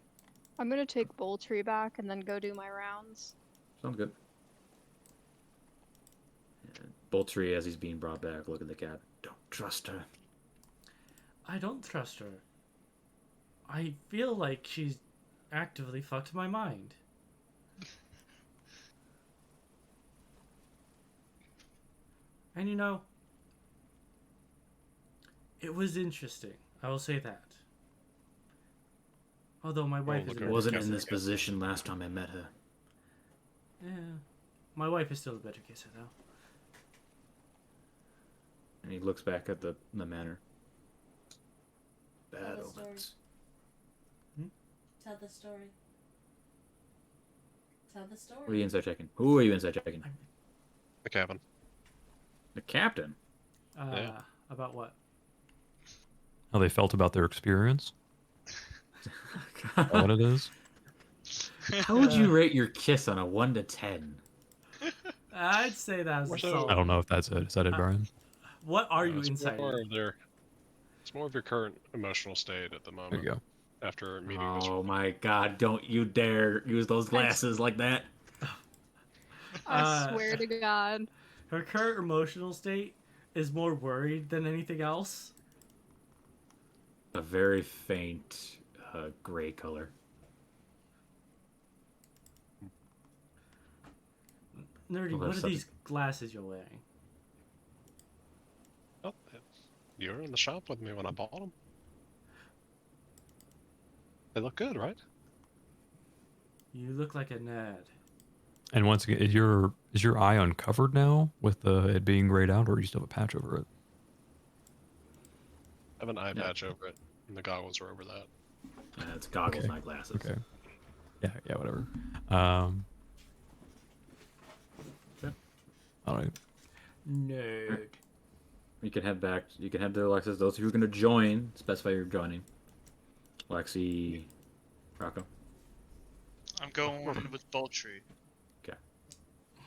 I'm gonna take Boltree back and then go do my rounds.
Sounds good. Boltree, as he's being brought back, look at the cat. Don't trust her.
I don't trust her. I feel like she's actively fucked my mind. And you know, it was interesting. I will say that. Although my wife is
look
a
at
better
Wasn't
kisser.
in this position last time I met her.
Yeah, my wife is still a better kisser though.
And he looks back at the manor. Bad
Tell the story.
omens.
Tell the story. Tell the story.
What are you inside checking? Who are you inside checking?
The cabin.
The captain.
Yeah.
About what?
How they felt about their experience? Is that what it is?
How would you rate your kiss on a 1 to 10?
I'd say that was a
So-
solid.
I don't know if that's it. Is that it, Brian?
What are you
It's
inside?
more of their. It's more of your current emotional state at the moment.
There you go.
After meeting this.
Oh my god, don't you dare use those glasses like that.
I swear to God.
Her current emotional state is more worried than anything else.
A very faint gray color.
Nerdy,
Well,
what are
that's
these glasses you're wearing?
Oh, you were in the shop with me when I bought them. They look good, right?
You look like a nerd.
And once again, is your eye uncovered now with it being grayed out, or do you still have a patch over it?
I have an eye
Yeah.
patch over it, and the goggles are over that.
It's goggles,
Okay.
not glasses.
Okay. Yeah, whatever.
Yeah.
All right.
Nerd.
You can head back. You can head to Alexis. Those who are going to join, specify you're joining. Alexi, Rauko.
I'm going with Poultry.
Okay.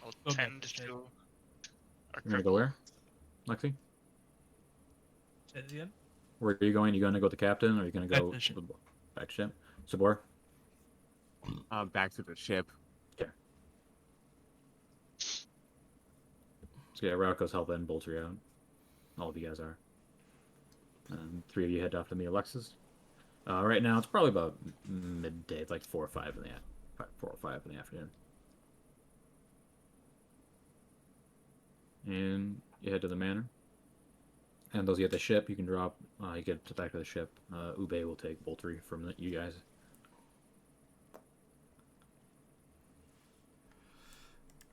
I'll
Go back
tend
to
to.
shape.
our
You're going to go where? Lexi?
Say it again.
Where are you going? You going to go with the captain, or are you going to
Back
go
to the ship.
back to ship? Sabor?
Back to the ship.
So yeah, Rauko's helping Boltree out. All of you guys are. And 3 of you head off to meet Alexis. Right now it's probably about midday. It's like 4 or 5 in the 4 or 5 in the afternoon. And you head to the manor. And those you at the ship, you can drop. You get back to the ship. Ube will take Boltree from you guys.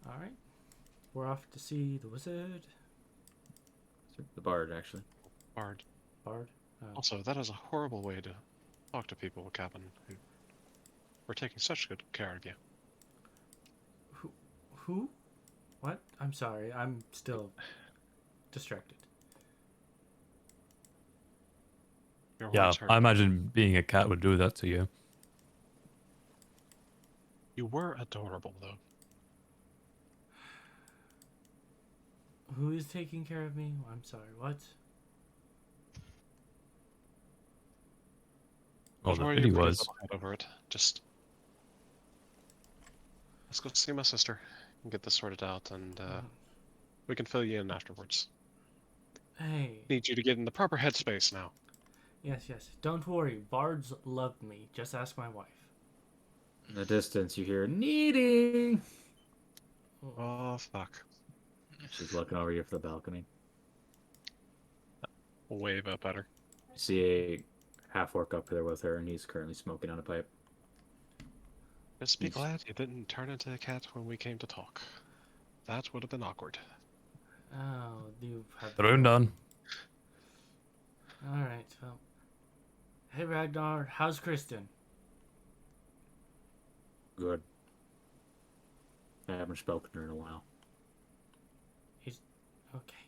All right. We're off to see the wizard.
The bard, actually.
Bard.
Bard.
Also, that is a horrible way to talk to people, Captain. We're taking such good care of you.
Who? What? I'm sorry. I'm still distracted.
Your
Yeah,
words hurt.
I imagine being a cat would do that to you.
You were adorable, though.
Who is taking care of me? I'm sorry. What?
Well, the
Before you
pity
put your
was
little head over it, just Let's go see my sister and get this sorted out, and we can fill you in afterwards.
Hey.
Need you to get in the proper headspace now.
Yes, yes. Don't worry. Bards love me. Just ask my wife.
In the distance, you hear kneading.
Oh, fuck.
She's looking over you from the balcony.
Way bit better.
You see a half-orc up there with her, and he's currently smoking on a pipe.
Just be glad you didn't turn into a cat when we came to talk. That would have been awkward.
Oh, you have...
Throne done.
Alright, well. Hey, Ragnar. How's Kristen?
Good. I haven't spoken to her in a while.
Okay.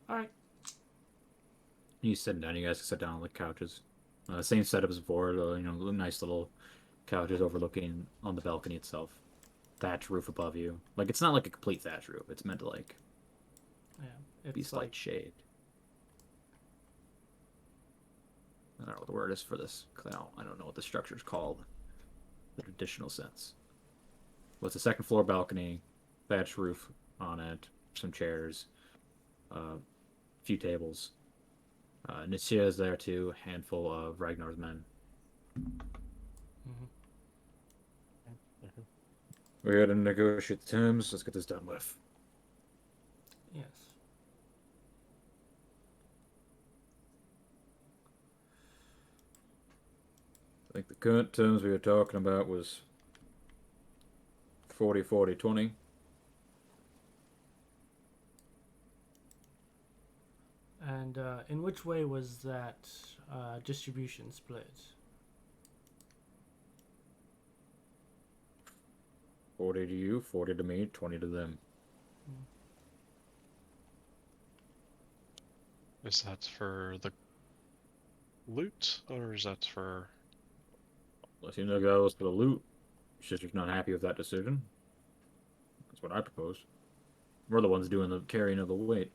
Alright.
You sit down. You guys can sit down on the couches. Same setup as before. Nice little couches overlooking on the balcony itself. Thatch roof above you. Like, it's not like a complete thatch roof. It's meant to, like,
Yeah,
be
it's
slight
like...
shade. I don't know what the word is for this. 'Cause I don't know what the structure's called. The traditional sense. Well, it's a second floor balcony, thatch roof on it, some chairs, a few tables. Nitsia is there too, handful of Ragnar's men.
Mm-hmm.
We're here to negotiate the terms. Let's get this done with.
Yes.
I think the current terms we were talking about was 40, 40, 20.
And in which way was that distribution split?
40 to you, 40 to me, 20 to them.
Is that for the loot, or is that for...
Unless you know goes for the loot. Sister's not happy with that decision. That's what I propose. We're the ones doing the carrying of the weight.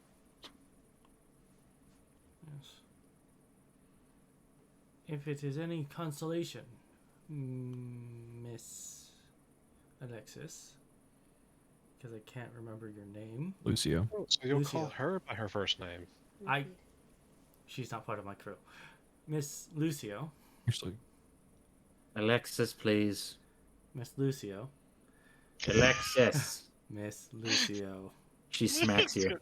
Yes. If it is any consolation, Miss Alexis, because I can't remember your name.
Lucio.
Oh, so you'll
Lucio.
call her by her first name.
She's not part of my crew. Miss Lucio.
Actually,
Alexis, please.
Miss Lucio.
Alexis.
Miss Lucio.
She smacks you.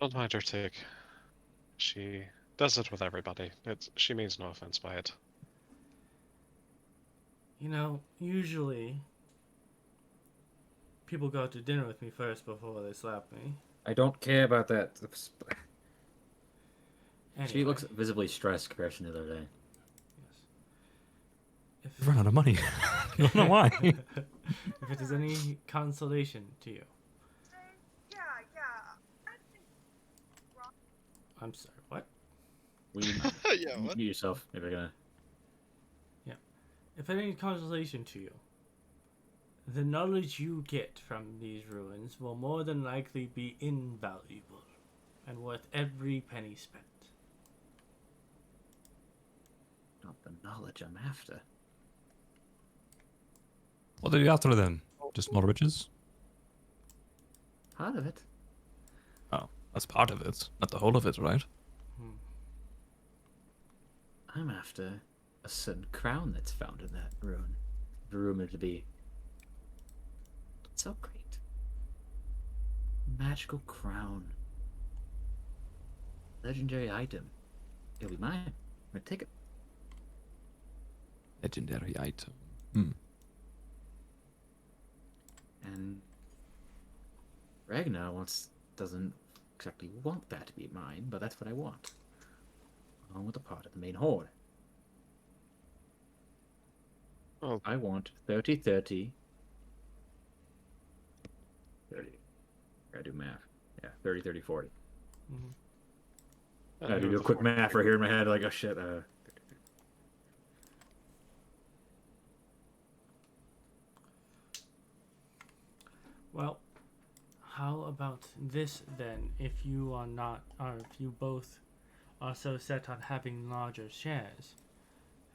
Don't mind her tick. She does it with everybody. She means no offense by it.
You know, usually people go to dinner with me first before they slap me.
I don't care about that.
Anyway,
She looks visibly stressed compared to the other day.
yes.
we've run out of money. I don't know why.
If it is any consolation to you. I'm sorry, what?
Yeah, what?
You yourself, if you're gonna.
If any consolation to you, the knowledge you get from these ruins will more than likely be invaluable and worth every penny spent.
Not the knowledge I'm after.
What are you after then? Just more riches?
Part of it.
Oh, that's part of it, not the whole of it, right?
I'm after a certain crown that's found in that ruin. Rumored to be so great. Magical crown. Legendary item. It'll be mine. I'm gonna take it.
Legendary item.
And Ragnar doesn't exactly want that to be mine, but that's what I want. Along with a part of the main hoard.
Oh.
I want 30, 30. 30. Gotta do math. Yeah, 30, 30, 40.
Mm-hmm.
I had to do a quick math right here in my head, like, oh shit.
Well, how about this then? If you are not, or if you both also set on having larger shares,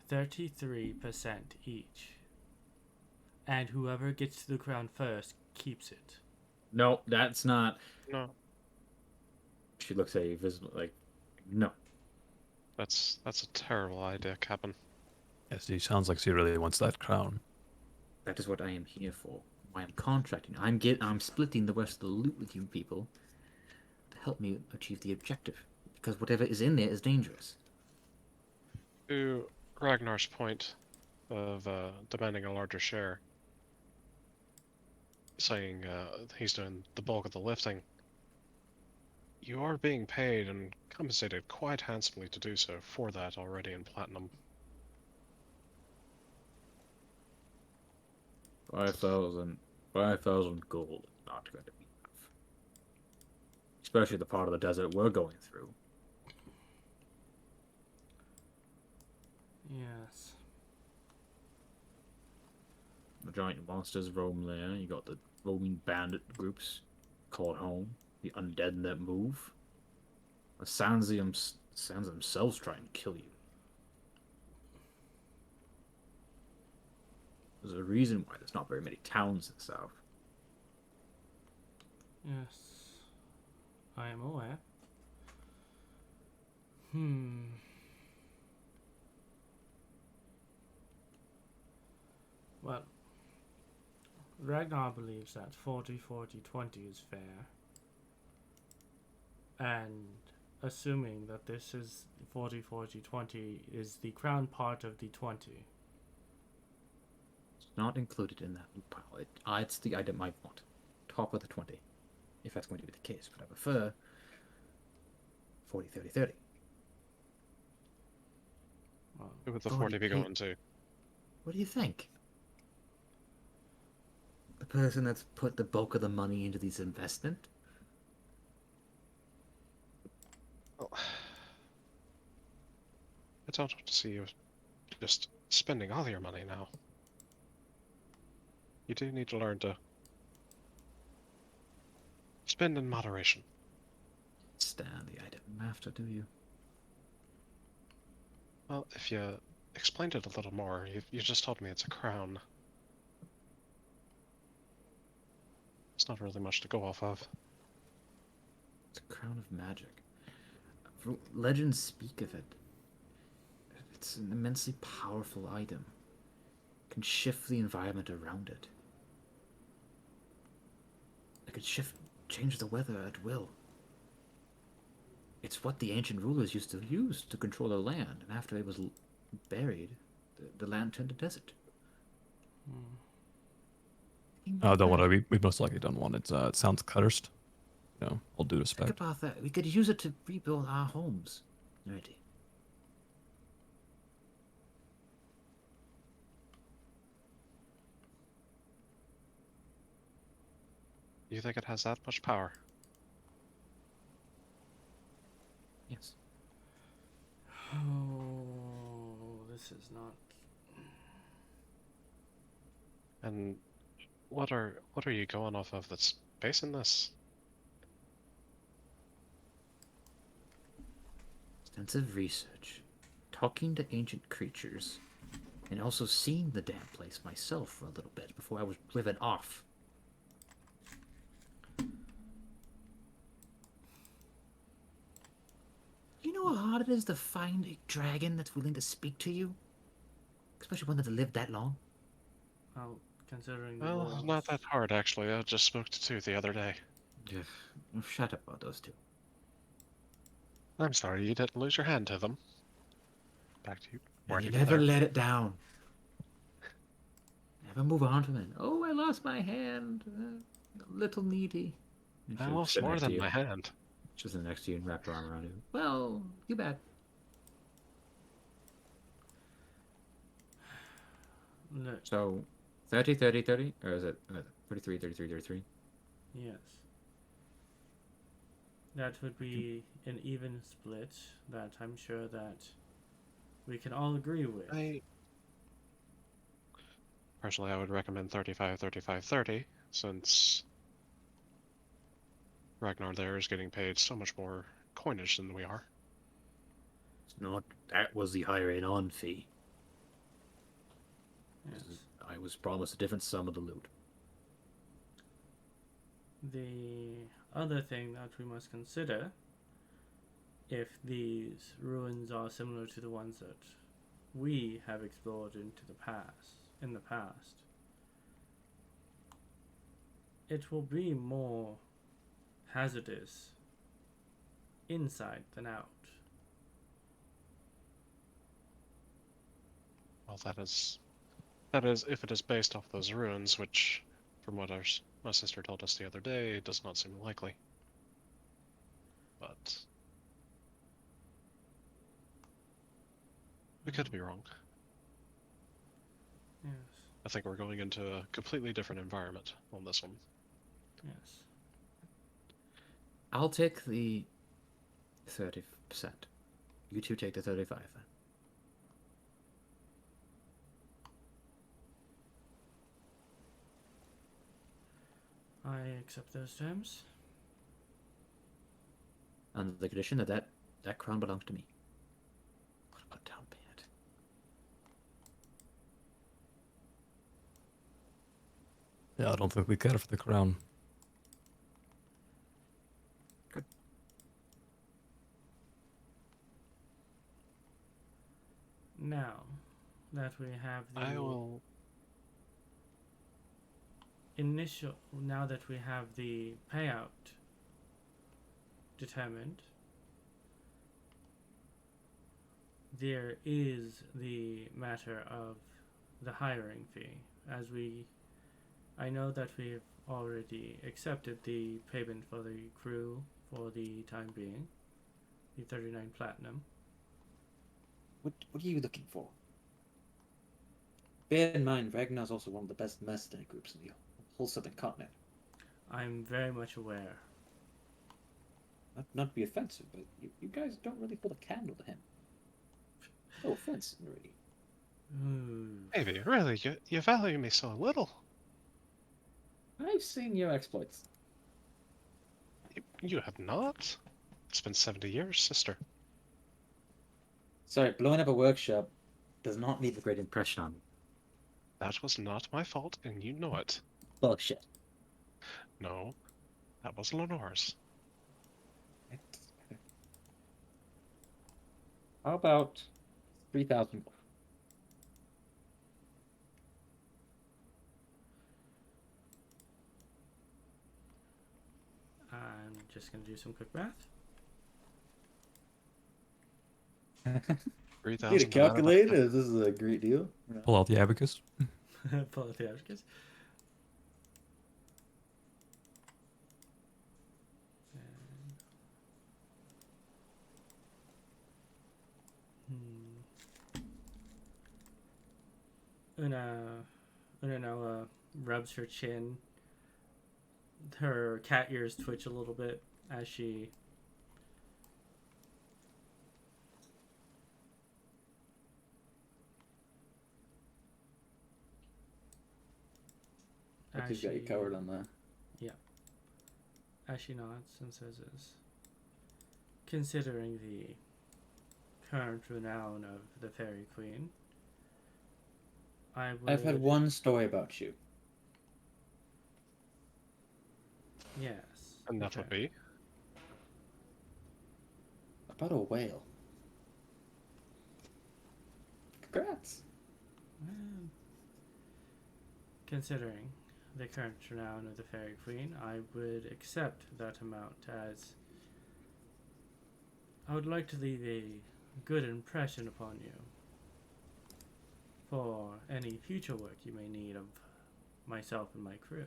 33% each. And whoever gets to the crown first keeps it.
No, that's not.
No,
She looks at you visibly like, no.
that's a terrible idea, Captain.
Yes, he sounds like she really wants that crown.
That is what I am here for. Why I'm contracting. I'm splitting the rest of the loot with you people to help me achieve the objective. Because whatever is in there is dangerous.
To Ragnar's point of demanding a larger share, saying he's doing the bulk of the lifting, you are being paid and compensated quite handsomely to do so for that already in platinum.
5,000 gold is not going to be enough. Especially the part of the desert we're going through.
Yes.
The giant monsters roam there. You got the roaming bandit groups called home. The undead that move. The sounds themselves try and kill you. There's a reason why there's not very many towns in the south.
Yes. I am aware. Well, Ragnar believes that 40-40-20 is fair. And assuming that this is 40-40-20 is the crown part of the 20.
It's not included in that loot pile. It's the item I want. Top of the 20. If that's going to be the case. But I prefer 40-30-30.
Well,
Who would the 40 be going to?
What do you think? The person that's put the bulk of the money into this investment?
Well, I don't want to see you just spending all your money now. You do need to learn to spend in moderation.
Stand the item after, do you?
Well, if you explained it a little more, you just told me it's a crown. It's not really much to go off of.
It's a crown of magic. Legends speak of it. It's an immensely powerful item. It can shift the environment around it. It could change the weather at will. It's what the ancient rulers used to use to control their land, and after it was buried, the land turned to desert.
Oh, don't worry. We've most likely done one. It sounds cursed. You know, all due respect.
Think about that. We could use it to rebuild our homes. Neridi.
You think it has that much power?
Yes.
Oh, this is not.
And what are you going off of that's basing this?
Extensive research, talking to ancient creatures, and also seeing the damn place myself for a little bit before I was driven off. You know how hard it is to find a dragon that's willing to speak to you? Especially one that's lived that long?
Well, considering the
Well,
wolves.
not that hard actually. I just spoke to two the other day.
Yeah. Shut up about those two.
I'm sorry you didn't lose your hand to them. Back to you.
And
Weren't
you
even
never
there.
let it down. Never move on from it. Oh, I lost my hand. A little needy. And
I
she'll
lost
sit
more
next to
than
you.
my hand.
She'll sit next to you and wrap her arm around you. Well, you bad.
No,
So, 30, 30, 30? Or is it 33, 33, 33?
yes. That would be an even split that I'm sure that we can all agree with.
Personally, I would recommend 35, 35, 30, since Ragnar there is getting paid so much more coinage than we are.
It's not. That was the hiring on fee.
Yes.
I was promised a different sum of the loot.
The other thing that we must consider, if these ruins are similar to the ones that we have explored in the past, it will be more hazardous inside than out.
Well, that is if it is based off those ruins, which, from what my sister told us the other day, does not seem likely. But we could be wrong.
Yes.
I think we're going into a completely different environment on this one.
Yes.
I'll take the 30%. You two take the 35 then.
I accept those terms.
On the condition that that crown belongs to me. What about down payment?
Yeah, I don't think we care for the crown.
Now that we have the
I will.
now that we have the payout determined, there is the matter of the hiring fee. I know that we've already accepted the payment for the crew for the time being, the 39 platinum.
What are you looking for? Bear in mind, Ragnar's also one of the best mercenary groups in the whole southern continent.
I'm very much aware.
Not to be offensive, but you guys don't really hold a candle to him. No offense, Neridi.
Maybe, really, you value me so little.
I've seen your exploits.
You have not? It's been 70 years, sister.
Sorry, blowing up a workshop does not leave a great impression on me.
That was not my fault, and you know it.
Bullshit.
No, that was Lenore's.
How about 3,000?
I'm just going to do some quick math.
3,000.
Need a calculator? This is a great deal.
Pull out the abacus.
Pull out the abacus. Unanoa rubs her chin. Her cat ears twitch a little bit as she
He's got you covered on that.
Yeah. As she nods and says this. Considering the current renown of the Fairy Queen,
I've had one story about you.
Yes.
And that would be?
About a whale. Congrats.
Well, considering the current renown of the Fairy Queen, I would accept that amount, as I would like to leave a good impression upon you for any future work you may need of myself and my crew.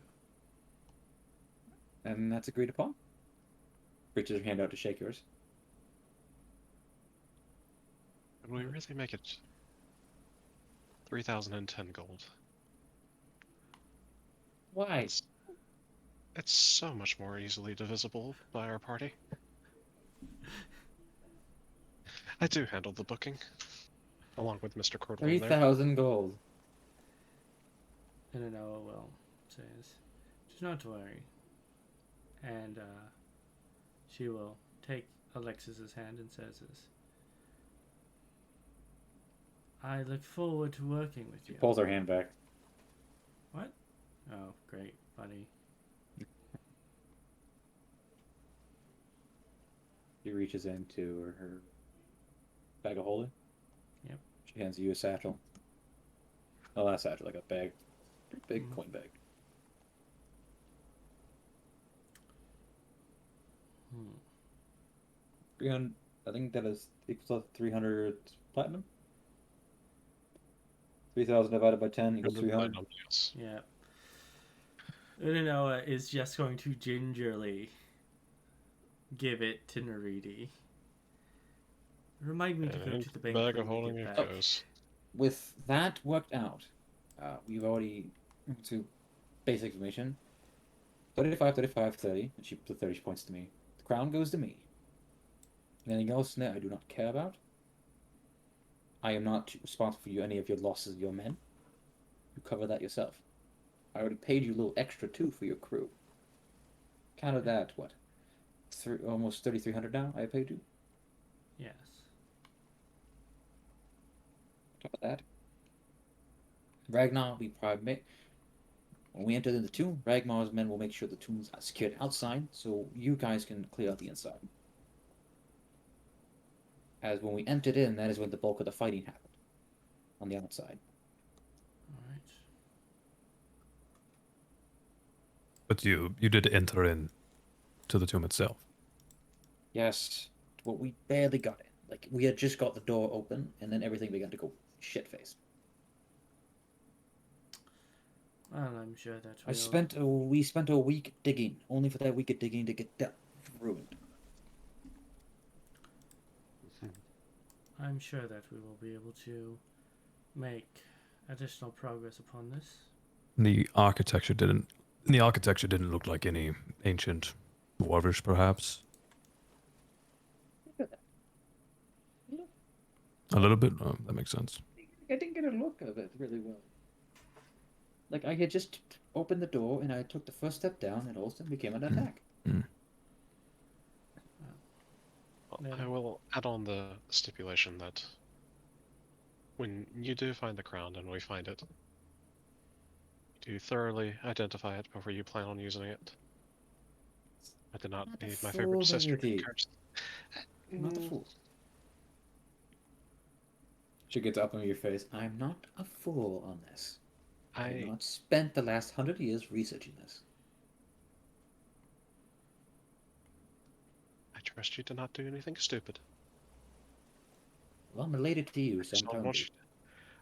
And that's agreed upon? Reaches her hand out to shake yours.
Can we really make it 3,010 gold?
Why?
It's so much more easily divisible by our party. I do handle the booking, along with Mr. Krodorm there.
3,000 gold.
Unanoa will says, "Do not worry," and she will take Alexis's hand and says this. I look forward to working with
She
you.
pulls her hand back.
What? Oh, great, buddy.
She reaches into her bag of holding.
Yep.
She hands you a satchel. Oh, not a satchel, like a bag. Pretty big coin bag.
Hmm.
300, I think that is equals to 300 platinum. 3,000 divided by 10 equals 300.
Yes.
Yeah. Unanoa is just going to gingerly give it to Neridi. Remind me to go to the bank
Bag
when
of
we
holding
get
it
back.
goes.
With that worked out, we've already to basic information. 35, 35, 30. And the 30 she points to me. The crown goes to me. Anything else that I do not care about. I am not responsible for any of your losses of your men. You cover that yourself. I already paid you a little extra too for your crew. Counted that, what? Almost 3,300 now I paid you?
Yes.
On top of that, Ragnar, when we enter the tomb, Ragnar's men will make sure the tombs are secured outside, so you guys can clear out the inside. As when we entered in, that is when the bulk of the fighting happened. On the outside.
Alright.
But you did enter in to the tomb itself.
Yes, well, we barely got in. Like, we had just got the door open, and then everything began to go shit-faced.
Well, I'm sure that
We spent a week digging, only for that week of digging to get that ruined.
I'm sure that we will be able to make additional progress upon this.
The architecture didn't look like any ancient dwarvish, perhaps. A little bit. Oh, that makes sense.
I didn't get a look of it really well. Like, I had just opened the door, and I took the first step down, and all of a sudden became an attack.
I will add on the stipulation that when you do find the crown and we find it, do thoroughly identify it before you plan on using it. I did not need my favorite sister to curse.
Not a fool. She gets up in your face. I'm not a fool on this. I have not spent the last 100 years researching this.
I trust you to not do anything stupid.
Well, I'm related to you, so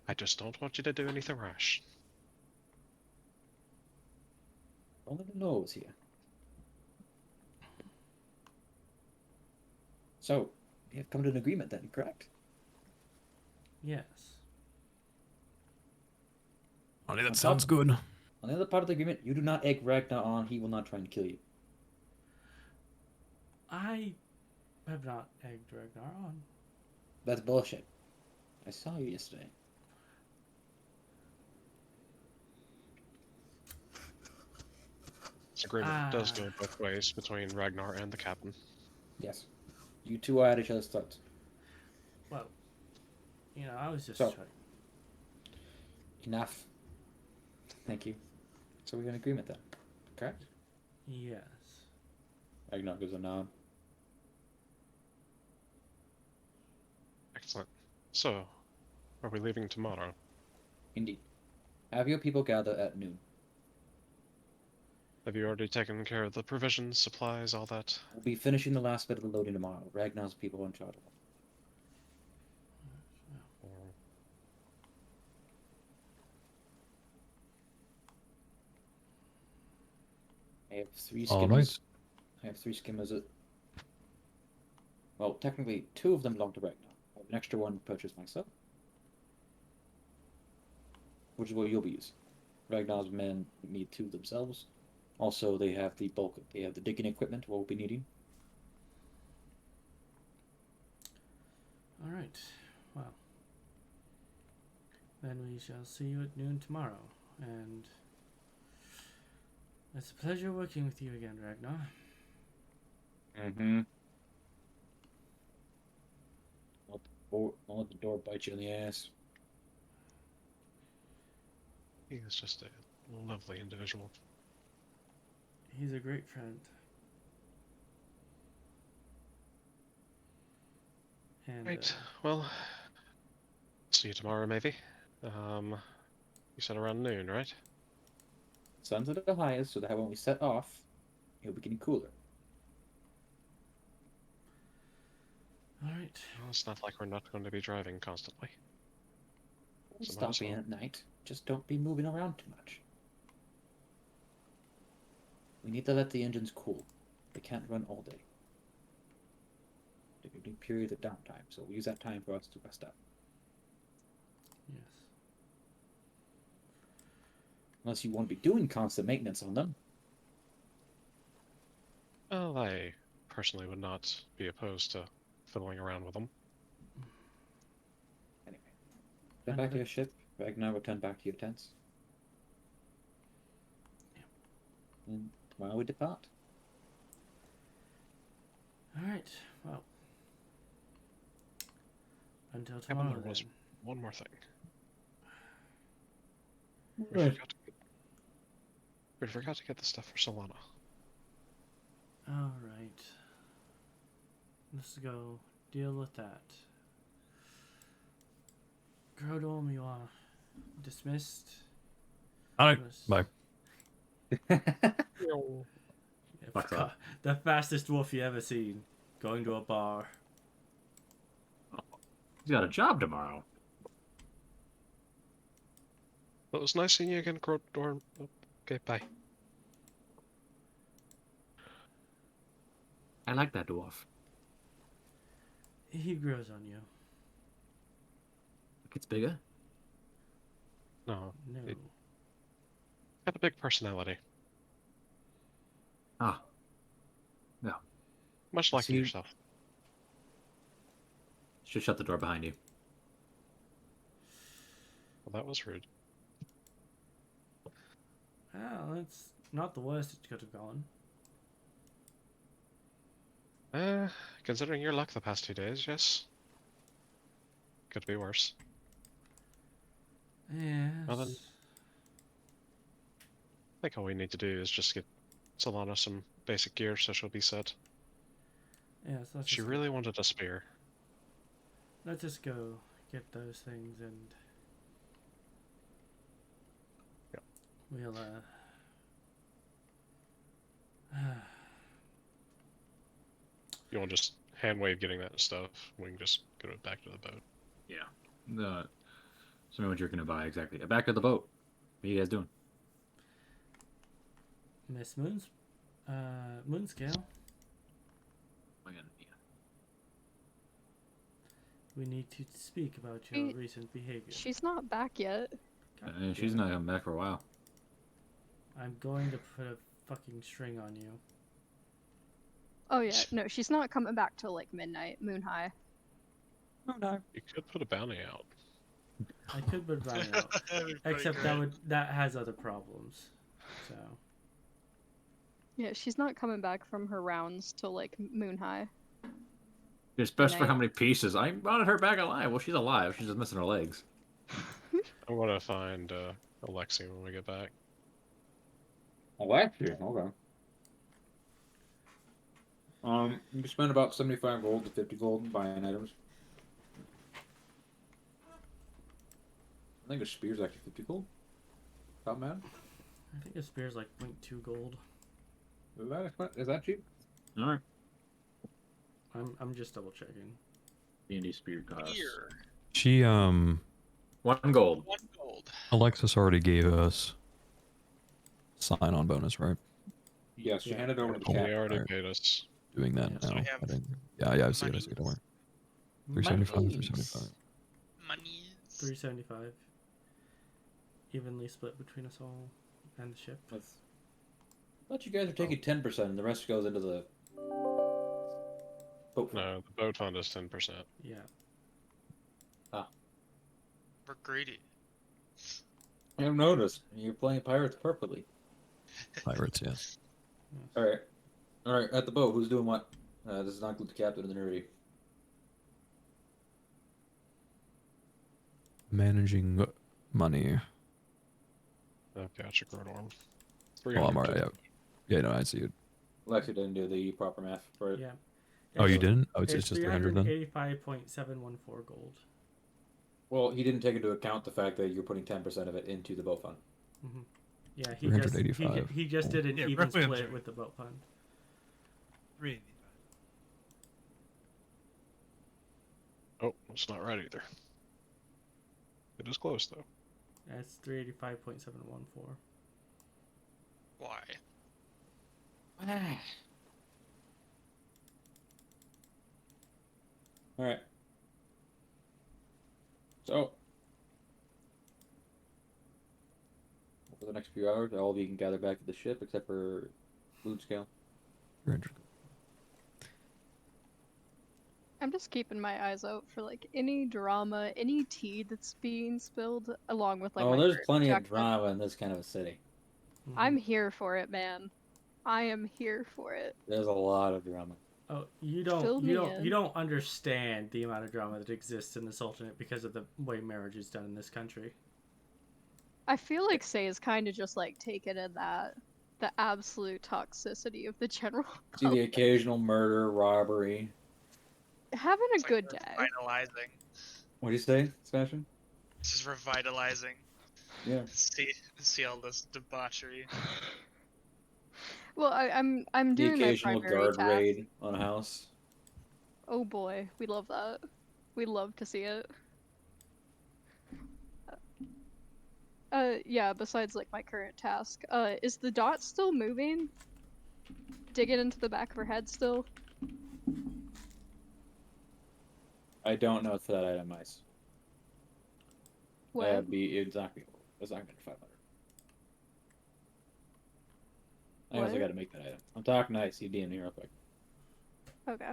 I just don't want you to do anything rash.
Only the nose here. So, we have come to an agreement then, correct?
Yes.
That sounds good.
On the other part of the agreement, you do not egg Ragnar on. He will not try and kill you.
I have not egged Ragnar on.
That's bullshit. I saw you yesterday.
This agreement does go both ways between Ragnar and the captain.
Yes. You two are at each other's throats.
Well, I was just
So,
trying.
Enough. Thank you. So we're in agreement then, correct?
Yes.
Ragnar gives a nod.
Excellent. So, are we leaving tomorrow?
Indeed. Have your people gather at noon.
Have you already taken care of the provisions, supplies, all that?
We'll be finishing the last bit of the loading tomorrow. Ragnar's people are in charge of it. I have 3 skimmers.
All right.
I have 3 skimmers. Well, technically, 2 of them belong to Ragnar. I have an extra one purchased myself, which is what you'll be using. Ragnar's men need 2 themselves. Also, they have the bulk. They have the digging equipment. What we'll be needing.
All right. Well, then we shall see you at noon tomorrow, and it's a pleasure working with you again, Ragnar.
Mm-hmm. Don't let the door bite you in the ass.
He is just a lovely individual.
He's a great friend. And
Right. Well, see you tomorrow, maybe. You said around noon, right?
Sun's at the highest, so that when we set off, it'll be getting cooler.
all right.
Well, it's not like we're not going to be driving constantly.
We'll
So might
stop
as
in
well.
at night. Just don't be moving around too much. We need to let the engines cool. They can't run all day. There will be periods of downtime, so we use that time for us to rest up.
Yes.
Unless you want to be doing constant maintenance on them.
Well, I personally would not be opposed to fiddling around with them.
Anyway, turn back to your ship. Ragnar will turn back to your tents. And tomorrow we depart.
All right. Well, until
Yeah, but
tomorrow.
there was
then.
one more thing.
Right.
We forgot to get the stuff for Solana.
All right. Let's go deal with that. Krodorm, you are dismissed.
All right.
Yes.
Bye.
Yeah,
Fuck off.
the fastest wolf you ever seen. Going to a bar.
He's got a job tomorrow.
Well, it was nice seeing you again, Krodorm. Oh, okay, bye.
I like that dwarf.
He grows on you.
Gets bigger.
No,
No.
It- got a big personality.
Ah. No.
Much like
See-
yourself.
Should shut the door behind you.
Well, that was rude.
Well, that's not the worst it could have gone.
Considering your luck the past 2 days, yes. Could be worse.
Yes.
Well then. I think all we need to do is just get Solana some basic gear so she'll be set.
Yes, let's
She
just,
really wanted a spear.
let's just go get those things and
Yep.
we'll
You want to just hand wave getting that stuff, we can just go back to the boat.
Yeah. Show me what you're gonna buy exactly. Back of the boat. What are you guys doing?
Miss Moonscale,
Oh, yeah.
we need to speak about your
She-
recent behavior.
She's not back yet.
God
She's
damn
not
it.
coming back for a while.
I'm going to put a fucking string on you.
Oh yeah, no, she's not coming back till like midnight, moon high.
Oh no.
You could put a bounty out.
I could put Ryan out,
That'd be pretty
except
great.
that has other problems. So
Yeah, she's not coming back from her rounds till like moon high.
Especially for
Night.
how many pieces. I wanted her back alive. Well, she's alive. She's just missing her legs.
I'm gonna find Alexi when we get back.
Alexi, okay. You spend about 75 gold to 50 gold buying items. I think a spear's actually 50 gold. Not bad.
I think a spear's like 0.2 gold.
Is that cheap?
All right.
I'm just double checking.
D&D spear cost.
Here,
She
1 gold.
1 gold.
Alexis already gave us sign-on bonus, right?
Yes, she
Yeah.
handed over to the
They
cat.
already
Alright.
paid us.
Doing that
Yes,
now.
we have
I didn't. Yeah, I see it. I see it. Don't worry. 375.
Monies.
375.
Monies.
375. Evenly split between us all and the ship.
I thought you guys are taking 10% and the rest goes into the boat.
No, the boat fund is 10%.
Yeah.
We're greedy.
I have noticed. You're playing pirates perfectly.
Pirates, yes.
Alright. Alright, at the boat, who's doing what? This does not include the captain and the Neridi.
Managing money.
Oh, gotcha, Krodorm.
Oh, I'm alright. Yeah, no, I see it.
Alexi didn't do the proper math for it.
Yeah.
Oh, you
It's-
didn't? Oh, it's
It's
just 300 then?
385.714 gold.
Well, he didn't take into account the fact that you're putting 10% of it into the boat fund.
Mm-hmm. Yeah, he just
385.
he just did an
Yeah,
even
Requiem's
split
right.
with the boat fund.
385.
Oh, it's not right either. It is close, though.
That's 385.714.
Why?
All right. So, over the next few hours, all of you can gather back to the ship except for Moon Scale.
300.
I'm just keeping my eyes out for like any drama, any tea that's being spilled, along with like
Oh,
my
there's
current
plenty of
objective.
drama in this kind of a city.
Mhm.
I'm here for it, man. I am here for it.
There's a lot of drama.
Oh, you
Fill me in.
you don't understand the amount of drama that exists in the Sultanate because of the way marriage is done in this country.
I feel like Say is kind of just like taken in that the absolute toxicity of the general.
See the occasional murder, robbery.
Having a
It's like
good day.
revitalizing.
What do you say, Sebastian?
This is revitalizing.
Yeah.
See all this debauchery.
Well, I'm
The
doing my
occasional
primary
guard
task.
raid on a house.
Oh boy, we love that. We love to see it. Yeah, besides like my current task, is the dot still moving? Digging into the back of her head still?
I don't know for that itemized.
What?
It's not gonna be 500. I also
What?
got to make that item. I'm talking nice. You DM me real quick.
Okay.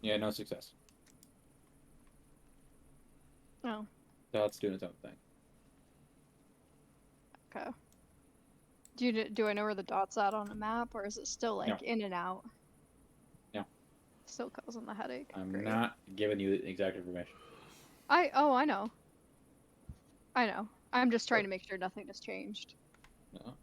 Yeah, no success.
Oh,
Dot's doing its own thing.
okay. Do I know where the dot's at on a map, or is it still like
No.
in and out?
No.
Still causing the headache.
I'm
Great.
not giving you the exact information.
I know. I know. I'm just trying to make sure nothing has changed.
No.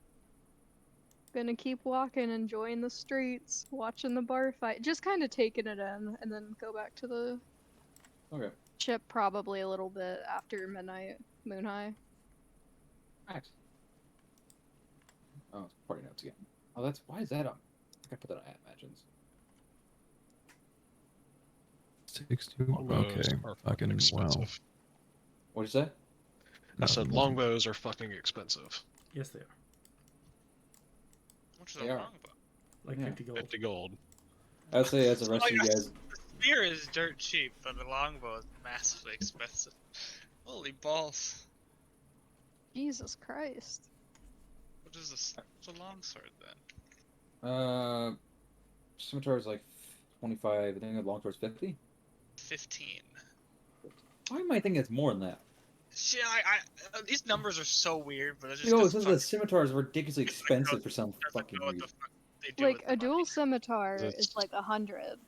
Gonna keep walking, enjoying the streets, watching the bar fight, just kind of taking it in, and then go back to the
Okay.
ship probably a little bit after midnight, moon high.
Nice. Oh, it's party notes again. Oh, why is that on? I think I put that on Imagines.
62.
Longbows
Okay.
are
Fucking wow.
expensive.
What'd you say?
I said
Nothing.
longbows are fucking expensive.
Yes, they are.
Which is
They
a
are.
longbow.
Like
Yeah.
50 gold.
50 gold.
I'd say as the rest of you guys.
The spear is dirt cheap, but the longbow is massively expensive. Holy balls.
Jesus Christ.
What is this? What's a longsword then?
Scimitar is like 25. I think the longsword's 50.
15.
Why am I thinking it's more than that?
Shit, these numbers are so weird, but it's just
You know, it
'cause
says
fuck-
that scimitar is ridiculously expensive for some
doesn't
fucking
know what the
reason.
fuck they do
Like
with the
a dual
money.
scimitar
That's-
is like 100,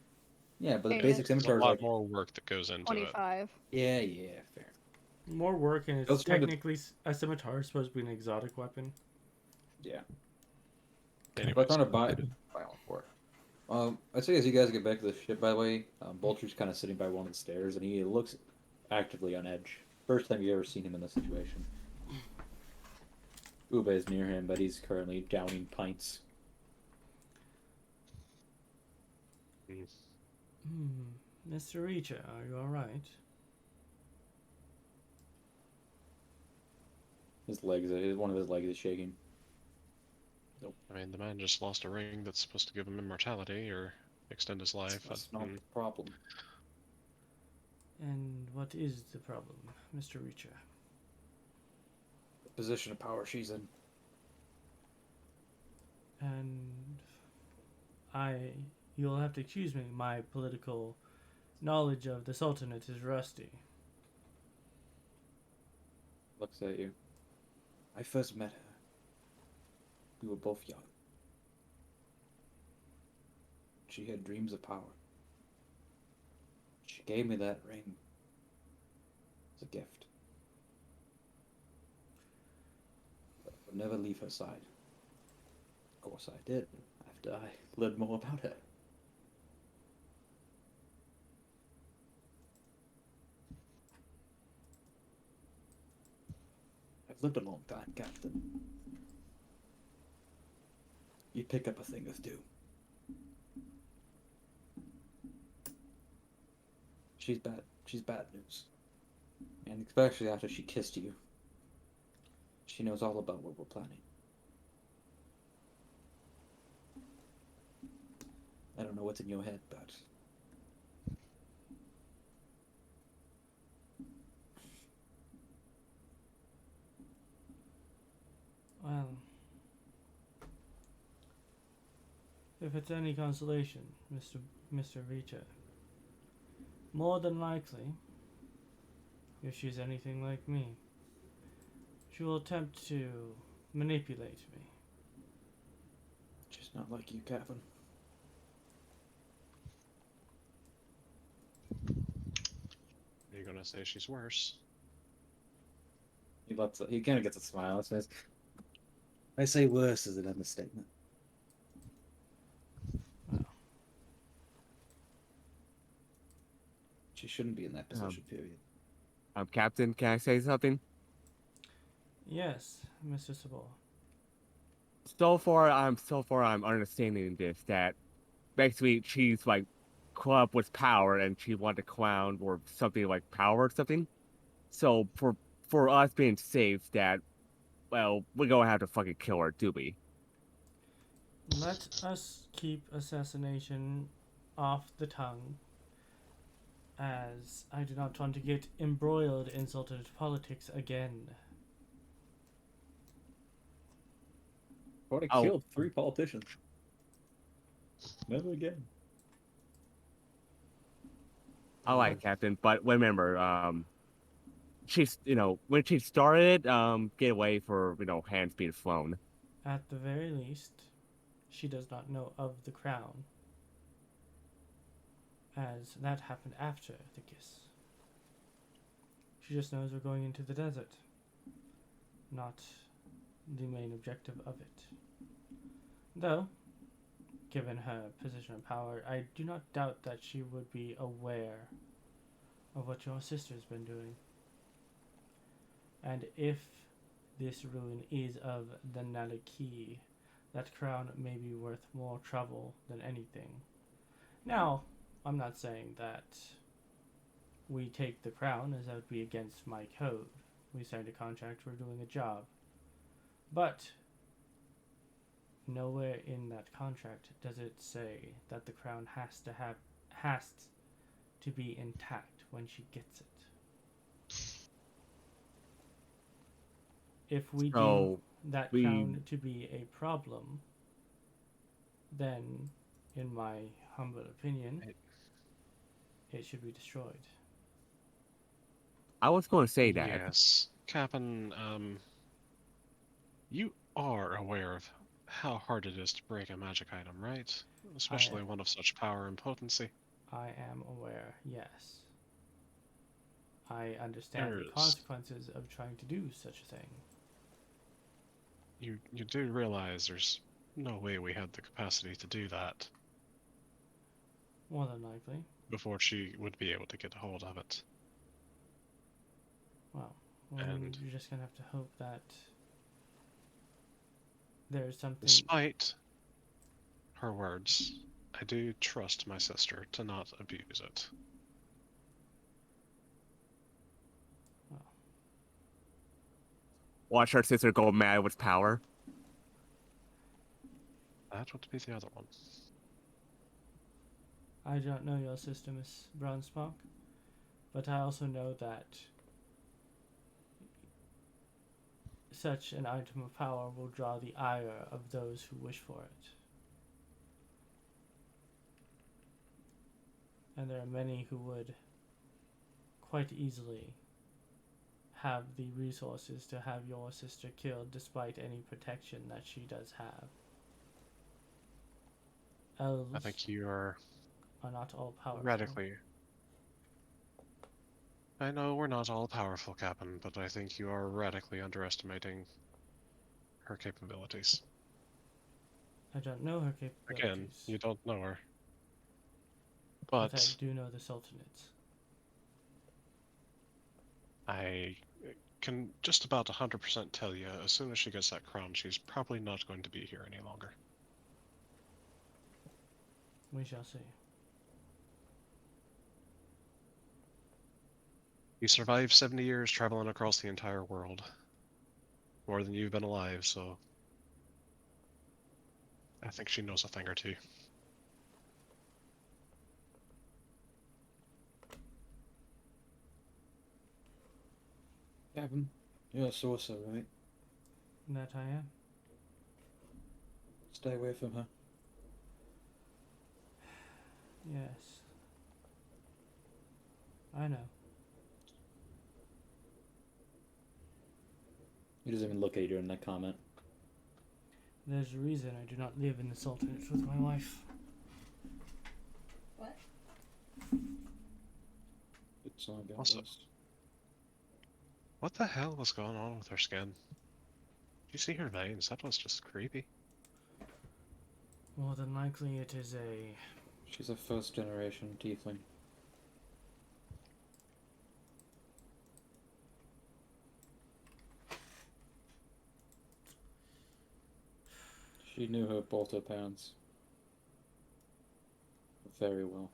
Yeah, but the
Ain't
basic
it?
There's a
scimitar is
lot
like.
more work that goes into it.
25.
Yeah, fair.
More work, and it's
Those kind of-
technically a scimitar is supposed to be an exotic weapon.
Yeah.
Anyways,
But I'm trying to buy one for it. I'd say as you guys get back to the ship, by the way, Bolter's kind of sitting by one of the stairs, and he looks actively on edge. First time you've ever seen him in this situation. Ube is near him, but he's currently downing pints.
Mr. Richa, are you alright?
One of his legs is shaking.
I mean, the man just lost a ring that's supposed to give him immortality or extend his life.
That's not the problem.
And what is the problem, Mr. Richa?
The position of power she's in.
And you'll have to excuse me, my political knowledge of the Sultanate is rusty.
Looks at you. I first met her. We were both young. She had dreams of power. She gave me that ring as a gift.
would never leave her side. Of course I did, after I learned more about her. I've lived a long time, Captain. You pick up a thing or two. She's bad. She's bad news. And especially after she kissed you. She knows all about what we're planning. I don't know what's in your head, but...
Well, if it's any consolation, Mr. Reacher, more than likely, if she's anything like me, she will attempt to manipulate me.
She's not like you, Captain.
Are you gonna say she's worse?
He kind of gets a smile and says, I say worse is an understatement.
Well,
She shouldn't be in that position, period.
Captain, can I say something?
yes, Mr. Sabor.
So far I'm understanding this, that basically she's like club with power and she wanted to clown or something like power or something. So for us being safe, that well, we're gonna have to fucking kill her, do we?
Let us keep assassination off the tongue, as I do not want to get embroiled in salted politics again.
Already
Oh.
killed 3 politicians. Never again.
All right, Captain, but remember, she's when she started, get away for hands being flown.
At the very least, she does not know of the crown, as that happened after the kiss. She just knows we're going into the desert, not the main objective of it. Though, given her position of power, I do not doubt that she would be aware of what your sister's been doing. And if this rune is of the Nalaki, that crown may be worth more trouble than anything. Now, I'm not saying that we take the crown, as that would be against my code. We signed a contract, we're doing a job. But nowhere in that contract does it say that the crown has to be intact when she gets it. If we deem that crown to be a problem, then, in my humble opinion, it should be destroyed.
I was going to say that.
Yes, Captain. You are aware of how hard it is to break a magic item, right? Especially one of such power and potency.
I am aware, yes. I understand the consequences of trying to do such a thing.
You do realize there's no way we had the capacity to do that.
More than likely.
Before she would be able to get a hold of it.
Well, you're just gonna have to hope that there's something...
Despite her words, I do trust my sister to not abuse it.
Well.
Watch our sister go mad with power.
That would be the other one.
I don't know your sister, Miss Bronzepark, but I also know that such an item of power will draw the ire of those who wish for it. And there are many who would quite easily have the resources to have your sister killed despite any protection that she does have. Elves
I think you are
not all powerful.
radically. I know we're not all powerful, Captain, but I think you are radically underestimating her capabilities.
I don't know her capabilities.
Again, you don't know her.
But I
But
do know the Sultanate.
I can just about 100% tell you, as soon as she gets that crown, she's probably not going to be here any longer.
We shall see.
You survived 70 years traveling across the entire world. More than you've been alive, so I think she knows a thing or two.
Gavin, you're a sorcerer, right?
That I am.
Stay away from her.
Yes. I know.
He doesn't even look at you during that comment.
There's a reason I do not live in the Sultanate with my wife.
What?
It's all about
Also-
this.
What the hell was going on with her skin? Did you see her veins? That was just creepy.
More than likely it is a...
She's a first generation tiefling. She knew both her parents very well.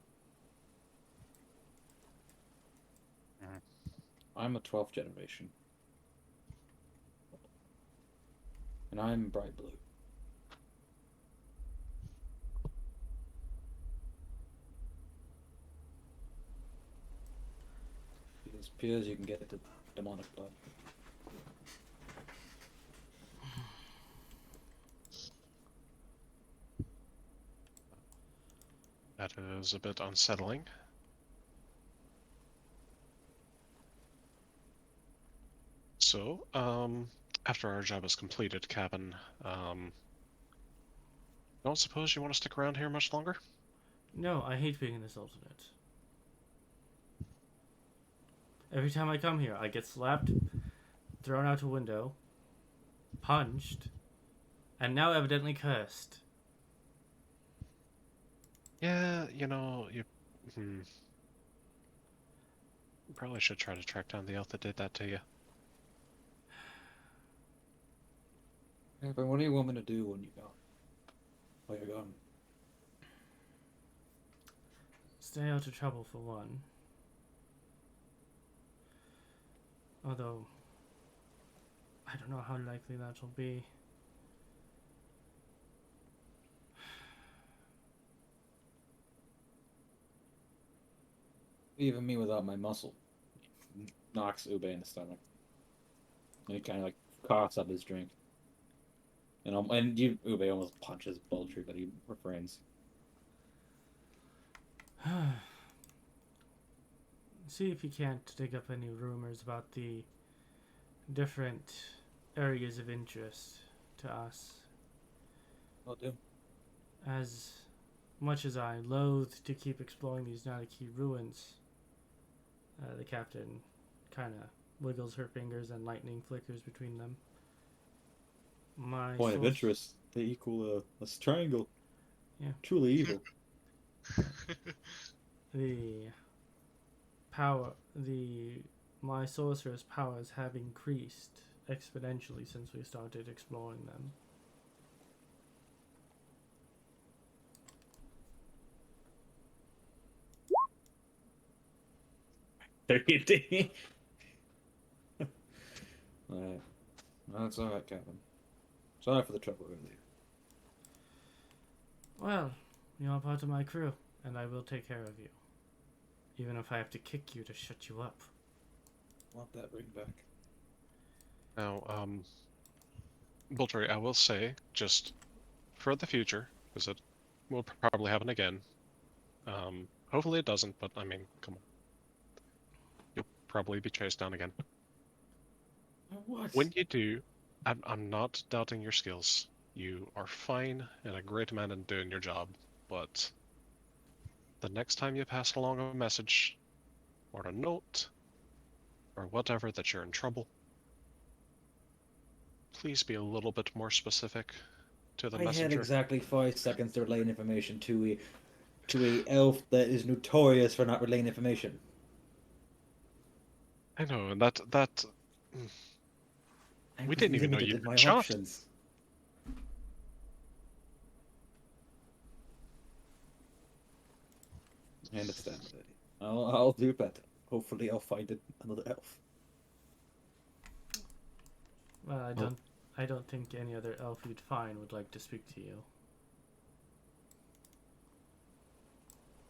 I'm a 12th generation. And I'm bright blue. It appears you can get the demonic blood.
That is a bit unsettling. So, after our job is completed, Captain, don't suppose you want to stick around here much longer?
No, I hate being in the Sultanate. Every time I come here, I get slapped, thrown out a window, punched, and now evidently cursed.
Yeah, you know, you probably should try to track down the elf that did that to you.
Yeah, but what do you want me to do when you go? While you're gone?
Stay out of trouble for one. Although, I don't know how likely that'll be.
Even me without my muscle knocks Ube in the stomach. And he kind of like coughs up his drink. And Ube almost punches Bultry, but he refrains.
See if you can't dig up any rumors about the different areas of interest to us.
Will do.
As much as I loathe to keep exploring these Nanaki ruins, the captain kind of wiggles her fingers and lightning flickers between them. My
Point of
source-
interest, they equal a triangle.
Yeah.
Truly evil.
My sorcerer's powers have increased exponentially since we started exploring them.
Alright. That's alright, Captain. Sorry for the trouble earlier.
Well, you are part of my crew, and I will take care of you. Even if I have to kick you to shut you up.
Want that ring back.
Now, Bultry, I will say, just for the future, because it will probably happen again. Hopefully it doesn't, but I mean, come on. You'll probably be chased down again.
What?
When you do, I'm not doubting your skills. You are fine and a great man in doing your job, but the next time you pass along a message, or a note, or whatever that you're in trouble, please be a little bit more specific to the
I had
messenger?
exactly 5 seconds to relay information to a elf that is notorious for not relaying information.
I know, and that
I
we
was
didn't even know
limited
you'd
in
been
my
shot.
options. I understand, Neridi. I'll do better. Hopefully, I'll find another elf.
Well,
Well-
I don't think any other elf you'd find would like to speak to you.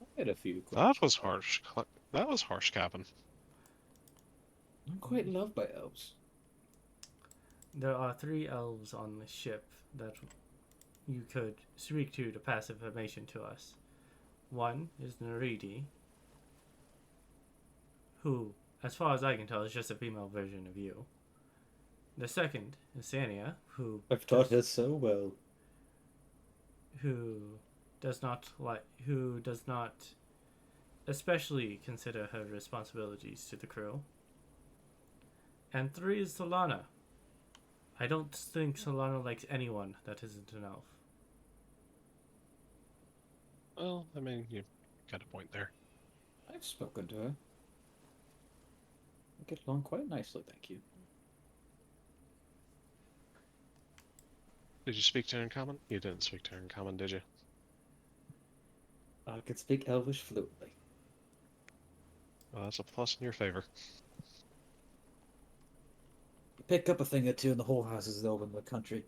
I had a few.
That was harsh. That was harsh, Captain.
I'm quite loved by elves.
There are 3 elves on the ship that you could speak to pass information to us. One is Neridi, who, as far as I can tell, is just a female version of you. The second is Saeynia, who
I've taught her so well.
who does not especially consider her responsibilities to the crew. And 3 is Solana. I don't think Solana likes anyone that isn't an elf.
Well, I mean, you got a point there.
I've spoken to her. We get along quite nicely, thank you.
Did you speak to her in common? You didn't speak to her in common, did you?
I can speak Elvish fluently.
Well, that's a plus in your favor.
Pick up a thing or two in the whorehouses over in the country.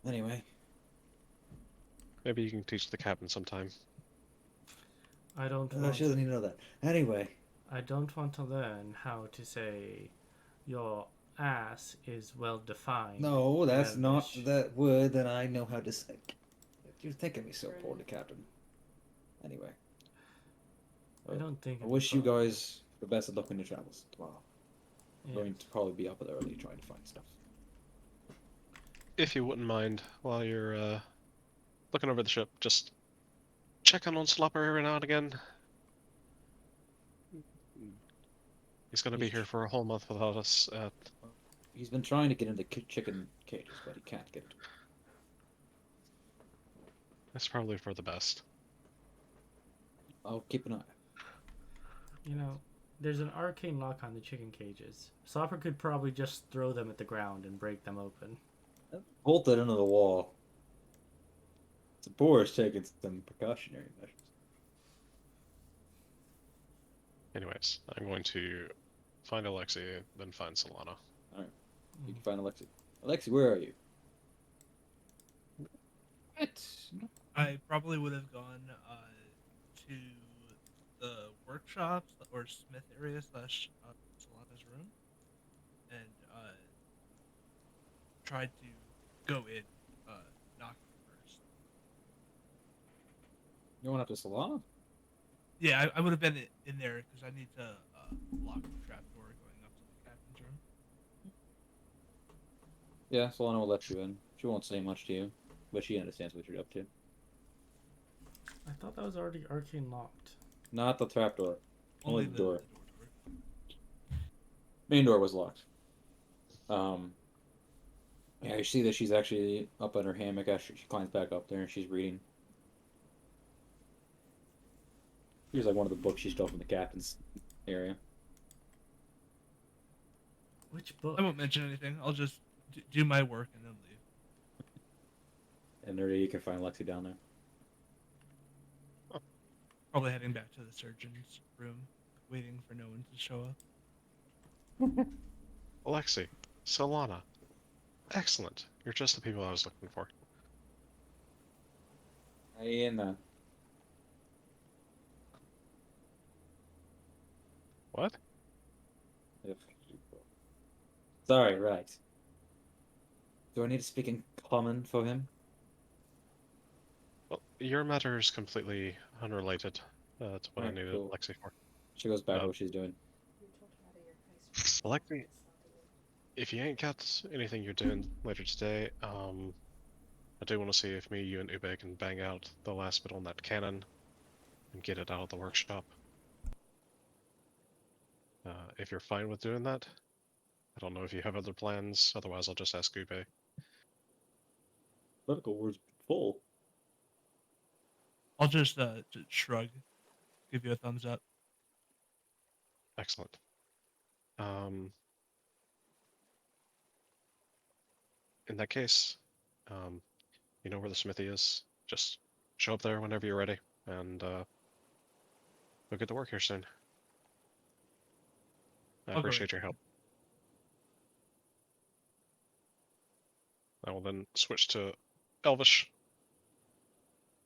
Anyway,
Maybe you can teach the captain sometime.
I don't
I
want
shouldn't even know that. Anyway,
I don't want to learn how to say your ass is well defined.
no, that's
in
not
Elvish.
that word that I know how to say. You're thinking me so poorly, Captain. Anyway,
I don't think
I
it's
wish you
wrong.
guys the best of luck in your travels tomorrow. I'm
Yeah.
going to probably be up early trying to find stuff.
If you wouldn't mind, while you're looking over the ship, just check on Slopper every now and again. He's going to be here for a whole month without us.
He's been trying to get into chicken cages, but he can't get it.
That's probably for the best.
I'll keep an eye.
You know, there's an arcane lock on the chicken cages. Slopper could probably just throw them at the ground and break them open.
Bolted into the wall. Sabor is taking some precautionary measures.
Anyways, I'm going to find Alexi, then find Solana.
You can find Alexi. Alexi, where are you? What?
I probably would have gone to the workshops or smith area slash Solana's room and tried to go in, knock first.
You going up to Solana?
Yeah, I would have been in there because I need to lock the trap door going up to the captain's room.
Yeah, Solana will let you in. She won't say much to you, but she understands what you're up to.
I thought that was already arcane locked.
Not the trapdoor. Only the door.
door.
Main door was locked. Yeah, you see that she's actually up on her hammock after she climbs back up there and she's reading. Here's like one of the books she stole from the captain's area.
Which book?
I won't mention anything. I'll just do my work and then leave.
And there you can find Lexi down there.
Probably heading back to the surgeon's room, waiting for no one to show up.
Alexi, Solana. Excellent. You're just the people I was looking for.
Hyena.
What?
Sorry, right. Do I need to speak in common for him?
Well, your matter is completely unrelated to what I
Alright,
needed
cool.
Alexi for.
She goes back to what she's doing.
Alexi, if you ain't got anything you're doing later today, I do want to see if me, you, and Ube can bang out the last bit on that cannon and get it out of the workshop. If you're fine with doing that, I don't know if you have other plans. Otherwise, I'll just ask Ube.
Medical ward's full.
I'll just shrug, give you a thumbs up.
Excellent. In that case, you know where the smithy is. Just show up there whenever you're ready, and we'll get to work here soon. I
Okay.
appreciate your help. I will then switch to Elvish.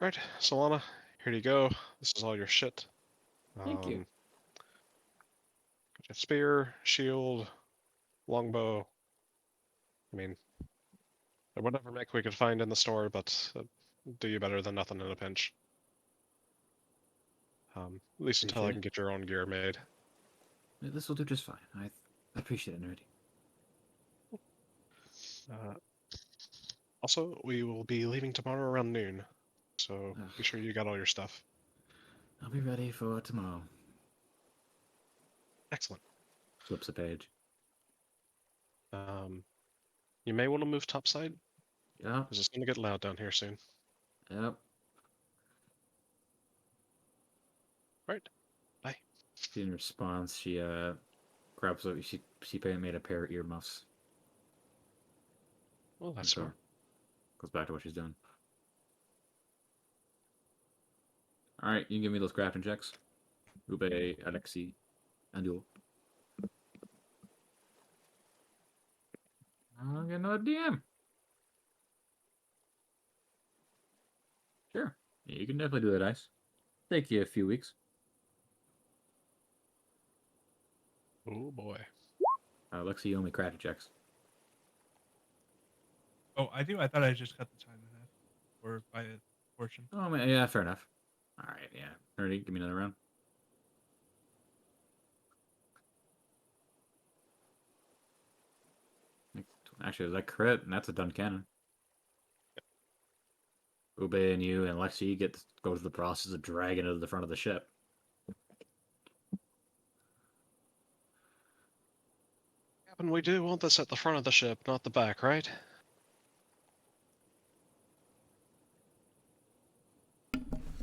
Right, Solana, here you go. This is all your shit.
Thank you.
Got your spear, shield, longbow. I mean, whatever mech we could find in the store, but do you better than nothing in a pinch. At least until I
Appreciate
can
it.
get your own gear made.
This will do just fine. I appreciate it, Neridi.
Also, we will be leaving tomorrow around noon, so
Ugh.
be sure you got all your stuff.
I'll be ready for tomorrow.
Excellent.
Flips a page.
You may want to move topside,
Yep.
because it's going to get loud down here soon.
Yep.
Right. Bye.
In response, she grabs a she made a pair of earmuffs.
Well,
And
that's
so
smart.
goes back to what she's doing. All right, you can give me those crafting checks. Ube, Alexi, and you. I'll get another DM. Sure. Yeah, you can definitely do that, Ice. Take you a few weeks.
Oh boy.
Alexi, you owe me crafting checks.
Oh, I do. I thought I just cut the time in half, or by a portion.
Oh, man, yeah, fair enough. All right, yeah. Nerdy, give me another round. Actually, that crit, and that's a done cannon. Ube and you and Lexi go through the process of dragging it to the front of the ship.
Captain, we do want this at the front of the ship, not the back, right?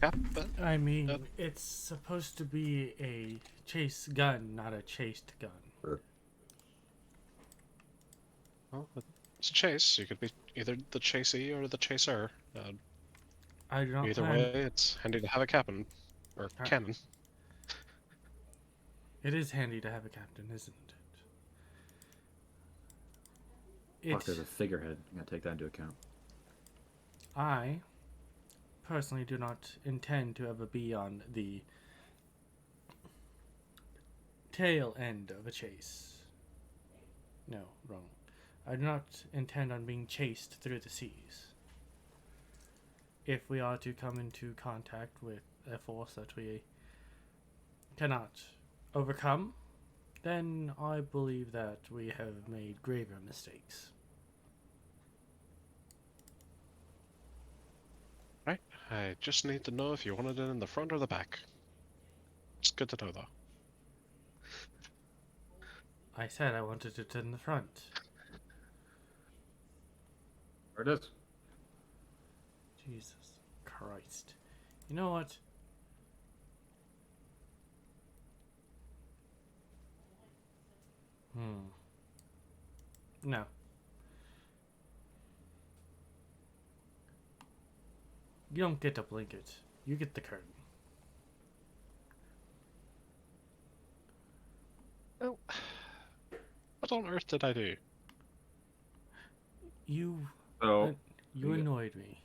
Captain?
I mean, it's supposed to be a chase gun, not a chased gun.
Well, it's a chase. You could be either the chasee or the chaser.
I do not
Either
plan.
way, it's handy to have a captain. Or cannon.
It is handy to have a captain, isn't it?
Fuck, there's a figurehead. I gotta take that into account.
I personally do not intend to ever be on the tail end of a chase. No, wrong. I do not intend on being chased through the seas. If we are to come into contact with a force that we cannot overcome, then I believe that we have made graver mistakes.
Right. I just need to know if you wanted it in the front or the back. It's good to know, though.
I said I wanted it in the front.
There it is.
Jesus Christ. You know what? No. You don't get a blanket. You get the curtain.
Oh.
What on earth did I do?
You
So,
you annoyed me.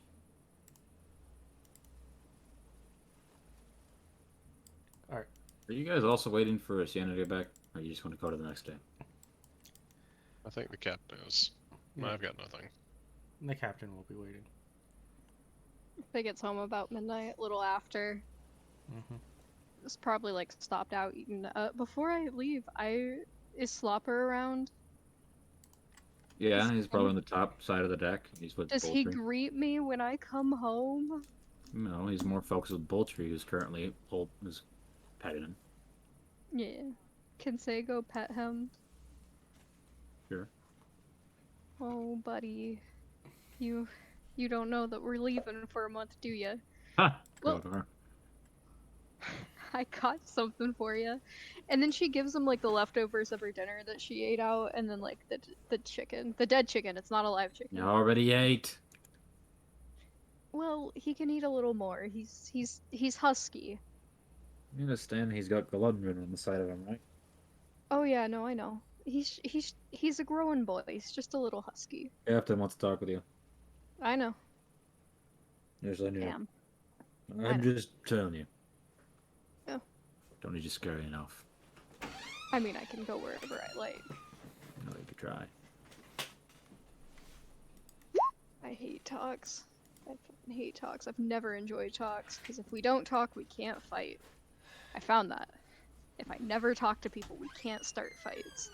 Alright.
are you guys also waiting for Saeynia to get back? Or you just want to go to the next day?
I think the captain is.
Yeah.
I've got nothing.
The captain will be waiting.
If he gets home about midnight, a little after.
Mm-hmm.
It's probably like stopped out eating. Before I leave, is Slopper around?
Yeah, he's probably on the top side of the deck. He's with
Does he
Boltree.
greet me when I come home?
No, he's more focused with Boltree, who's currently who's petting him.
Yeah. Can Say go pet him? Oh, buddy. You don't know that we're leaving for a month, do you?
Ha!
Well-
Krodorm.
I got something for you. And then she gives him like the leftovers of her dinner that she ate out, and then like the chicken, the dead chicken. It's not a live chicken.
You already ate.
Well, he can eat a little more. He's husky.
You understand he's got Krodorm on the side of him, right?
Oh yeah, no, I know. He's a growing boy. He's just a little husky.
Captain wants to talk with you.
I know.
Yes, I knew.
Damn. I
I'm
know.
just telling you.
Yeah.
Don't need you scary enough.
I mean, I can go wherever I like.
No, you could try.
I hate talks. I fucking hate talks. I've never enjoyed talks because if we don't talk, we can't fight. I found that. If I never talk to people, we can't start fights.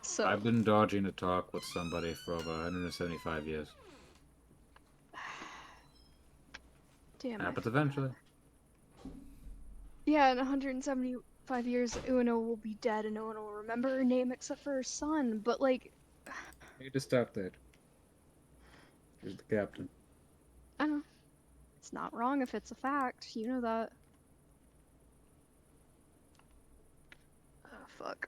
So
I've been dodging a talk with somebody for over 175 years.
damn. I
Happens
forgot.
eventually.
Yeah, in 175 years, Unanoa will be dead, and no one will remember her name except for her son. But like,
You just stop that. Here's the captain.
I don't know. It's not wrong if it's a fact. You know that. Oh, fuck.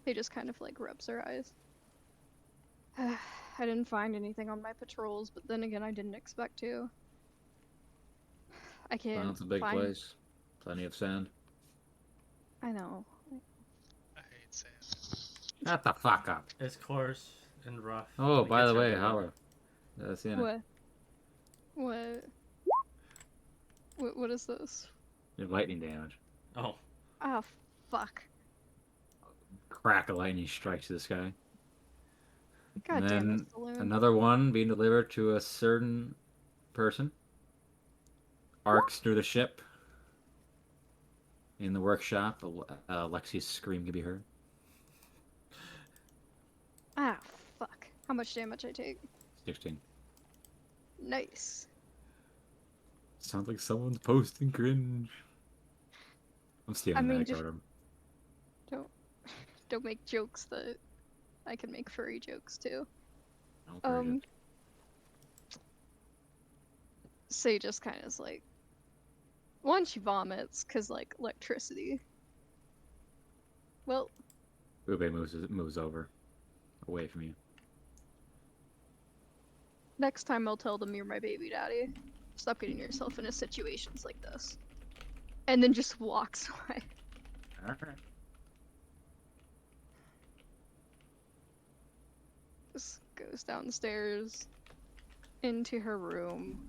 He just kind of like rubs her eyes. I didn't find anything on my patrols, but then again, I didn't expect to. I can't
Well, it's a big
find...
place. Plenty of sand.
I know.
I hate sand.
Shut the fuck up.
It's coarse and rough.
Oh,
and it
by
gets
the way,
everywhere.
Howard. That's in it.
What? What is this?
Lightning damage.
Oh,
Ah, fuck.
Crack of lightning strikes the sky.
God
And
damn
then
it, Saloon.
another one being delivered to a certain person. Arcs through the ship. In the workshop, Alexi's scream can be heard.
Ah, fuck. How much damage I take?
16.
Nice.
Sounds like someone's posting cringe. I'm stealing
mean,
that,
just-
Krodorm.
Don't make jokes that I can make furry jokes too.
Don't forget.
So he just kind of is like, one, she vomits because like electricity. Well,
Ube moves over, away from you.
next time I'll tell them you're my baby daddy. Stop getting yourself into situations like this. And then just walks away.
Alright.
Just goes downstairs into her room.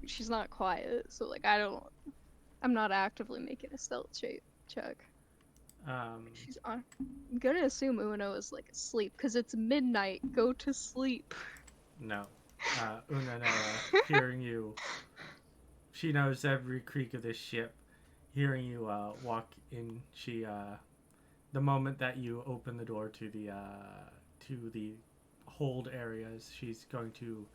She's not quiet, so like I'm not actively making a stealth check. She's on. I'm gonna assume Uno is like asleep because it's midnight. Go to sleep.
no. Unanoa, hearing you, she knows every creak of this ship. Hearing you walk in, the moment that you open the door to the hold areas, she's going to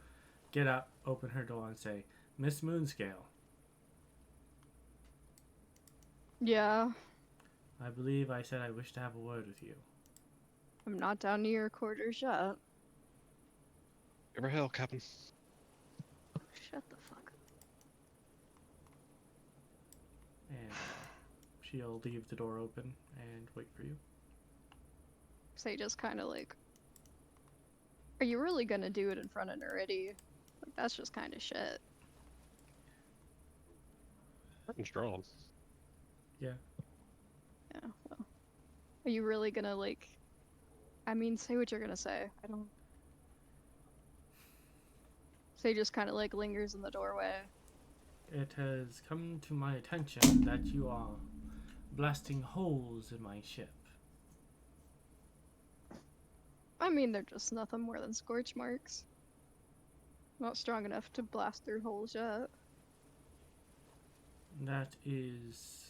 get up, open her door, and say, "Miss Moonscale,
Yeah,
I believe I said I wish to have a word with you."
I'm not down to your quarters yet.
Ever hail, Captain.
Shut the fuck up.
And she'll leave the door open and wait for you.
So he just kind of like, are you really gonna do it in front of Neridi? Like that's just kind of shit.
Curtain's drawn.
Yeah.
Yeah. Well, are you really gonna like? I mean, say what you're gonna say. I don't. So he just kind of like lingers in the doorway.
It has come to my attention that you are blasting holes in my ship.
I mean, they're just nothing more than scorch marks. Not strong enough to blast through holes yet.
That is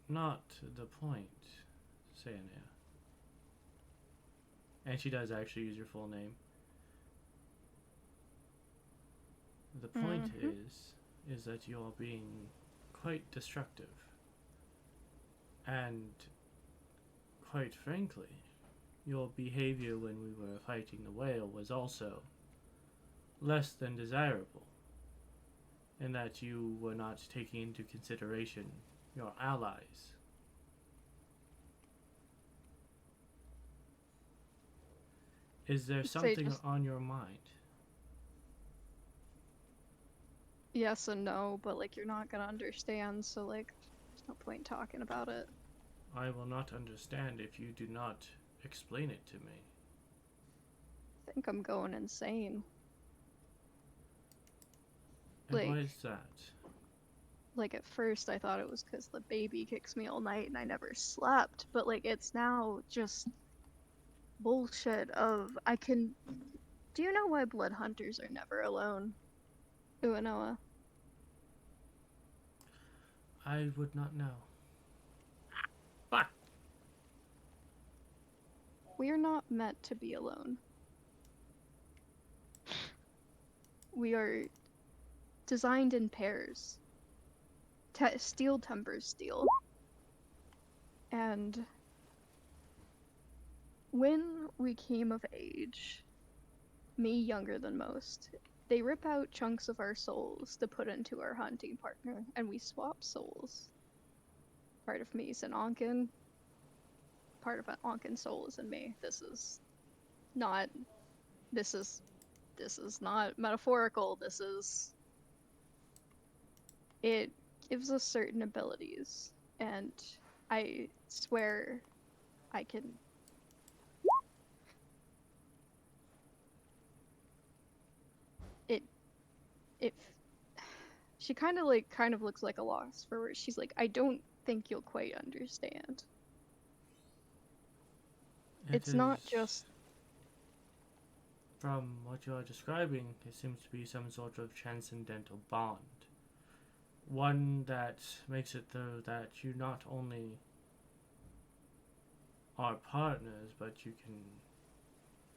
not the point, Saeynia. And she does actually use your full name. The point is that you are being quite destructive. And quite frankly, your behavior when we were fighting the whale was also less than desirable, in that you were not taking into consideration your allies. Is there something on your mind?
Yes and no, but like you're not gonna understand, so like there's no point talking about it.
I will not understand if you do not explain it to me.
I think I'm going insane.
And
Like,
why is that?
Like at first I thought it was because the baby kicks me all night and I never slept, but like it's now just bullshit of I can. Do you know why blood hunters are never alone, Unanoa?
I would not know.
Fuck.
We're not meant to be alone. We are designed in pairs. Steel tempers steel. And when we came of age, me younger than most, they rip out chunks of our souls to put into our hunting partner, and we swap souls. Part of me is an Onken. Part of an Onken soul is in me. This is not metaphorical. It gives us certain abilities, and I swear I can. It she kind of looks like a loss for words. She's like, I don't think you'll quite understand. It's not just.
From what you are describing, it seems to be some sort of transcendental bond. One that makes it though that you not only are partners, but you can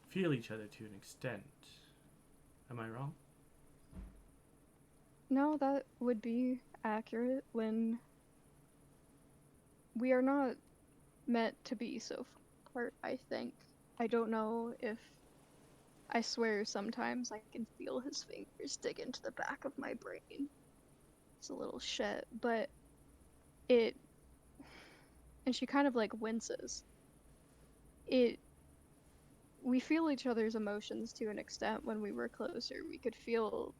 feel each other to an extent. Am I wrong?
No, that would be accurate. When we are not meant to be so far, I think. I don't know if. I swear sometimes I can feel his fingers dig into the back of my brain. It's a little shit, but it. And she kind of like winces. We feel each other's emotions to an extent when we were closer. We could feel.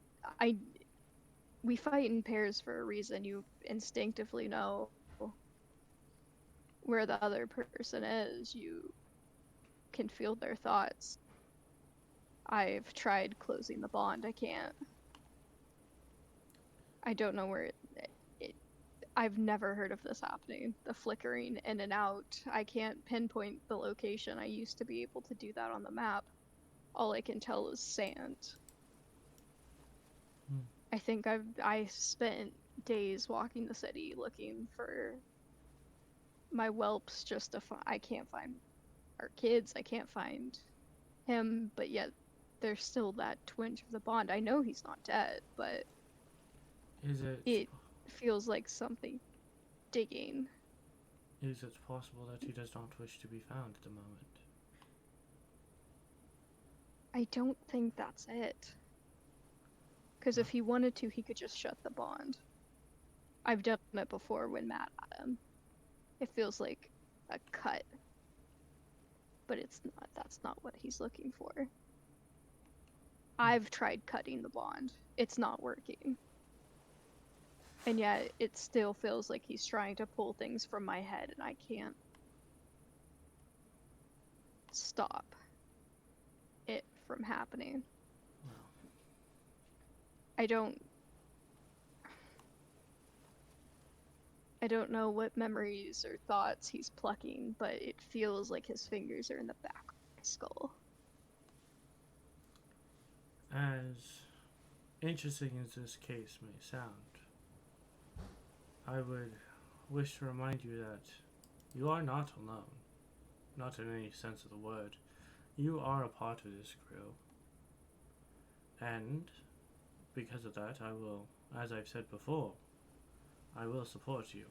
We fight in pairs for a reason. You instinctively know where the other person is. You can feel their thoughts. I've tried closing the bond. I can't. I don't know where I've never heard of this happening. The flickering in and out. I can't pinpoint the location. I used to be able to do that on the map. All I can tell is sand. I think I spent days walking the city looking for my whelps just to I can't find our kids. I can't find him, but yet there's still that twinge of the bond. I know he's not dead, but it feels like something digging.
Is it possible that he does not wish to be found at the moment?
I don't think that's it. Because if he wanted to, he could just shut the bond. I've done it before when mad at him. It feels like a cut. But it's not. That's not what he's looking for. I've tried cutting the bond. It's not working. And yet, it still feels like he's trying to pull things from my head, and I can't stop it from happening. I don't know what memories or thoughts he's plucking, but it feels like his fingers are in the back of my skull.
As interesting as this case may sound, I would wish to remind you that you are not alone. Not in any sense of the word. You are a part of this crew. And because of that, I will, as I've said before, I will support you.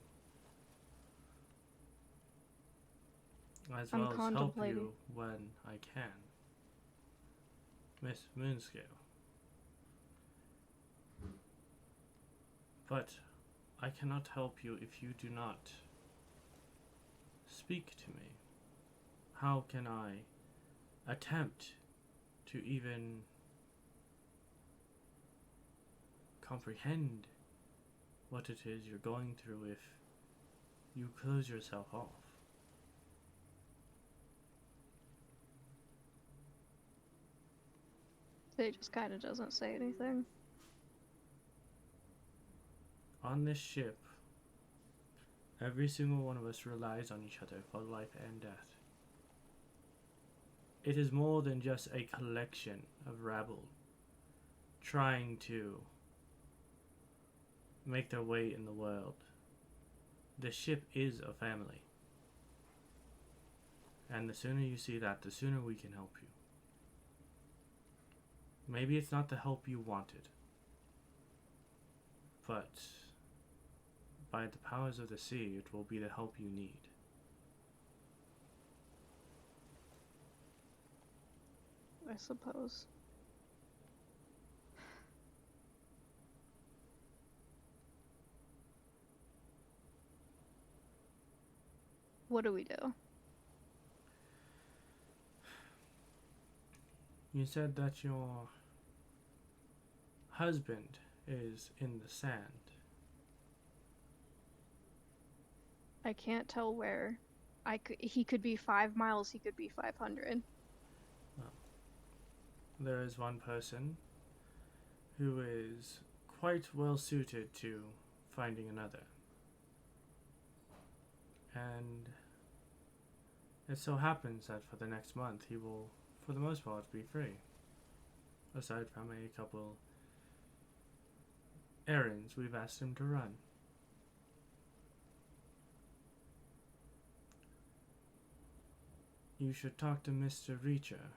as
I'm
well as help
contemplating.
you when I can. Miss Moonscale. But I cannot help you if you do not speak to me. How can I attempt to even comprehend what it is you're going through if you close yourself off?
They just kind of doesn't say anything.
On this ship, every single one of us relies on each other for life and death. It is more than just a collection of rabble trying to make their way in the world. The ship is a family. And the sooner you see that, the sooner we can help you. Maybe it's not the help you wanted, but by the powers of the sea, it will be the help you need.
I suppose. What do we do?
You said that your husband is in the sand.
I can't tell where. He could be 5 miles, he could be 500.
Well, there is one person who is quite well suited to finding another. And it so happens that for the next month he will, for the most part, be free. Aside from a couple errands we've asked him to run. You should talk to Mr. Reacher.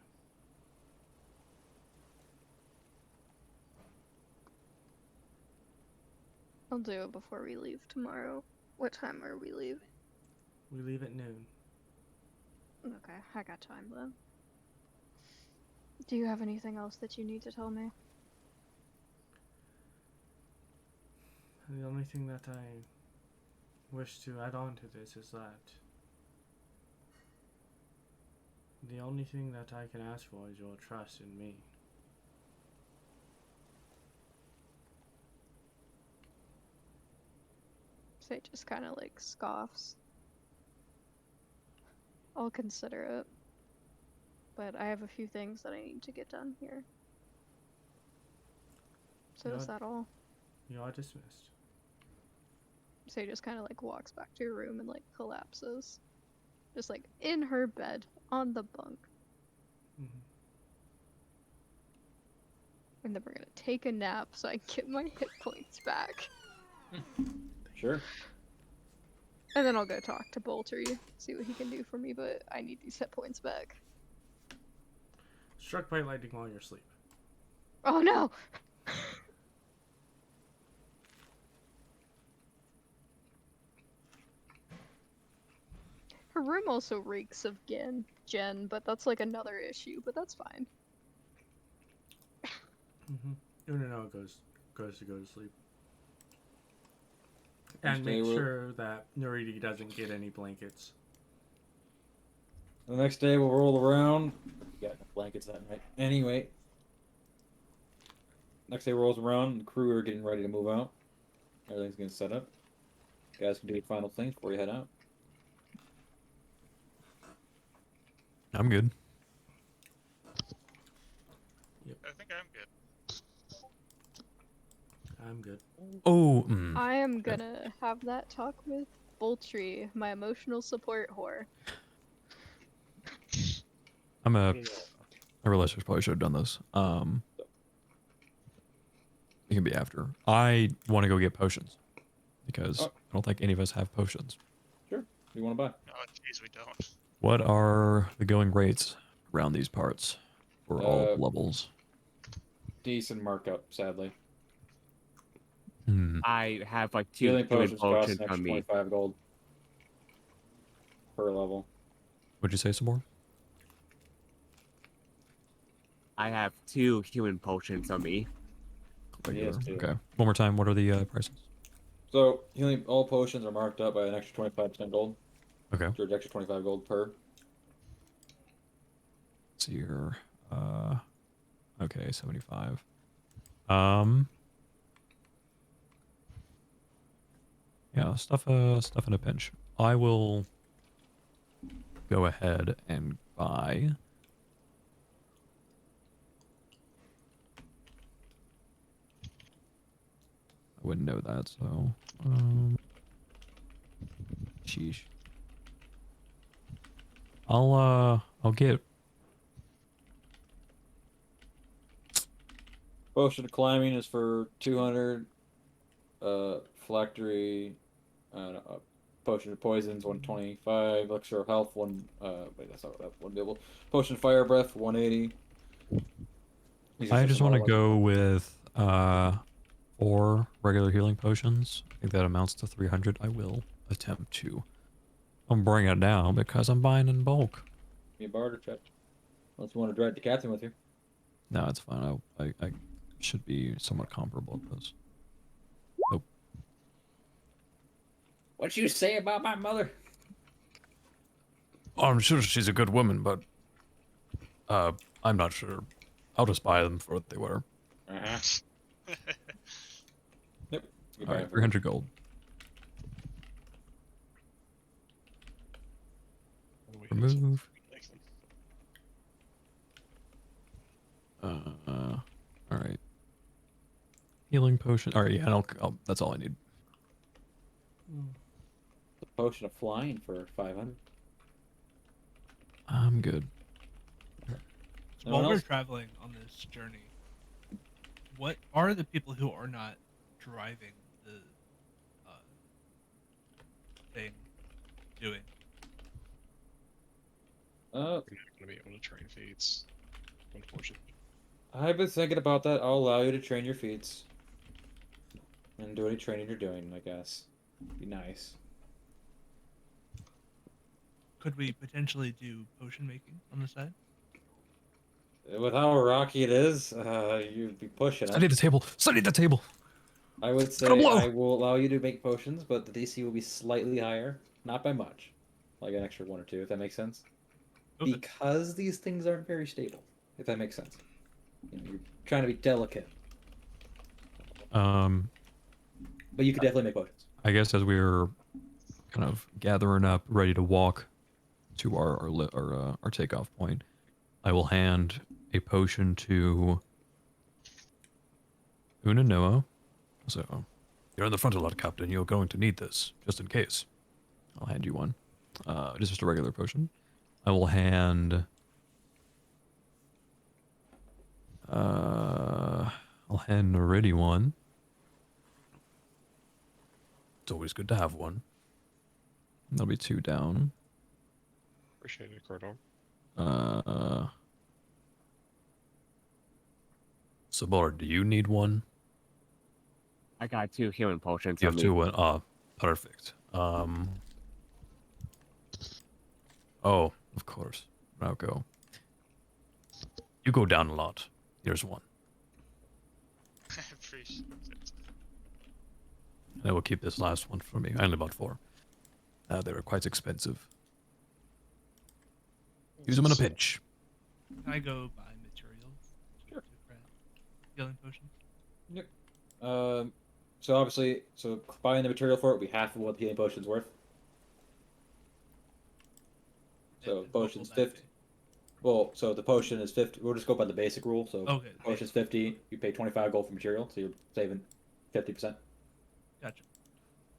I'll do it before we leave tomorrow. What time are we leave?
We leave at noon.
Okay, I got time then. Do you have anything else that you need to tell me?
The only thing that I wish to add on to this is that the only thing that I can ask for is your trust in me.
Say just kind of like scoffs. I'll consider it. But I have a few things that I need to get done here. So is that all?
You are dismissed.
Say just kind of like walks back to her room and like collapses. Just like in her bed, on the bunk.
Mm-hmm.
And then we're gonna take a nap so I can get my hit points back.
Sure.
And then I'll go talk to Boltery, see what he can do for me, but I need these hit points back.
Struck by lightning while you're asleep.
Oh no! Her room also reeks of Gen, but that's like another issue, but that's fine.
Mm-hmm. Unanoa goes to go to sleep. And
Stay
make
with-
sure that Neridi doesn't get any blankets.
The next day we'll roll around. We got no blankets that night. Anyway. Next day rolls around, the crew are getting ready to move out. Everything's getting set up. You guys can do your final things before you head out.
I'm good.
I think I'm good.
I'm good.
Oh,
I am gonna have that talk with Boltree, my emotional support whore.
I realize I probably should have done this. It can be after. I want to go get potions because I don't think any of us have potions.
Sure. What do you want to buy?
Oh, jeez, we don't.
What are the going rates around these parts for all levels?
Decent markup, sadly.
I have like 2
Healing
good
potions cost
potions
an extra
on me.
25 gold per level.
What'd you say, Sabor?
I have 2 healing potions on me.
Regular.
Yes, too.
Okay. One more time. What are the prices?
So healing, all potions are marked up by an extra 25% gold.
Okay.
So it's extra 25 gold per.
Let's see here. Okay, 75. Yeah, stuff in a pinch. I will go ahead and buy. I wouldn't know that, so sheesh. I'll get
Potion of climbing is for 200. Phylactery, potion of poisons 125. Elixir of health wait, that's not that one deal. Potion of fire breath 180.
I just want to go with 4 regular healing potions. I think that amounts to 300. I will attempt to. I'm bringing it down because I'm buying in bulk.
Be a barter check. Unless you want to drag the captain with you.
No, it's fine. I should be somewhat comparable at this. Nope.
What you say about my mother?
I'm sure she's a good woman, but I'm not sure. I'll just buy them for what they were.
Yep.
All right, 300 gold. Remove. All right. Healing potion. All right, yeah, that's all I need.
The potion of flying for 500.
I'm good.
So while we're traveling on this journey, what are the people who are not driving the thing doing?
We're not going to be able to train feats, unfortunately.
I've been thinking about that. I'll allow you to train your feats. And do any training you're doing, I guess. Be nice.
Could we potentially do potion making on the side?
With how rocky it is, you'd be pushing
Study
it.
the table. Study the table.
I would say I will allow you to make potions, but the DC will be slightly higher. Not by much. Like an extra 1 or 2, if that makes sense. Okay. Because these things aren't very stable, if that makes sense. You know, you're trying to be delicate. But you could definitely make potions.
I guess as we're kind of gathering up, ready to walk to our takeoff point, I will hand a potion to Unanoa. So, you're in the front a lot, Captain. You're going to need this, just in case. I'll hand you one. Just a regular potion. I will hand... I'll hand Neridi one. It's always good to have one. That'll be 2 down.
Appreciate it, Krodorm.
Sabor, do you need one?
I got 2 healing potions.
You have 2. Perfect. Oh, of course. Rauko. You go down a lot. Here's one.
I appreciate it.
I will keep this last one for me. I only bought 4. They were quite expensive. Use them in a pinch.
Can I go buy materials? Sure. Healing potions?
Yep. So obviously, buying the material for it will be half of what the healing potion's worth. So potion's 50. Well, so the potion is 50. We'll just go by the basic rule. So
okay,
potion's 50. You pay 25 gold for material, so you're saving 50%.
Gotcha.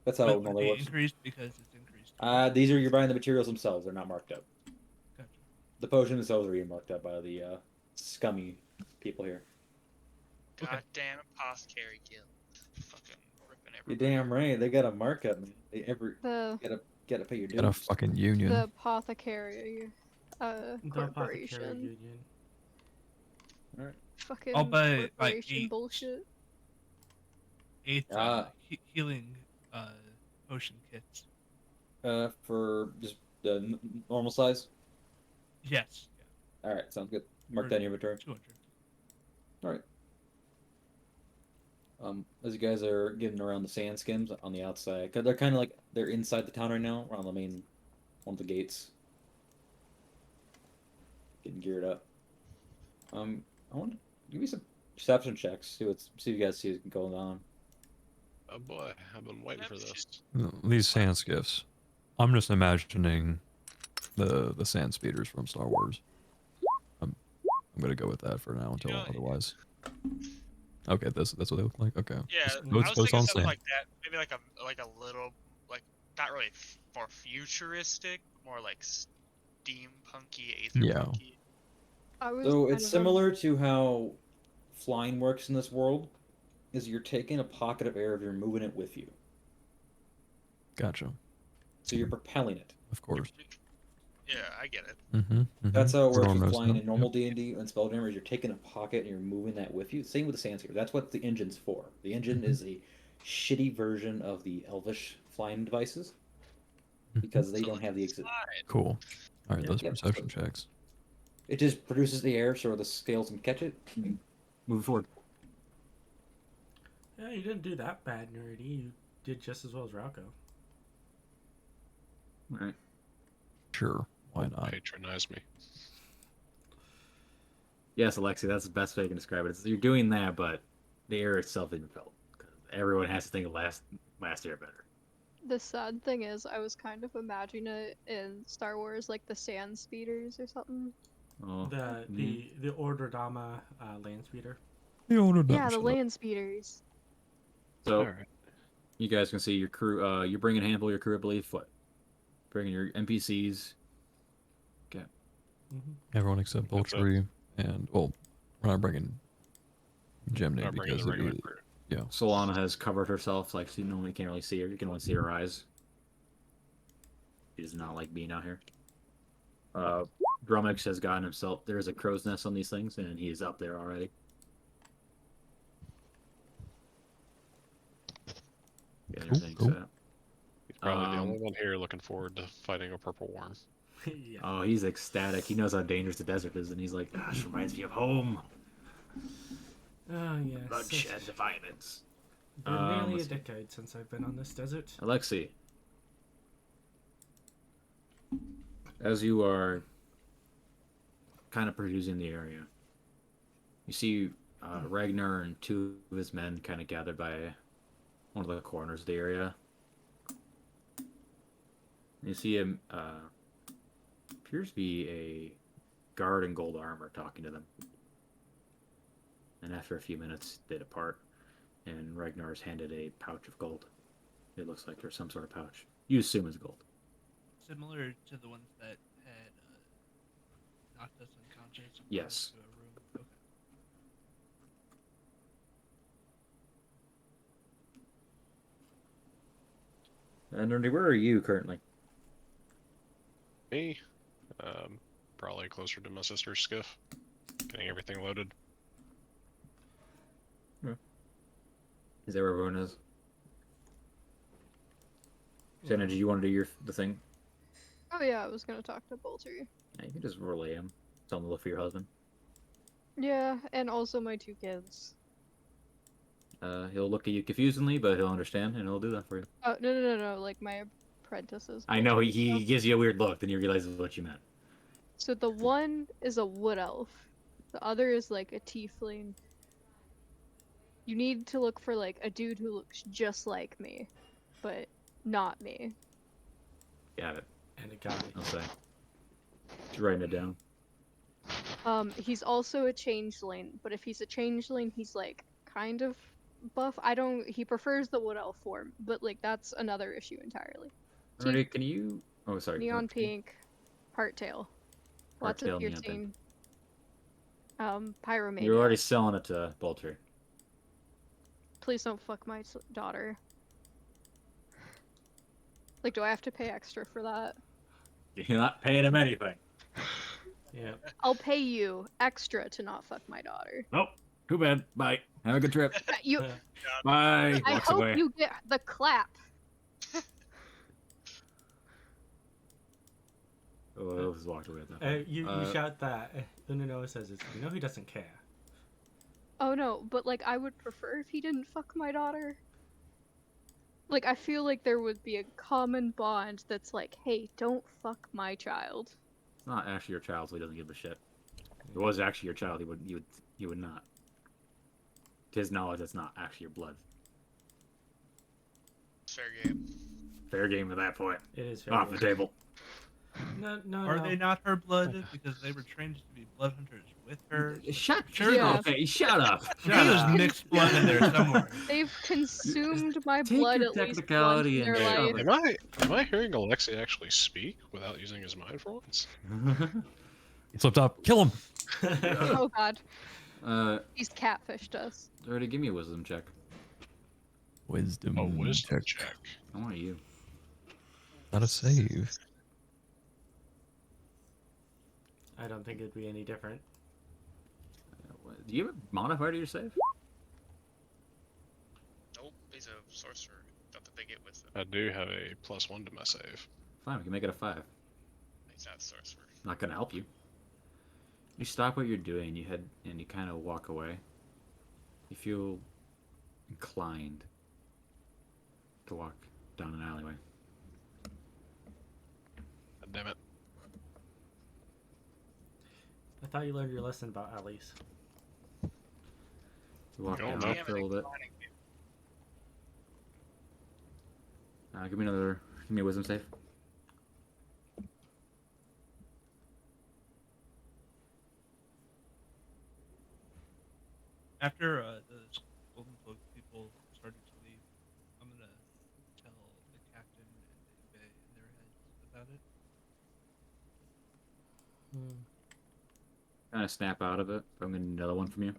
That's how it normally works.
Increased because it's increased.
These are you're buying the materials themselves. They're not marked up.
Gotcha.
The potions themselves are being marked up by the scummy people here.
Goddamn apothecary guild. Fucking ripping
You're
everybody.
damn right. They got a markup, man. They gotta pay your dues.
Get a fucking union.
The apothecary corporation.
All right.
Fucking
I'll buy like
corporation
8
bullshit.
Healing potion kits.
For just the normal size.
Yes.
All right, sounds good. Mark that in your inventory.
200.
All right. As you guys are getting around the sand skims on the outside, because they're kind of like they're inside the town right now, around the main one of the gates, getting geared up. I want to give you some perception checks. See if you guys see what's going on.
Oh boy, I've been waiting for this.
These sand skiffs. I'm just imagining the sand speeders from Star Wars. I'm gonna go with that for now until otherwise. Okay, that's what they look like. Okay.
Yeah,
Just
I
go-
was
go
thinking
on
something
sand.
like that. Maybe like a little like not really more futuristic, more like steampunky, aetherpunky.
I was
So
kind
it's
of
similar to how flying works in this world. Is you're taking a pocket of air, you're moving it with you.
Gotcha.
So you're propelling it.
Of course.
Yeah, I get it.
That's how it works
Krodorm
with
knows
flying
now.
in normal D&D and Spelljammer. Is you're taking a pocket and you're moving that with you. Same with the Sandscape. That's what the engine's for. The engine is a shitty version of the Elvish flying devices because they don't have the exit.
Cool. All right, those
Yep.
perception checks.
It just produces the air so the scales can catch it. Move forward.
Yeah, you didn't do that bad, Neridi. You did just as well as Rauko.
All right.
Sure. Why not?
Patronize me.
Yes, Alexi, that's the best way I can describe it. You're doing that, but the air itself isn't felt. Everyone has to think of last Airbender.
The sad thing is, I was kind of imagining it in Star Wars, like the sand speeders or something.
Oh,
The Orderdama land speeder.
The older
Yeah, the land speeders.
So,
Alright.
you guys can see your crew. You're bringing a handful of your crew, I believe, foot. Bringing your NPCs. Okay.
Everyone except Boltry and well, we're not bringing Jimny
Not bringing
because
the regular crew.
yeah.
Solana has covered herself, like so you normally can't really see her. You can only see her eyes. She does not like being out here. Drumix has gotten himself. There's a crow's nest on these things, and he's up there already. Get everything
cool.
set up.
He's probably the only one here looking forward to fighting a purple worm.
Yeah.
Oh, he's ecstatic. He knows how dangerous the desert is, and he's like, "Gosh, reminds me of home.
Oh, yes.
Bloodshed, violence."
Been nearly a
let's see.
decade since I've been on this desert.
Alexi, as you are kind of perusing the area, you see Ragnar and two of his men kind of gathered by one of the corners of the area. You see him, appears to be a guard in gold armor talking to them. And after a few minutes, they depart, and Ragnar's handed a pouch of gold. It looks like there's some sort of pouch. You assume it's gold.
Similar to the ones that had knocked us unconscious. and put
Yes.
us into a room. Okay.
And Nerdy, where are you currently?
Me? Probably closer to my sister's skiff. Getting everything loaded.
Is that where everyone is? Shanna, do you want to do the thing?
Oh yeah, I was gonna talk to Bolter.
Yeah, you can just relay him. Tell him to look for your husband.
Yeah, and also my 2 kids.
He'll look at you confusingly, but he'll understand, and he'll do that for you.
Oh no, like my apprentices.
I know,
Bolter
he
stuff.
gives you a weird look, then you realize what you meant.
So the one is a wood elf, the other is like a tiefling. You need to look for like a dude who looks just like me, but not me.
Got it.
And a guy.
I'll say. Just writing it down.
He's also a changeling, but if he's a changeling, he's like kind of buff. He prefers the wood elf form, but like that's another issue entirely.
Nerdy, can you... Oh, sorry.
Neon pink, part tail. Lots
Part-tail
of
neon
piercing. Pyromania.
You're already selling it to Bolter.
Please don't fuck my daughter. Like, do I have to pay extra for that?
You're not paying him anything.
Yeah.
I'll pay you extra to not fuck my daughter.
Nope. Too bad. Bye. Have a good trip.
You.
Bye.
I
Walks
hope
away.
you get the clap.
Oh, he's walked away at that point.
You shout that. Unanoa says, "You know he doesn't care."
Oh no, but like I would prefer if he didn't fuck my daughter. Like I feel like there would be a common bond that's like, hey, don't fuck my child.
It's not actually your child, so he doesn't give a shit. If it was actually your child, he would not. To his knowledge, that's not actually your blood.
Fair game.
Fair game at that point.
It is fair
Off
game.
the table.
No.
Are they not her blood because they were trained to be blood hunters with her?
Shut
Yeah.
Okay, shut up.
There's mixed blood in there somewhere.
They've consumed my
Take
blood
your
at least once
technicality
in
and
their
shove
life.
it.
Am I hearing Alexi actually speak without using his mind for once?
He slipped up. Kill him.
Oh god, he's catfished us.
Already give me a wisdom check.
Wisdom.
A wisdom check.
I want you.
Not a save.
I don't think it'd be any different.
Do you have a modifier to your save?
Nope, he's a sorcerer. Not that they get with it.
I do have a +1 to my save.
Fine, we can make it a 5.
He's not a sorcerer.
Not gonna help you. You stop what you're doing, you head and you kind of walk away. You feel inclined to walk down an alleyway.
God damn it.
I thought you learned your lesson about alleys.
You walk
Go
down
on,
for a little bit. Give me a wisdom save.
After the Golden Cloak people started to leave, I'm gonna tell the captain and the Bay in their heads about it.
Kind of snap out of it. I'm gonna need another one from you.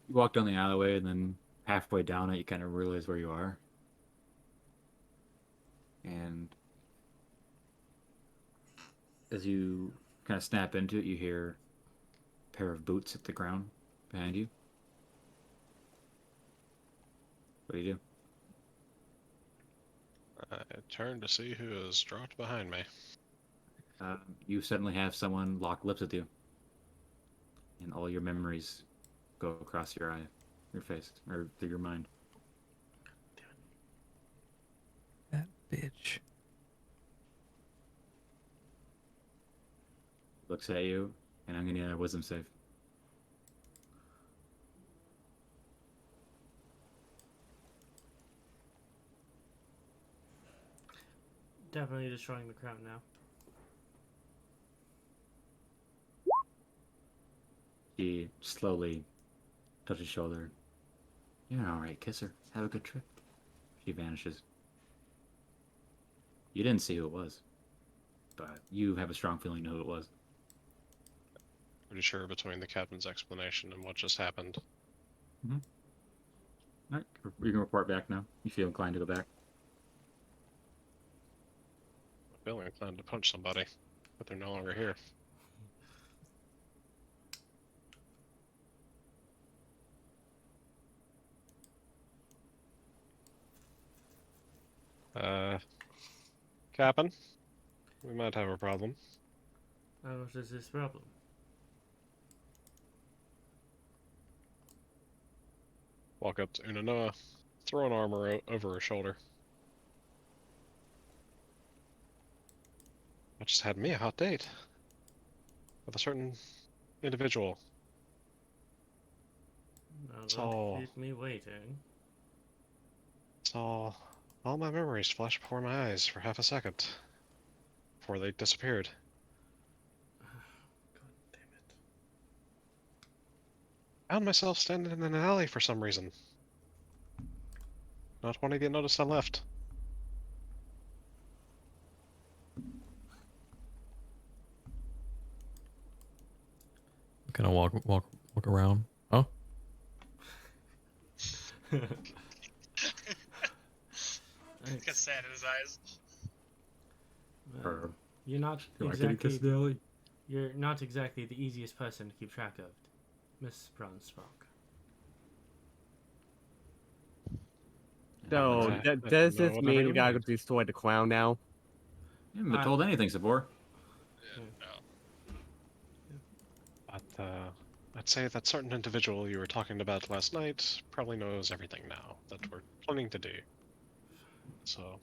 You walk down the alleyway, and then halfway down it, you kind of realize where you are. And as you kind of snap into it, you hear a pair of boots hit the ground behind you. What do you do?
I turn to see who has dropped behind me.
You suddenly have someone lock lips with you, and all your memories go across your face, or through your mind.
That bitch.
Looks at you, and I'm gonna need a wisdom save.
Definitely destroying the crown now.
She slowly touches his shoulder. You're alright, kiss her. Have a good trip. She vanishes. You didn't see who it was, but you have a strong feeling you know who it was.
Pretty sure between the captain's explanation and what just happened.
Alright, you can report back now. You feel inclined to go back.
I'm feeling inclined to punch somebody, but they're no longer here. Captain, we might have a problem.
What is this problem?
Walk up to Unanoa, throw an armor over her shoulder. I just had me a hot date with a certain individual.
Now
So-
don't keep me waiting.
Saw all my memories flash before my eyes for half a second before they disappeared.
God damn it.
Found myself standing in an alley for some reason. Not wanting to get noticed, I left.
Can I walk around? Oh,
He's got sand in his eyes.
Well, you're not
Do I get a
exactly
quesadilla?
you're not exactly the easiest person to keep track of, Miss Bronzepark.
So,
I
does
don't know
this
whatever
mean
you
we gotta
mean.
go destroy the clown now?
You haven't been told anything, Sabor.
No.
But I'd say that certain individual you were talking about last night probably knows everything now that we're planning to do. So,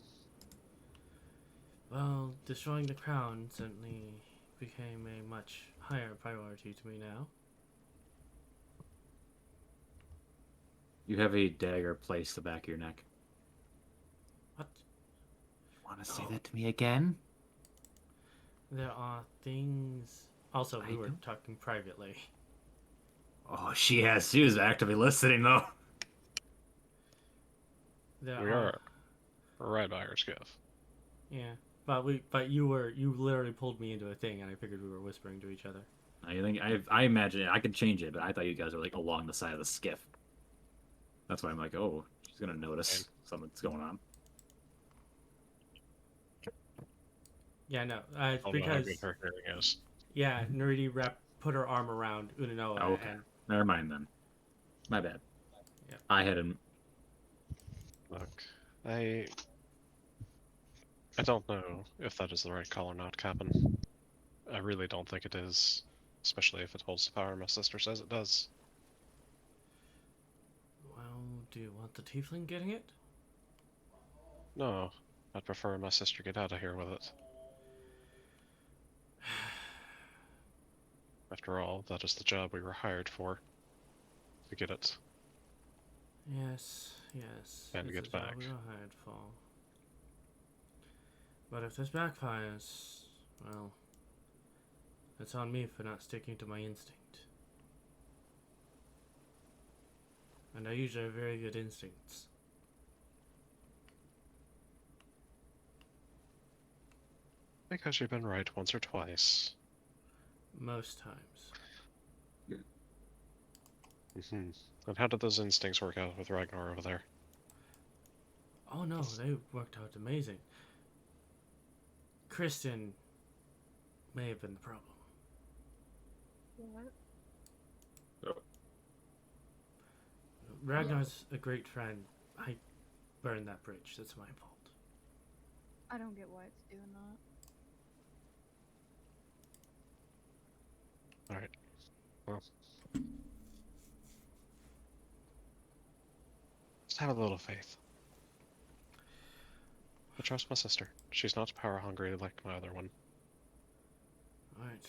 Well, destroying the crown certainly became a much higher priority to me now.
You have a dagger placed the back of your neck.
What?
Want to say that to me again?
There are things. Also, we were
don't-
talking privately.
Oh, she was actively listening, though.
There
we are right by our skiff.
Yeah, but you literally pulled me into a thing, and I figured we were whispering to each other.
I imagine it. I could change it, but I thought you guys were like along the side of the skiff. That's why I'm like, oh, she's gonna notice something's going on.
Yeah, no,
I don't know how
because
good her hearing is.
yeah, Neridi put her arm around Unanoa,
Oh, okay.
and
Never mind then. My bad.
Yeah.
I hadn't.
Look, I don't know if that is the right call or not, Captain. I really don't think it is, especially if it holds the power my sister says it does.
well, do you want the tiefling getting it?
No, I'd prefer my sister get out of here with it. After all, that is the job we were hired for. To get it.
Yes.
And
it's
get
the job
back.
we were hired for. But if this backfires, well, it's on me for not sticking to my instinct. And I usually have very good instincts.
Because you've been right once or twice.
Most times.
And how did those instincts work out with Ragnar over there?
Oh no, they worked out amazing. Kristen may have been the problem.
What?
Ragnar's a great friend. I burned that bridge. That's my fault.
I don't get why it's doing that.
Alright. Well. Just have a little faith. I trust my sister. She's not power hungry like my other one.
Alright.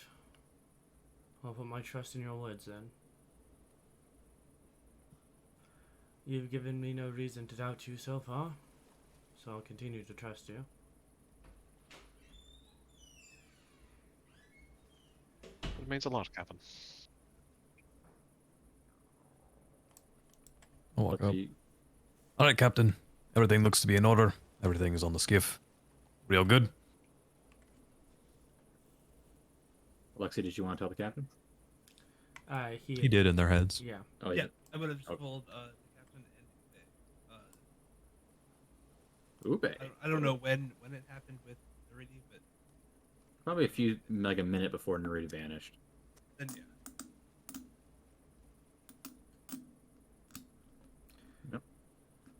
I'll put my trust in your words then. You've given me no reason to doubt you so far, so I'll continue to trust you.
It means a lot, Captain.
I'll walk
But
up.
you-
All right, Captain. Everything looks to be in order. Everything is on the skiff. Real good.
Alexi, did you want to tell the captain?
He did in their heads.
Yeah.
Oh,
Yeah, I would have
Oh.
told the captain and
Ube.
I don't know when it happened with Neridi, but
Probably like a minute before Neridi vanished.
then yeah.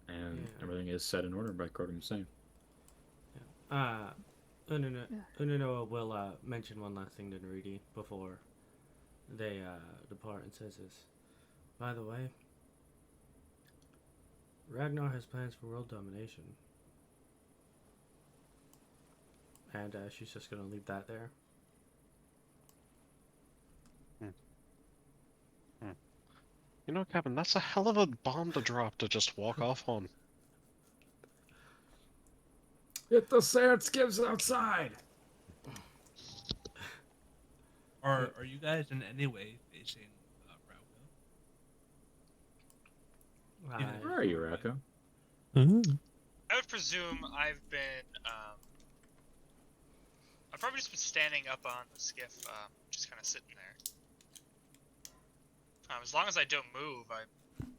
And
Yeah.
everything is set in order by Krodorm saying.
Unanoa will mention one last thing to Neridi before they depart and says this. By the way, Ragnar has plans for world domination. And she's just gonna leave that there.
You know, Captain, that's a hell of a bomb to drop to just walk off on.
Get the sand skiffs outside!
Are you guys in any way facing Rauko?
Where are you, Rauko?
I would presume I've been, I've probably just been standing up on the skiff, just kind of sitting there. As long as I don't move,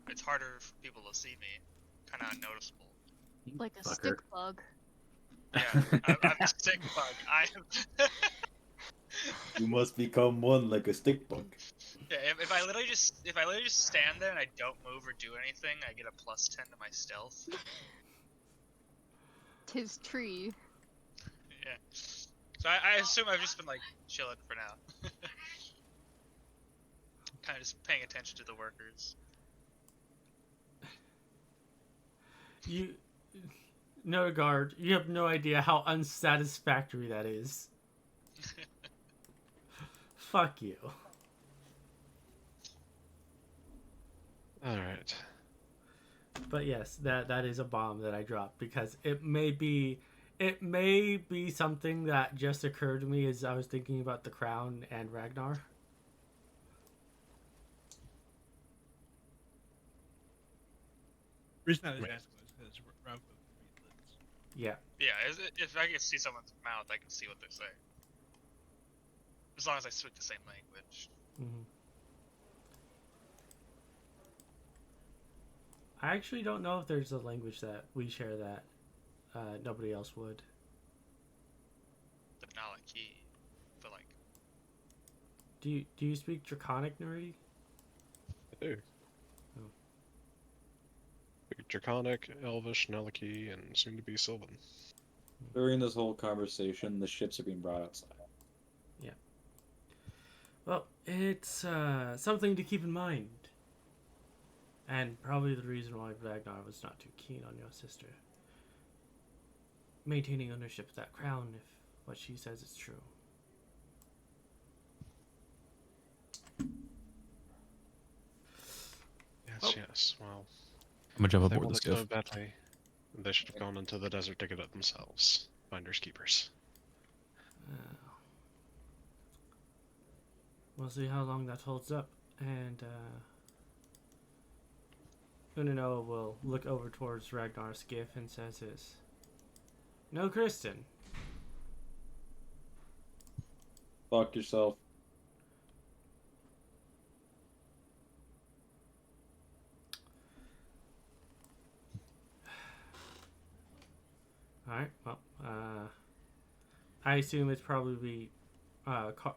it's harder for people to see me. Kind of unnoticeable.
Like a
Fucker.
stick bug.
Yeah, I'm a stick bug. I am.
You must become one like a stick bug.
Yeah, if I literally just stand there and I don't move or do anything, I get a +10 to my stealth.
'Tis tree.
Yeah. So I assume I've just been like chilling for now. Kind of just paying attention to the workers.
You, no guard. You have no idea how unsatisfactory that is. Fuck you.
All right.
But yes, that is a bomb that I dropped because it may be something that just occurred to me as I was thinking about the crown and Ragnar.
The reason I was asking was because Rauko can read lips.
Yeah.
Yeah, if I can see someone's mouth, I can see what they're saying. As long as I speak the same language.
Mm-hmm. I actually don't know if there's a language that we share that nobody else would.
The Nalaki, but like.
Do you speak Draconic, Neridi?
I do.
Oh.
Draconic, Elvish, Neliki, and soon to be Sylvan.
During this whole conversation, the ships are being brought outside.
Yeah. Well, it's something to keep in mind. And probably the reason why Ragnar was not too keen on your sister maintaining ownership of that crown if what she says is true.
Yes, yes. Well,
I'm gonna jump
if they
aboard
want
this
to go
skiff.
badly, they should have gone into the desert to get it themselves. Finders keepers.
We'll see how long that holds up. And Unanoa will look over towards Ragnar's skiff and says this. No, Kristen.
Fuck yourself.
Alright, well, I assume it's probably Corlock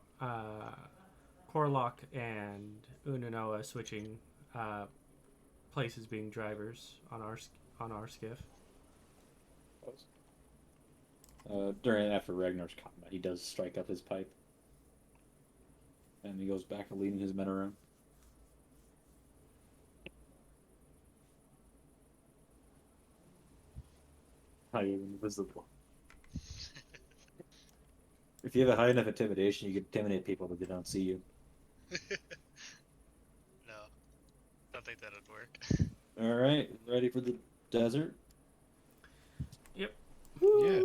and Unanoa switching places being drivers on our skiff.
After Ragnar's combat, he does strike up his pipe. And he goes back to leading his men around. How you're invisible. If you have a high enough intimidation, you can intimidate people that they don't see you.
No. Don't think that'd work.
Alright, ready for the desert?
Yep.
Yeah.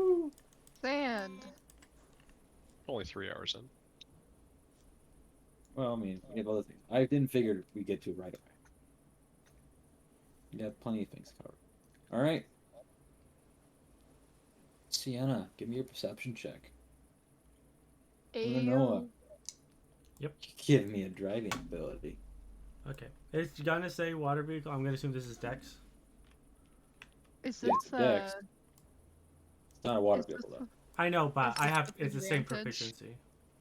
Sand.
Only 3 hours in.
Well, I mean, we have other things. I didn't figure we'd get to it right away. You got plenty of things covered. Alright. Sienna, give me your perception check. Unanoa.
Yep.
Give me a driving ability.
Okay. It's gonna say water vehicle. I'm gonna assume this is Dex.
Is
Yeah,
this
it's Dex. It's not a water
is this
vehicle, though.
I know, but
Is
I
this
have it's the same
advantage?
proficiency.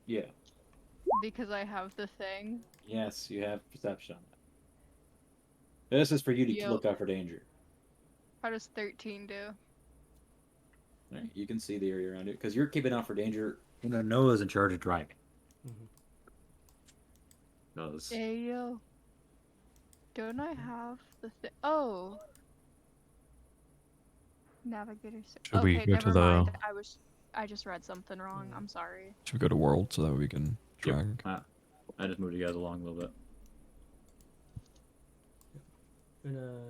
Yeah.
because I have the thing?
Yes, you have perception on that. This is for you to
Yo.
look out for danger.
How does 13 do?
Right, you can see the area around you because you're keeping out for danger. Noah's in charge of driving.
Mhm.
Knows.
Ayo. Don't I have the thing? Oh. Navigator.
Should we
Okay,
go
never
to the-
mind. I just read something wrong.
Mm.
I'm sorry.
Should we go to World so that we can drag?
I just moved you guys along a little bit.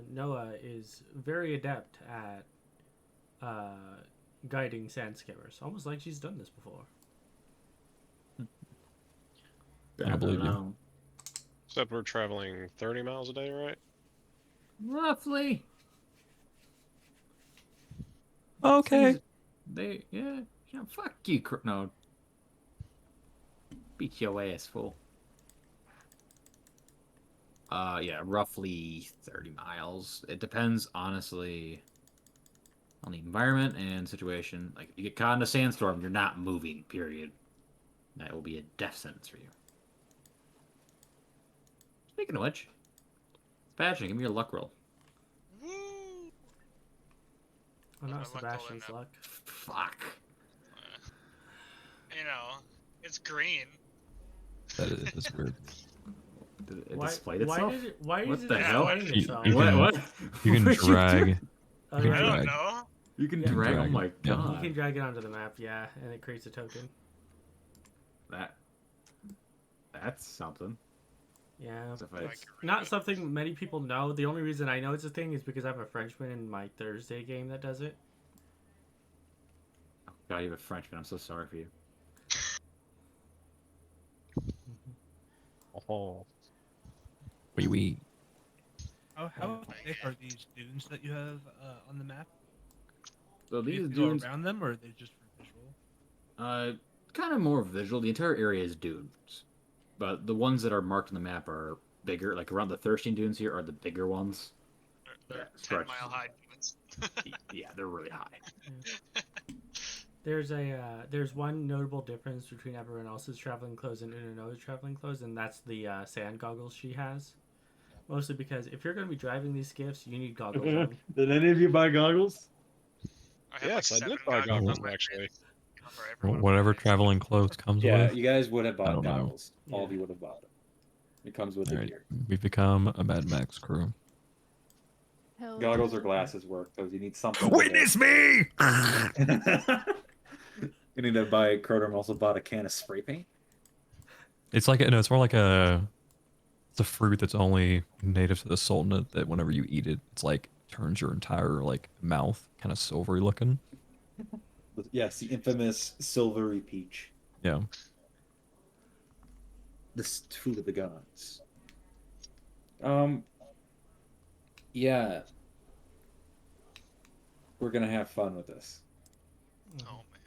Noah is very adept at guiding sand skimmers, almost like she's done this before.
I believe you.
Except we're traveling 30 miles a day, right?
Roughly.
Okay.
Yeah, fuck you, no. Beat your ass, fool. Yeah, roughly 30 miles. It depends, honestly.
on the environment and situation. Like if you get caught in a sandstorm, you're not moving. Period. That will be a death sentence for you. Speaking of which, Sebastian, give me your luck roll.
Woo!
Oh, not
What's my luck
Sebastian's
rolling
luck.
Fuck.
You know, it's green.
That is weird.
Did it
Why?
displayed
Why
itself?
did it? Why
What
is
the
it
hell?
displaying
You-
itself?
you
What?
can-
What?
You can
What'd you
drag.
do?
You
Oh,
can
I don't
drag.
know.
You can
Yeah.
drag. Oh
Drag.
my
Yeah.
You
god.
can drag it onto the map, yeah, and it creates a token.
That's something.
Yeah,
So if I-
it's not something many people know. The only reason I know it's a thing is because I have a Frenchman in my Thursday game that does it.
Oh god, you have a Frenchman. I'm so sorry for you.
Oh.
Wee.
How thick are these dunes that you have on the map?
So
Do you
these
have to go
dunes,
around them, or are they just for visual?
kind of more visual. The entire area is dunes, but the ones that are marked on the map are bigger. Like around the Thirsting dunes here are the bigger ones.
They're
Yeah,
10
stretch.
mile high dunes.
Yeah, they're really high.
There's one notable difference between everyone else's traveling clothes and Unanoa's traveling clothes, and that's the sand goggles she has. Mostly because if you're going to be driving these skiffs, you need goggles on.
Did any of you buy goggles?
I have
Yes, I
like
did
7
buy
goggles
goggles,
on my
actually.
face. Cover everyone of
Whatever
my face.
traveling clothes comes
Yeah,
with.
you guys would have
I
bought
don't know.
goggles. All of
Yeah.
you would have bought it. It comes with
All
the
right,
gear.
we've become a Mad Max crew.
Hell
Goggles
yeah.
or glasses work because you need something.
Witness me!
You need to buy. Krodorm also bought a can of spray paint.
It's like no, it's more like it's a fruit that's only native to the Sultanate. That whenever you eat it, it's like turns your entire like mouth kind of silvery looking.
Yes, the infamous silvery peach.
Yeah.
This food of the gods. Yeah. We're gonna have fun with this.
Oh man.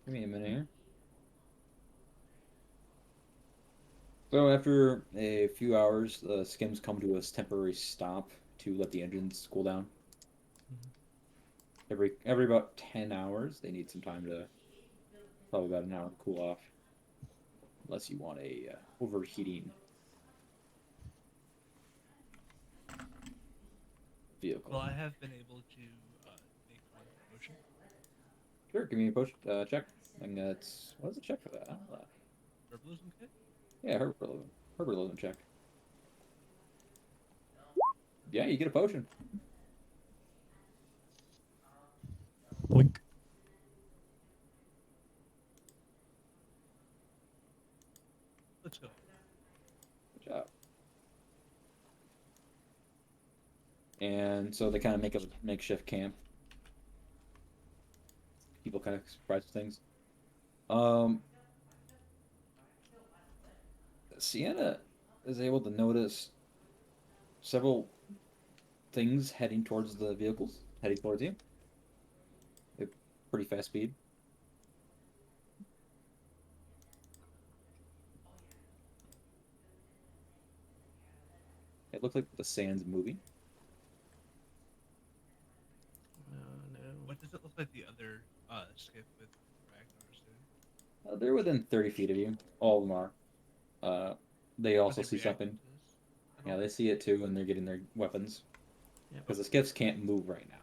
Give me a minute here. So after a few hours, the skims come to a temporary stop to let the engines cool down. Every about 10 hours, they need some time to, probably about an hour to cool off. Unless you want a overheating vehicle.
Well, I have been able to make one potion.
Sure, give me a potion check. And that's, what is the check for that? I don't know that.
Herbalism kit?
Yeah, herbalism check. Yeah, you get a potion.
Blink.
Let's go.
Good job. And so they kind of make a makeshift camp. People kind of surprised with things. Sienna is able to notice several things heading towards the vehicles, heading towards you. At pretty fast speed. It looks like the sand's moving.
No.
What does it look like the other skiff with Ragnar's doing?
They're within 30 feet of you. All of them are. They also
Are they
see
reacting
something.
to this at
Yeah,
all?
they see it too, and they're getting their weapons.
Yep.
Because the skiffs can't move right now.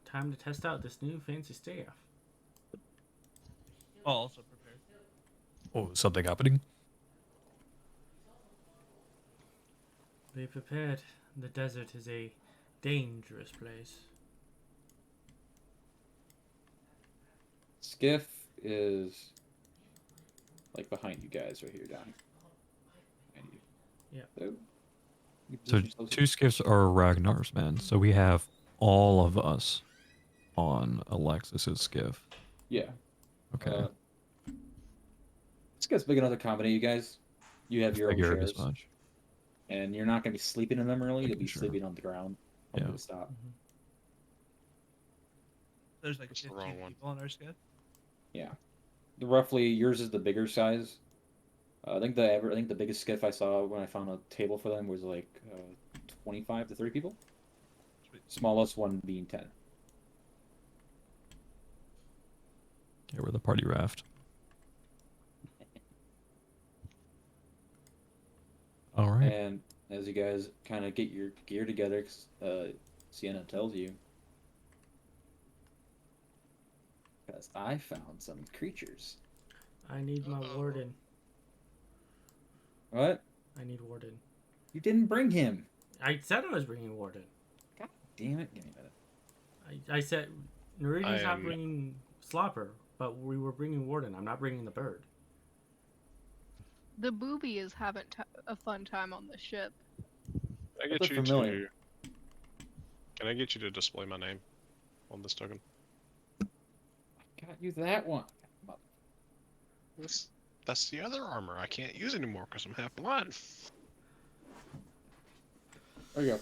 Time to test out this new fancy staff.
Oh, also prepared.
Oh, something happening?
Be prepared. The desert is a dangerous place.
Skiff is like behind you guys right here, down. Behind you.
Yeah.
So, you
So
position yourselves
two skiffs are Ragnar's, man. So we have all of us on Alexis's skiff.
Yeah.
Okay.
Skiff's big enough to accommodate you guys. You have your own
Figured
chairs,
as much.
and you're not going to be sleeping in them early. You'll
Making
be
sure.
sleeping on the ground.
Yeah.
To stop.
There's like
That's the
15
wrong one.
people on our skiff.
Yeah. Roughly, yours is the bigger size. I think the biggest skiff I saw when I found a table for them was like 25 to 30 people.
Sweet.
Smallest one being 10.
Yeah, we're the party raft. All right.
And as you guys kind of get your gear together, Sienna tells you, because I found some creatures.
I need my warden.
What?
I need warden.
You didn't bring him.
I said I was bringing warden.
God damn it! Give me a minute.
I said Neridi's not
am-
bringing Slopper, but we were bringing warden. I'm not bringing the bird.
The booby is having a fun time on the ship.
I
That's
get you
familiar.
to. Can I get you to display my name on this token?
Got you that one.
That's the other armor I can't use anymore because I'm half blind.
There you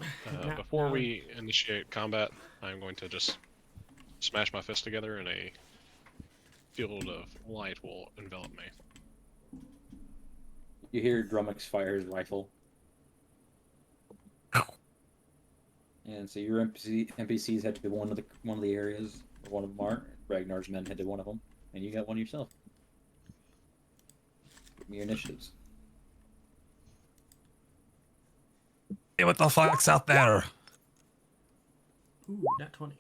go.
Before we initiate combat, I'm going to just smash my fist together and a field of light will envelop me.
You hear Drummix fire his rifle. And so your NPCs head to one of the areas. One of them are. Ragnar's men head to one of them, and you got one yourself. Give me your initiatives.
Hey, what the fuck's out there?
Ooh, not 20.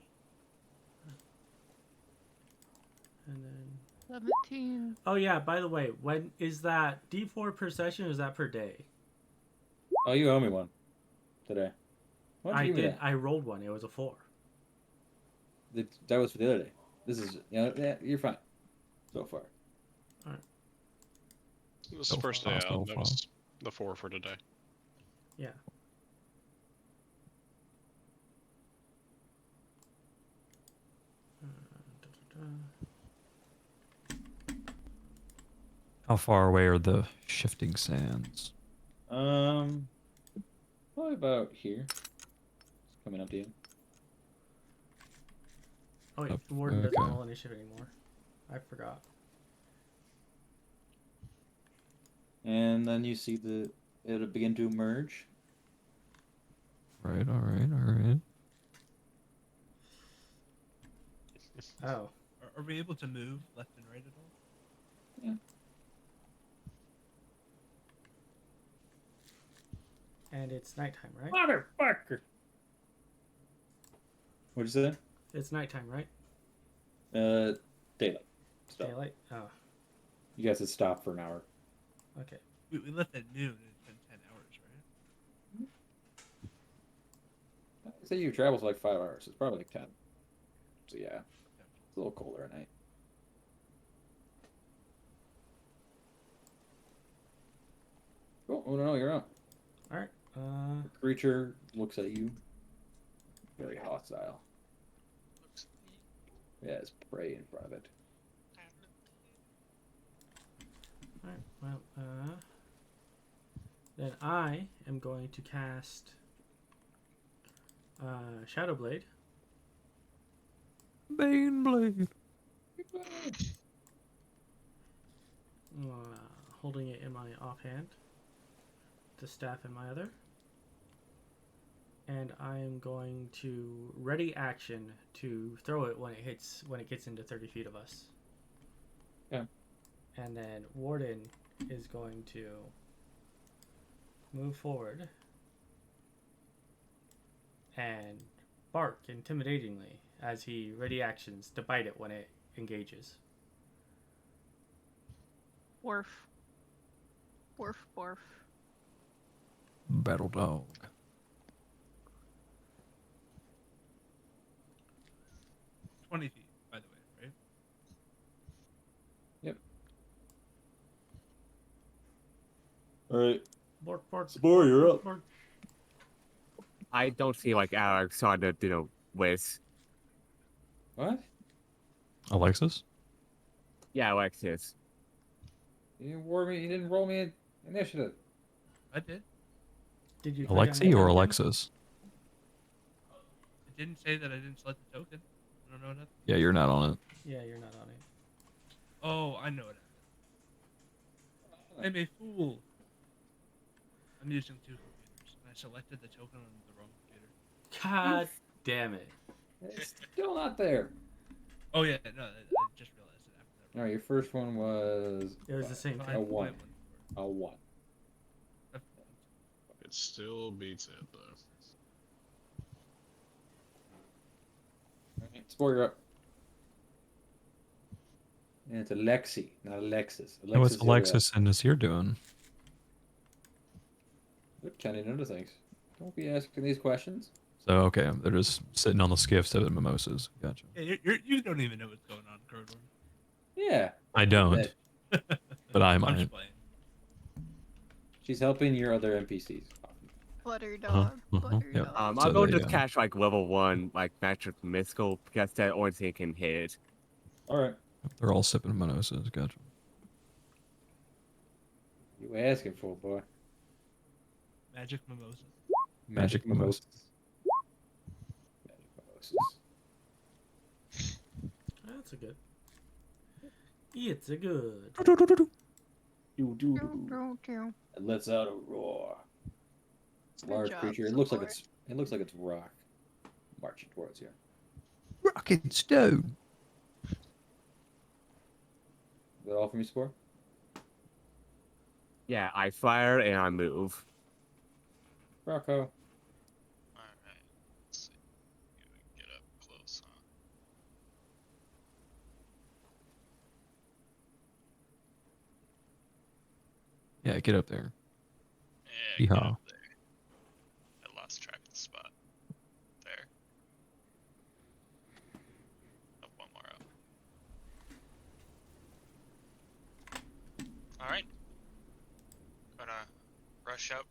And then
17.
oh yeah, by the way, when is that D4 per session or is that per day?
Oh, you owe me one today. Why
I
you give me
did.
that?
I rolled one. It was a 4.
That was for the other day. This is, yeah, you're fine so far.
This is
So
the first
far,
day
so
out. That was the 4 for today.
Yeah.
How far away are the shifting sands?
Probably about here. It's coming up to you.
Oh wait,
Up-
warden doesn't
okay.
roll initiative anymore. I forgot.
And then you see it'll begin to emerge.
Right, all right, all right.
Oh.
Are we able to move left and right at all?
Yeah.
And it's nighttime, right?
Motherfucker! What'd you say?
It's nighttime, right?
Daylight. Stop.
Daylight? Oh,
You guys had stopped for an hour.
okay.
We left at noon and it's been 10 hours, right?
I said you traveled for like 5 hours. It's probably like 10. So yeah, it's a little colder at night. Cool. Oh no, you're up.
Alright.
The creature looks at you. Very hostile. Yeah, it's prey in front of it.
Alright, well, then I am going to cast Shadow Blade.
Bane blade.
Holding it in my offhand. The staff in my other. And I am going to ready action to throw it when it gets into 30 feet of us.
Yeah.
And then Warden is going to move forward and bark intimidatingly as he ready actions to bite it when it engages.
Worf. Worf, worf.
Battle dog.
It's 20 feet, by the way, right?
Yep. Alright.
Bark, bark.
Sabor, you're up.
Bark.
I don't see like Alex on the Wiz.
What?
Alexis?
Yeah, Alexis.
You didn't roll me an initiative.
I did.
Did you click on
Alexi or
anything?
Alexis?
It didn't say that I didn't select the token. I don't know that.
Yeah, you're not on it.
Yeah, you're not on it.
Oh, I know it. I'm a fool. I'm using 2 computers. I selected the token on the wrong computer.
God damn it.
It's still not there.
Oh yeah, no, I just realized it after that.
All right, your first one was.
It was the same
A
thing.
1. A 1.
It still beats it though.
All right, Spore, you're up. And it's Alexi, not Alexis.
Hey, what's
you're up.
Alexis and Nasir doing?
They're tending into things. Don't be asking these questions.
So, okay, they're just sitting on the skiff sipping mimosas. Gotcha.
Yeah, you don't even know what's going on, Krodorm.
Yeah.
I don't, but I
I'm
might.
just playing.
She's helping your other NPCs.
Butter
Uh-huh,
dog.
uh-huh,
Butter
yep.
dog.
I'll
So
go
they,
just catch like level 1, like magic mystical, because that only thing can hit.
All right.
They're all sipping mimosas. Gotcha.
You asking for, boy.
Magic mimosa.
Magic mimosas.
Magic mimosas.
That's a good. It's a good.
It lets out a roar. It's a large
job,
creature. It
Sabor.
looks like it's rock marching towards you.
Rocket stone.
Is that all from you, Spore?
Yeah, I fire and I move.
Rauko.
Alright. Let's see. You would get up close, huh?
Yeah, get up there.
Yeah, get
Yeehaw.
up there. I lost track of the spot. There. Oh, one more up. Alright. Gonna rush up.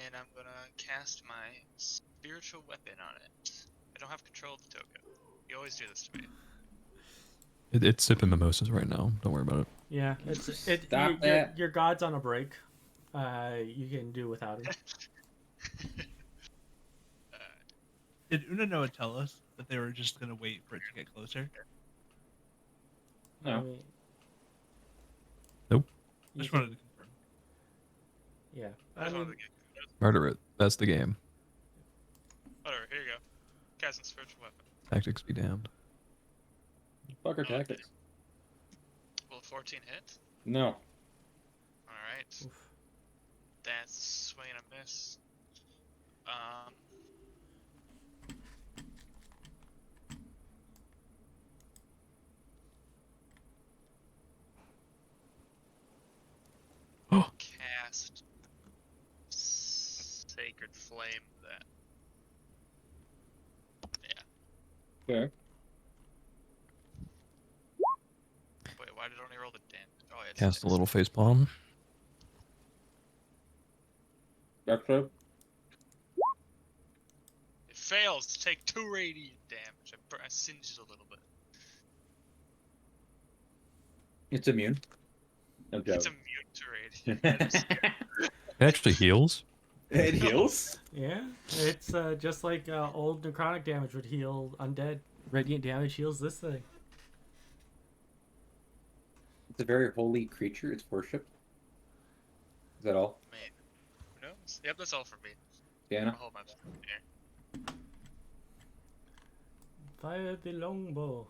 And I'm gonna cast my spiritual weapon on it. I don't have control of the token. You always do this to me.
It's sipping mimosas right now. Don't worry about it.
Yeah,
Stop that.
Your god's on a break. You can do without him.
Did Unanoa tell us that they were just gonna wait for it to get closer?
No.
I mean,
Nope.
you
Just
can-
wanted to confirm.
Yeah.
I just wanted to get.
Murder it. That's the game.
Whatever, here you go. Casting spiritual weapon.
Tactics be damned.
Fuck our
Okay.
tactics.
Will 14 hit?
No.
Alright.
Oof.
That's swing and a miss. Cast Sacred Flame that. Yeah.
Okay.
Wait, why did it only roll the damage? Oh, yeah, it's
Cast a
six.
little face palm.
Dark Club.
It fails to take 2 radiant damage. I singed it a little bit.
It's immune. No joke.
It's immune to radiant.
It actually heals.
It heals?
Yeah, it's just like old necrotic damage would heal undead. Radiant damage heals this thing.
It's a very holy creature. It's worshipped. Is that all?
I mean, who knows? Yep, that's all for me.
Diana?
I'll hold my here.
Fire the longbow.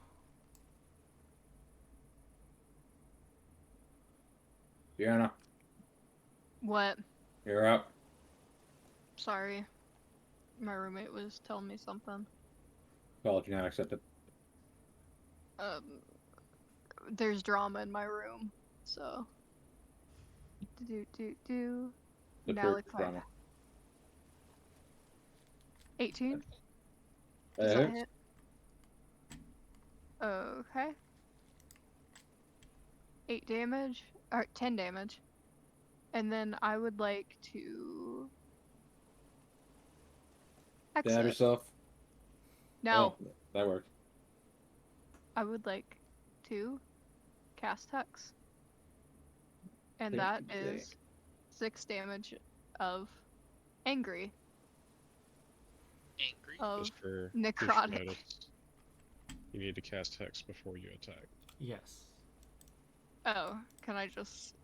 Diana,
What?
you're up.
Sorry. My roommate was telling me something.
Apology not accepted.
There's drama in my room, so. Do.
The
Now
pure
it's like
drama.
18? Does that
hits.
hit? Okay. 8 damage, or 10 damage. And then I would like to
Stab
exit.
yourself.
No,
Oh, that worked.
I would like to cast Hex. And
Thank
that
you, Jake.
is 6 damage of angry,
Angry.
of
Just for
necrotic.
notice. You need to cast Hex before you attack.
Yes.
Oh, can I just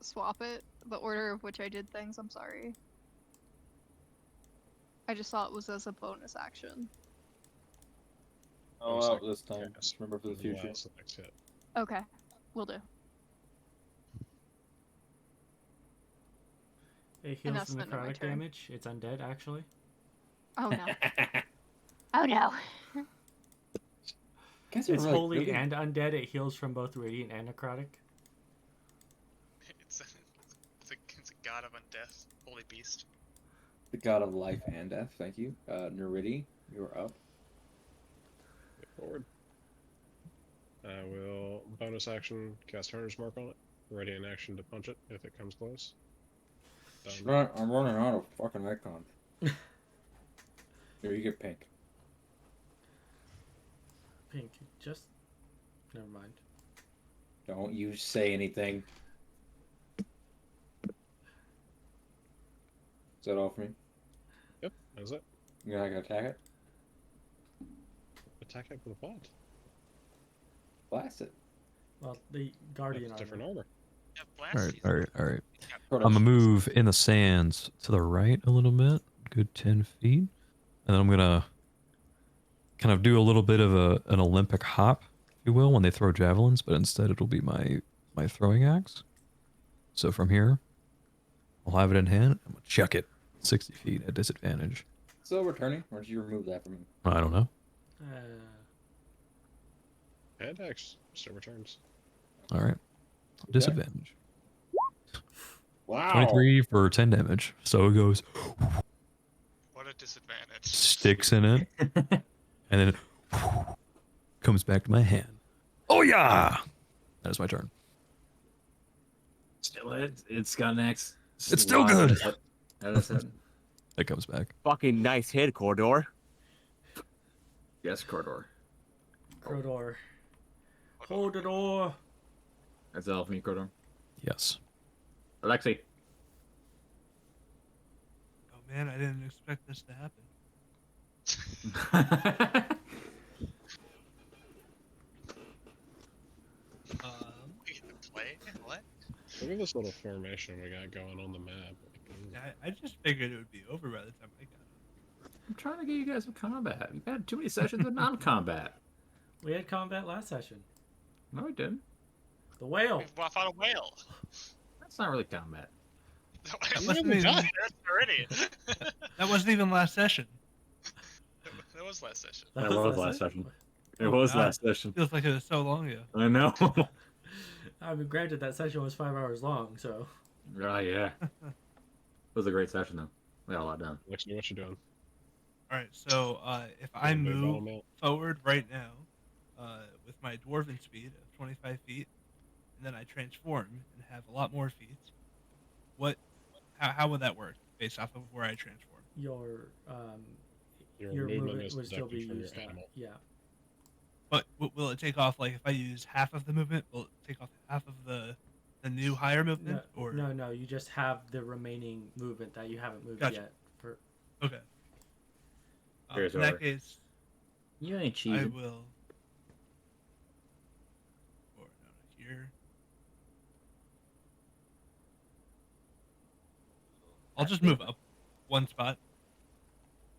swap it? The order of which I did things, I'm sorry. I just thought it was as a bonus action.
Oh, out this time.
Cast
Remember for the future.
allows the next hit.
Okay, will do.
It
And
heals
that's
the
the end of my
necrotic
turn.
damage. It's undead, actually.
Oh no. Oh no.
Guys are
It's
really,
holy
really-
and undead. It heals from both radiant and necrotic.
It's a god of undeath, holy beast.
the god of life and death. Thank you. Neridi, you're up.
Get forward. I will bonus action cast Hunter's Mark on it. Ready in action to punch it if it comes close. Done.
I'm running out of fucking icons. Here, you get pink.
Pink. Just. Never mind.
Don't you say anything. Is that all for me?
Yep, that's it.
You're not gonna attack it?
Attack it with what?
Blast it.
Well, the guardian
That's
armor.
different armor.
Yeah,
All
blast
right,
you.
all right, all right.
Hold
I'm
on.
gonna move in the sands to the right a little bit, good 10 feet, and then I'm gonna kind of do a little bit of an Olympic hop, if you will, when they throw javelins, but instead it'll be my throwing axe. So from here, I'll have it in hand. I'm gonna chuck it 60 feet at disadvantage.
So returning, or did you remove that from me?
I don't know.
And X still returns.
All right, disadvantage.
Wow.
23 for 10 damage. So it goes,
What a disadvantage.
sticks in it, and then it comes back to my hand. Oh yeah! That is my turn.
Still, it's got an X.
It's still good.
That is it.
It comes back.
Fucking nice hit, Krodorm.
Yes, Krodor.
Krodor. Hold the door.
That's all for me, Krodor.
Yes.
Alexi.
Oh man, I didn't expect this to happen.
We get to play? What?
Look at this little formation we got going on the map.
I just figured it would be over by the time I got it.
I'm trying to get you guys some combat. We've had too many sessions of non-combat.
We had combat last session.
No, we didn't.
The whale.
We fought a whale.
That's not really combat.
That wasn't even,
That's already.
that wasn't even last session.
That was last session.
That was last session. It was
God.
last session.
Feels like it was so long ago.
I know.
I mean, granted, that session was 5 hours long, so.
Oh, yeah. It was a great session, though. We got a lot done.
What you doing?
Alright, so if I
Gonna move
move
bottom out.
forward right now with my dwarven speed of 25 feet, and then I transform and have a lot more feet, how would that work based off of where I transform?
Your
Your movement is
would still be
deducted from
used.
your animal.
Yeah.
But will it take off, like, if I use half of the movement, will it take off half of the new higher movement?
No,
or
no, you just have the remaining movement that you haven't moved
Gotcha.
yet. For
Okay.
Here's
In that
over.
case,
You ain't
I
cheating.
will. Or no, here. I'll just move up one spot.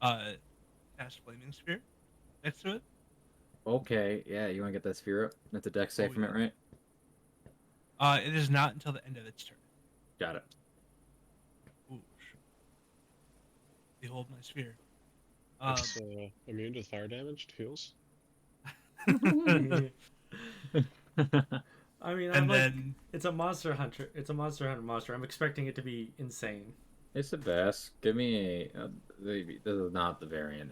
Cast Flaming Sphere next to it.
Okay, yeah, you want to get that sphere up? That's a deck save from it, right?
It is not until the end of its turn.
Got it.
Ooh. Behold my sphere.
It's immune to fire damage, heals.
I mean, I'm
And
like,
then
it's a monster hunter. It's a monster hunter monster. I'm expecting it to be insane.
It's the best. Give me a. This is not the variant.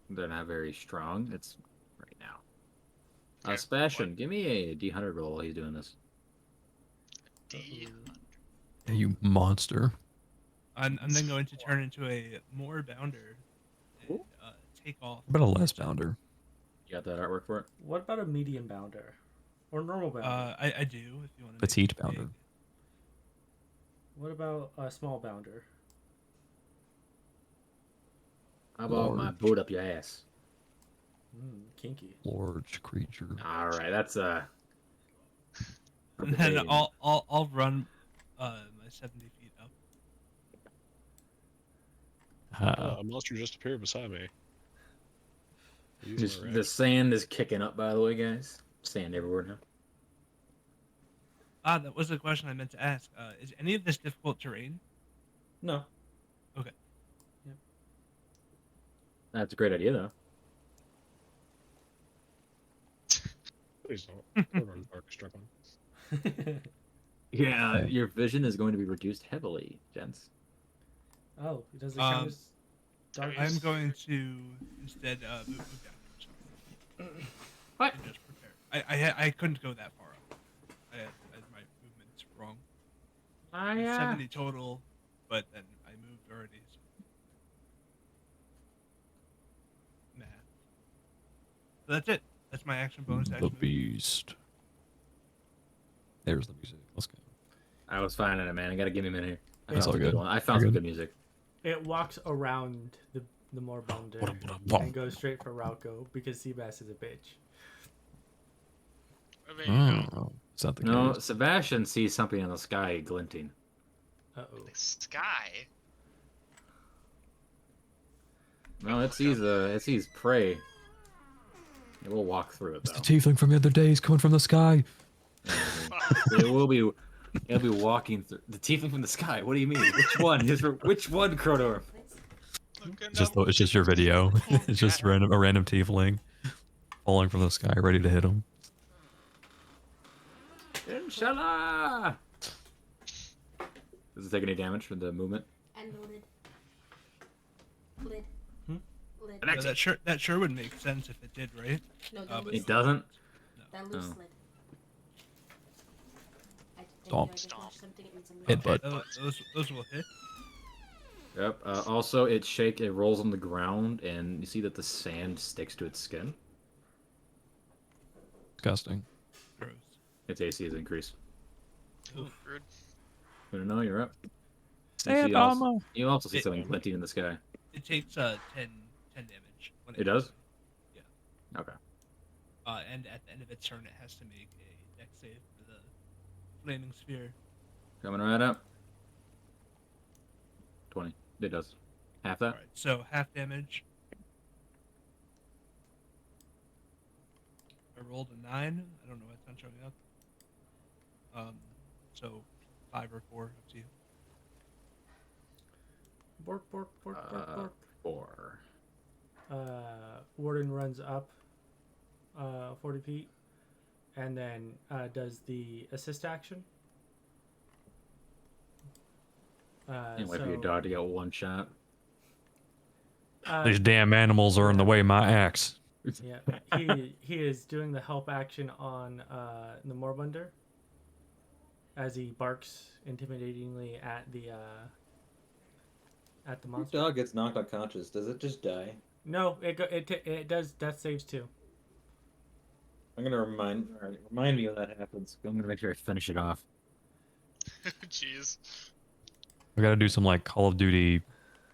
They're not very strong. It's right now.
Okay,
Sebastian, give me a D100 roll while he's doing this.
D.
Yeah, you monster.
I'm then going to turn into a more bounder and take off.
What about a less bounder?
You got that artwork for it?
What about a medium bounder? Or normal bounder?
I do, if you want to.
Petite bounder.
What about a small bounder?
How about my boot up your ass?
Kinky.
Large creature.
All right, that's
And then I'll run my 70 feet up.
A monster just appeared beside me. Using a
The
rack.
sand is kicking up, by the way, guys. Sand everywhere now.
That was the question I meant to ask. Is any of this difficult terrain?
No.
Okay.
That's a great idea, though.
Please don't. Krodorm's bark struck on.
Yeah, your vision is going to be reduced heavily, gents.
Oh, does it count as dark?
I'm going to instead move down.
What?
And just prepare. I couldn't go that far up. My movement's wrong. 70 total, but then I moved already. So. Math. So that's it. That's my action bonus action.
The beast. There's the music. Let's go.
I was finding it, man. I gotta give me a minute here.
That's all good.
I found some good music.
It walks around the Moorbounder and goes straight for Rauko because Seabass is a bitch.
Is that the
No,
case?
Sebastian sees something in the sky glinting.
Uh-oh.
The sky?
No, it sees prey. It will walk through it,
It's
though.
the tiefling from the other days coming from the sky.
It'll be walking through the tiefling from the sky. What do you mean? Which one? Which one, Krodorm?
It's just your video. It's just a random tiefling falling from the sky, ready to hit him.
Inshallah. Does it take any damage from the movement?
And lid.
Yeah, that sure would make sense if it did, right?
No, that loose
It doesn't.
That loose lid.
Stomp.
Something it means
Hit butt.
Those will hit.
Yep. Also, it rolls on the ground, and you see that the sand sticks to its skin.
Disgusting.
Gross.
Its AC is increased.
Ooh, rude.
No, you're up. You also see something glinting in the sky.
It takes 10 damage. When
It does?
Yeah.
Okay.
And at the end of its turn, it has to make a dex save for the flaming sphere.
Coming right up. 20. It does. Half that?
Alright, so half damage. I rolled a 9. I don't know why it's not showing up. So 5 or 4, up to you.
Bork, bork, bork, bork, bork.
4.
Warden runs up 40 feet and then does the assist action.
Can't wait for your dog to get one shot.
These damn animals are in the way of my axe.
Yeah, he is doing the help action on the Moorbounder as he barks intimidatingly at the monster.
Your dog gets knocked unconscious. Does it just die?
No, it does death saves too.
I'm gonna remind me when that happens.
I'm gonna make sure I finish it off.
Jeez.
We gotta do some like Call of Duty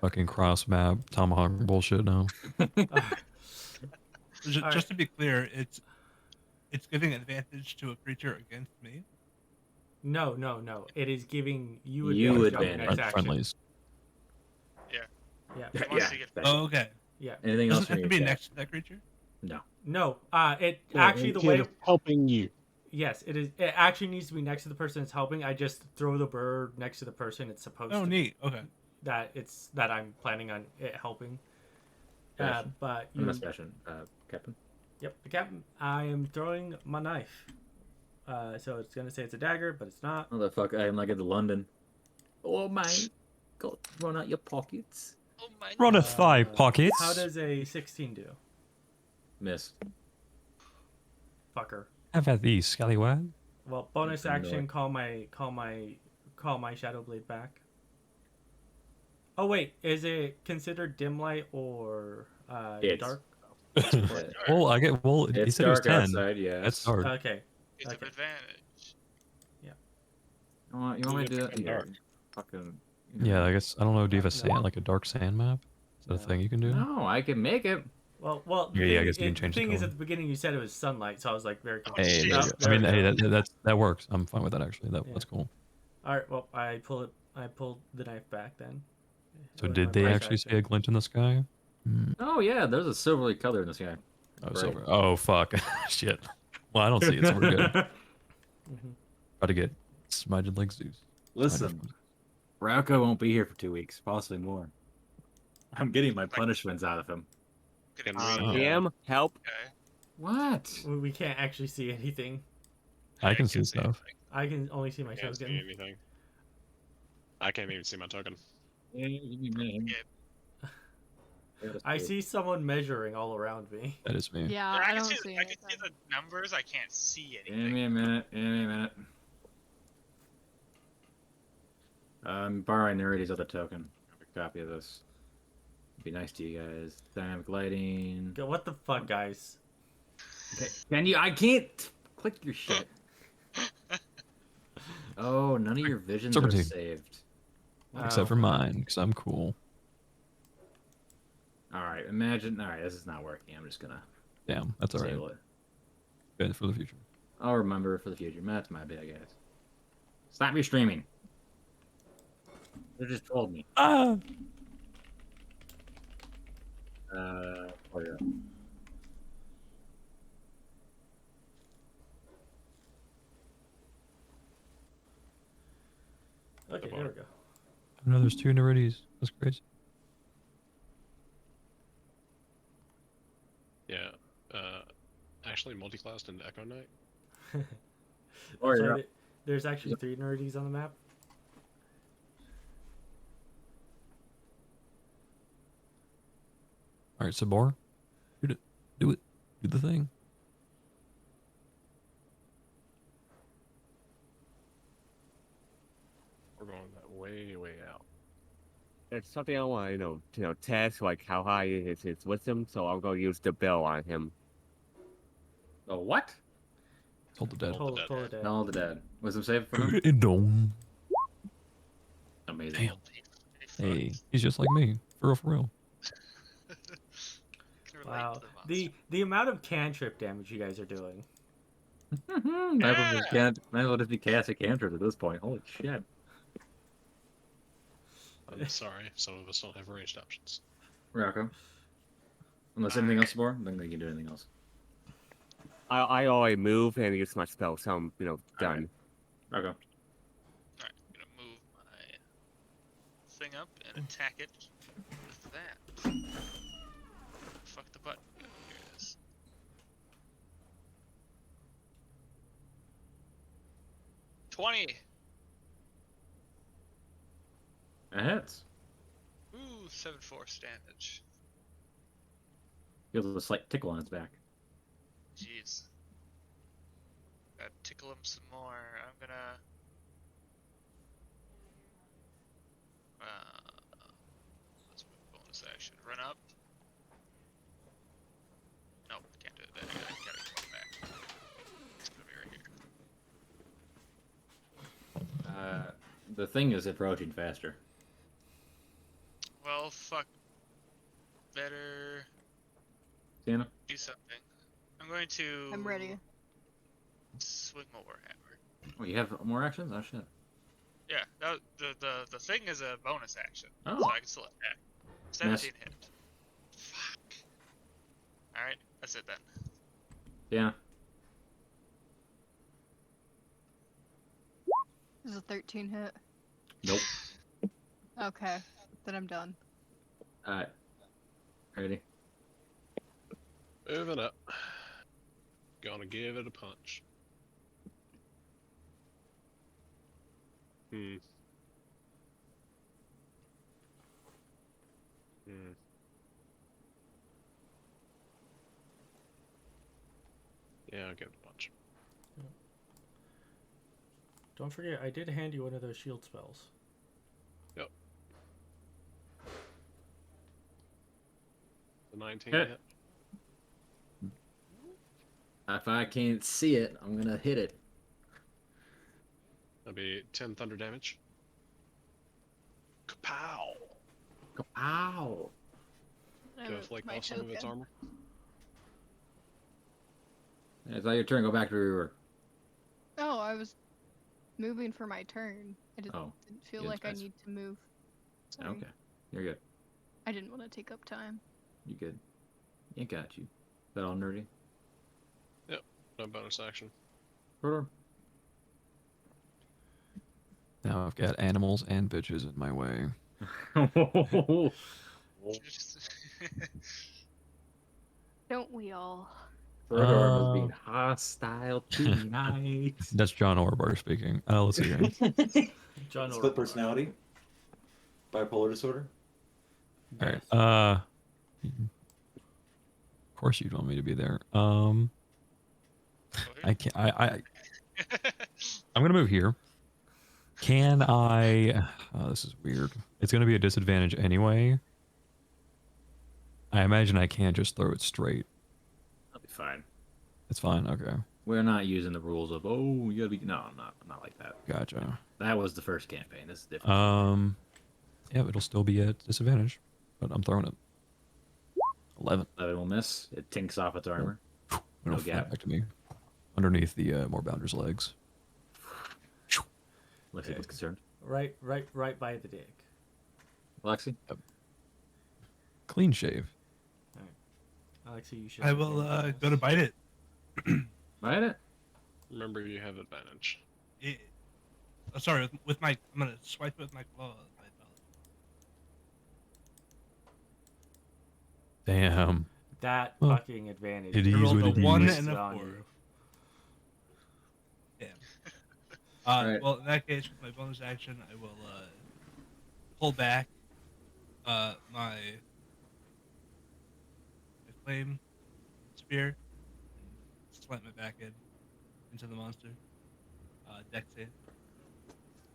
fucking cross map tomahawk bullshit now.
Just to be clear, it's giving advantage to a creature against me.
No. It is giving you
You
advantage on the
advantage.
next action.
Friendlies.
Yeah.
Yeah.
Once you get
Oh, okay.
Yeah.
Anything
Does
else
it have
from
to
your
be
chat?
next to that creature?
No. It actually the way.
Helping you.
Yes, it is. It actually needs to be next to the person it's helping. I just throw the bird next to the person it's supposed to.
Oh, neat. Okay.
That I'm planning on it helping.
Sebastian.
But
I'm
you.
not Sebastian. Captain.
Yep, the captain. I am throwing my knife. So it's gonna say it's a dagger, but it's not.
Motherfucker, I am like at the London. Oh my God, run out your pockets.
Oh my
Runneth thy pockets.
How does a 16 do?
Miss.
Fucker.
Have at these, scallywag.
Well, bonus
Nothing
action. Call my shadow blade back. Oh wait, is it considered dim light or
It's-
dark?
Well, he
It's
said it was
dark
10.
outside, yeah.
That's dark.
Okay.
It's
Okay.
an advantage.
You want me to do that?
Fucking
Yeah.
dark.
Fucking.
Yeah, I guess I don't know. Do you have a
No.
sand like a dark sand map? Is that a thing you can do?
No, I can make it.
Well,
Yeah, I guess you can
the
change the
thing is,
color.
at the beginning you said it was sunlight, so I was like very
Oh,
confused.
Hey, there
jeez.
you go.
There
I mean,
we
hey,
go.
that works. I'm fine with that actually.
Yeah.
That's cool.
All right. Well, I pulled the knife back then.
So
With
did
my
they
bright
actually
side
see a glint in the sky?
Oh yeah, there's a silvery color in this guy.
Oh,
Right.
silver. Oh, fuck. Shit. Well, I don't see it, so we're good.
Mhm.
About to get smited like Zeus.
Listen, Rauko won't be here for 2 weeks, possibly more. I'm getting my punishments out of him.
Getting
Can
really
we,
DM, help.
okay.
What?
We can't actually see anything.
I can
can't
see stuff.
I can only see my
I can't see
token.
anything. I can't even see my token.
Yeah, give me a minute.
I see someone measuring all around me.
That is me.
Yeah,
I
I
can
don't
see.
see
I can
anything.
see the numbers. I can't see
Give
anything.
me a minute. Give me a minute. I'm borrowing Neridi's other token. Have a copy of this. Be nice to you guys. Dynamic lighting.
Go, what the fuck, guys?
Okay. Can you? I can't click your shit. Oh, none of your visions are
17.
saved.
Except for mine, because I'm cool.
All right. Imagine. All right. This is not working. I'm just gonna
Damn, that's alright.
disable it.
Good for the future.
I'll remember for the future. That's my bad, guys. Stop your streaming. They just told me.
Ah!
Oh, yeah.
Okay, there we go.
Oh, no, there's 2 Neridis. That's crazy.
Yeah. Actually, multi-classed in Echo Knight.
Oh,
So
yeah.
there's actually 3 Neridies on the map.
Alright, Sabor. Do it. Do it. Do the thing.
We're going that way out.
There's something I want to, test, like how high is his wisdom, so I'm going to use the bell on him.
Oh, what?
Told the dead.
Told the dead.
All the dead. Wisdom save for him?
Dome.
Amazing.
Damn. Hey, he's just like me. For real.
Can relate
Wow.
to the monster.
The amount of cantrip damage you guys are doing.
Might as well just be chaotic cantrip at this point. Holy shit.
I'm sorry, some of us don't have ranged options.
Rauko. Unless anything else more, then they can do anything else.
I already move and use my spell, so I'm, done.
Okay.
Alright, I'm gonna move my thing up and attack it with that. Fuck the button. Here it is. $20!
That hits.
Ooh, 7 force damage.
Feels a slight tickle on its back.
Jeez. Gotta tickle him some more. I'm gonna... let's move bonus action. Run up. Nope, can't do it. Then I gotta come back. It's gonna be right here.
The thing is approaching faster.
Well, fuck. Better
Sienna?
do something. I'm going to...
I'm ready.
Swing my warhammer.
Oh, you have more actions? Oh, shit.
Yeah, the thing is a bonus action.
Oh.
So I can still attack. 17 hit. Fuck. Alright, that's it then.
Yeah.
This is a 13 hit.
Nope.
Okay, then I'm done.
Alright. Ready?
Moving up. Gonna give it a punch. Hmm. Yeah, I'll give it a punch.
Don't forget, I did hand you one of those shield spells.
Yep. The 19
Hit.
hit.
If I can't see it, I'm gonna hit it.
That'll be 10 thunder damage. Kapow!
Ow!
I
To
went
flake
with my
off some of its
token.
armor.
It's not your turn. Go back to where you were.
Oh, I was moving for my turn. I didn't
Oh,
feel
yeah,
like I
nice.
need to move. Sorry.
Okay, you're good.
I didn't want to take up time.
You good. I got you. Is that all nerdy?
Yep. No bonus action.
Krodorm?
Now I've got animals and bitches in my way.
Don't we all?
Krodorm is being hostile tonight.
That's John Orabar speaking. Let's see here.
John
Split
Orabar.
personality? Bipolar disorder?
All
Yes.
right. Of course you'd want me to be there. I can't. I'm gonna move here. Can I? Oh, this is weird. It's gonna be a disadvantage anyway. I imagine I can't just throw it straight.
That'll be fine.
It's fine. Okay.
We're not using the rules of you gotta be. No, not like that.
Gotcha.
That was the first campaign. This is different.
Yeah, it'll still be a disadvantage, but I'm throwing it. 11.
11 will miss. It tinks off its armor.
It'll fly back to me, underneath the Moorbounder's legs.
Alexi was concerned.
Right by the dick.
Alexi?
Clean shave.
Alexi, you should.
I will go to bite it.
Bite it?
Remember, you have advantage.
Oh, sorry, with my I'm gonna swipe it with my claw.
Damn.
That
Well,
fucking advantage.
it
I
is
rolled
what
a
it
1
is.
and a
on
4.
you.
Damn.
Alright.
Well, in that case, with my bonus action, I will pull back my flame spear and slant my back into the monster. Dex save.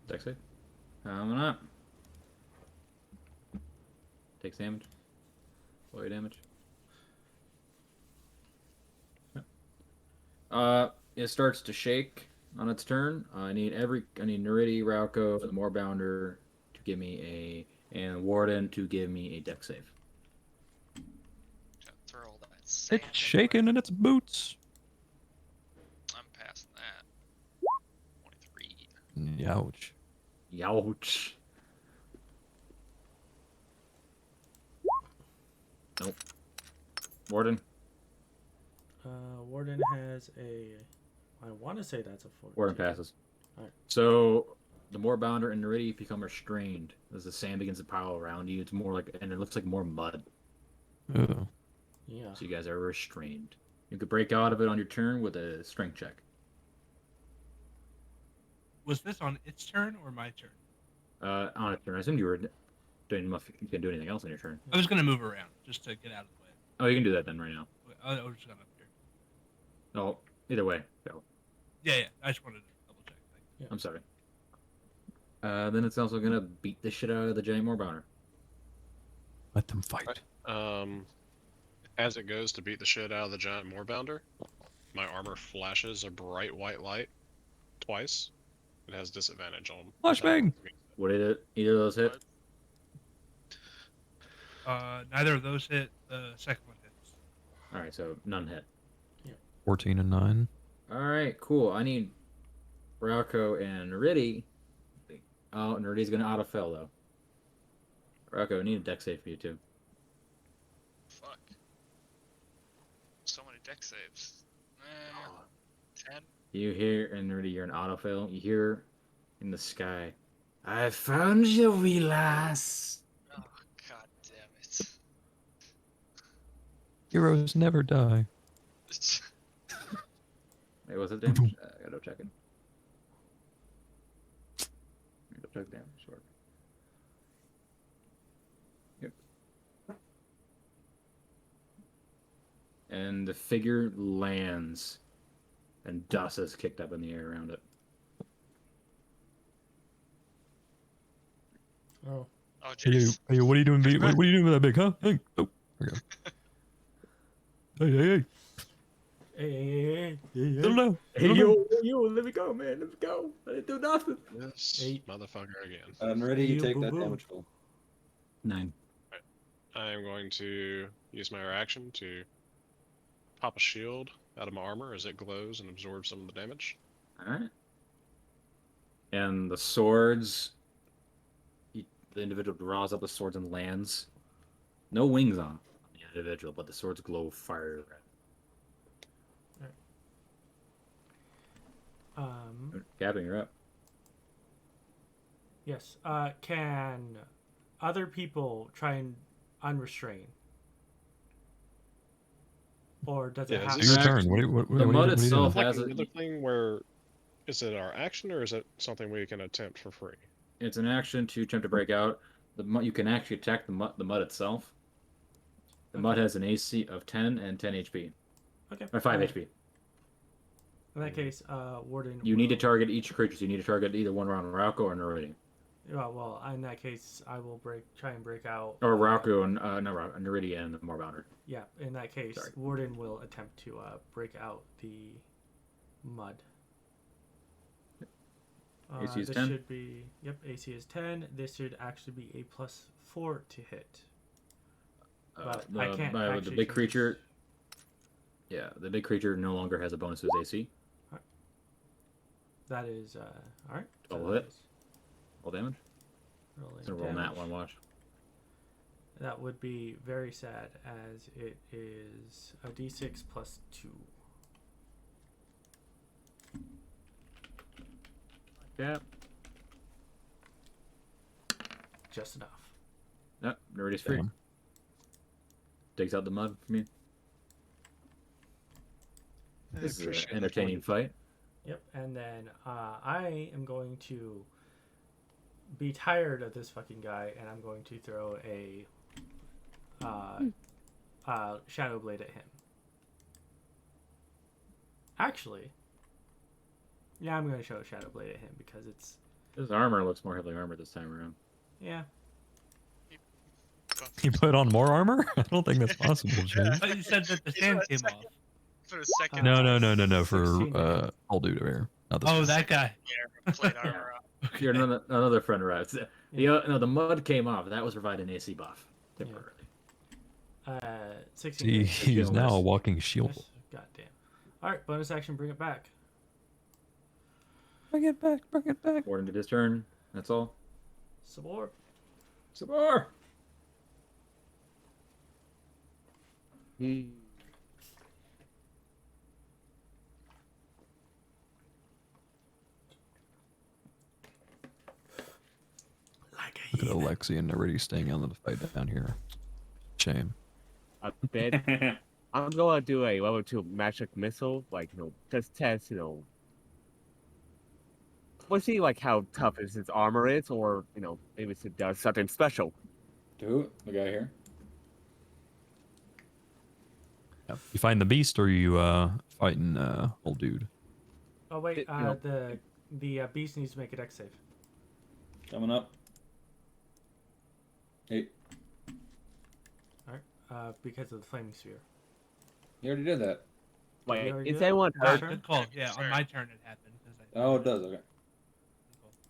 Dex save? Coming up. Takes damage. Boy damage. It starts to shake on its turn. I need Neridi, Rauko, the Moorbounder to give me and Warden to give me a Dex save.
Throw all that sand
It's shaking in its boots.
I'm passing that. 23.
Ouch.
Youch. Nope. Warden.
Warden has a. I want to say that's a 14.
Warden passes.
Alright.
So the Moorbounder and Neridi become restrained as the sand begins to pile around you. It's more like, and it looks like more mud.
Ugh.
Yeah.
So you guys are restrained. You could break out of it on your turn with a strength check.
Was this on its turn or my turn?
On a turn. I assumed you were doing. You can do anything else on your turn.
I was gonna move around just to get out of the way.
Oh, you can do that then right now.
I was just gonna up here.
No, either way. Go.
Yeah. I just wanted to double check.
Yeah.
I'm sorry. Then it's also gonna beat the shit out of the giant Moorbounder.
Let them fight.
As it goes to beat the shit out of the giant Moorbounder, my armor flashes a bright white light twice. It has disadvantage on.
Flashbang!
What did it? Either of those hit?
Neither of those hit. The second one hits.
All right, so none hit.
14 and 9.
All right, cool. I need Rauko and Neridi. Oh, Neridi's gonna autofill though. Rauko, I need a dex save for you too.
Fuck. So many deck saves. 10.
You hear, and Neridi, you're an autofill. You hear in the sky, "I found you, wee lass."
Oh, god damn it.
Heroes never die.
Wait, was it damage? I gotta check it. Check damage. Sure. Yep. And the figure lands, and dust is kicked up in the air around it.
Oh.
Oh,
Hey,
jeez.
hey, what are you doing? What are you doing with that big, huh? Hey, oh, there we go. Hey.
Hey.
Settle down.
Hey, yo, let me go, man. Let me go. I didn't do nothing.
This
Hey.
motherfucker again.
Neridi, you
Yo,
take
boo
that
boo.
damage full.
9.
I'm going to use my reaction to pop a shield out of my armor as it glows and absorbs some of the damage.
Alright. And the swords, the individual draws up the swords and lands. No wings on the individual, but the swords glow fire red. Gavin, you're up.
Yes. Can other people try and unrestrain? Or does it have
It's your turn.
The mud itself
like
has
another thing where is it our action or is it something we can attempt for free?
It's an action to attempt to break out. The mud, you can actually attack the mud itself. The mud has an AC of 10 and 10 HP.
Okay.
Or 5 HP.
In that case, Warden.
You need to target each creature. So you need to target either one around Rauko or Neridi.
Well, in that case, I will try and break out.
Or Rauko and Neridi and Moorbounder.
Yeah, in that case, Warden will attempt to break out the mud.
AC is
this
10?
should be AC is 10. This should actually be a +4 to hit. But I can't.
The big creature. Yeah, the big creature no longer has a bonus to his AC.
Right. That is all right.
Double hit. Roll damage.
Rolling
So roll
damage.
that one. Watch.
That would be very sad, as it is a D6 +2.
Yeah.
Just enough.
Yep, Neridi's free.
Damn.
Digs out the mud from you. This is an entertaining fight.
Yep, and then I am going to be tired of this fucking guy, and I'm going to throw a Shadow Blade at him. Actually, yeah, I'm going to show a Shadow Blade at him because it's...
His armor looks more heavily armored this time around.
Yeah.
You put on more armor? I don't think that's possible, James.
But you said that the sand came off.
For a second.
No. For
16.
old dude over here. Not this
Oh,
one.
that guy.
Plate armor up.
Here, another friend arrives. The mud came off. That was providing an AC buff. Temporarily.
16.
He is now a walking shield.
God damn. Alright, bonus action, bring it back.
Bring it back.
Warden did his turn. That's all.
Sabor.
Sabor!
Look at Alexi and Neridi staying on the fight down here. Shame.
A bit. I'm gonna do a level 2 magic missile, like, just test, we'll see, like, how tough his armor is, or, maybe it does something special.
Do it. The guy here.
Yep. You find the beast, or you fighting old dude?
Oh wait, the beast needs to make a dex save.
Coming up. 8.
Alright, because of the flaming sphere.
You already did that.
Wait,
You already
is
did it?
anyone
Yeah,
hurt?
sure.
Good call. Yeah, on my turn it happened.
Oh, it does. Okay.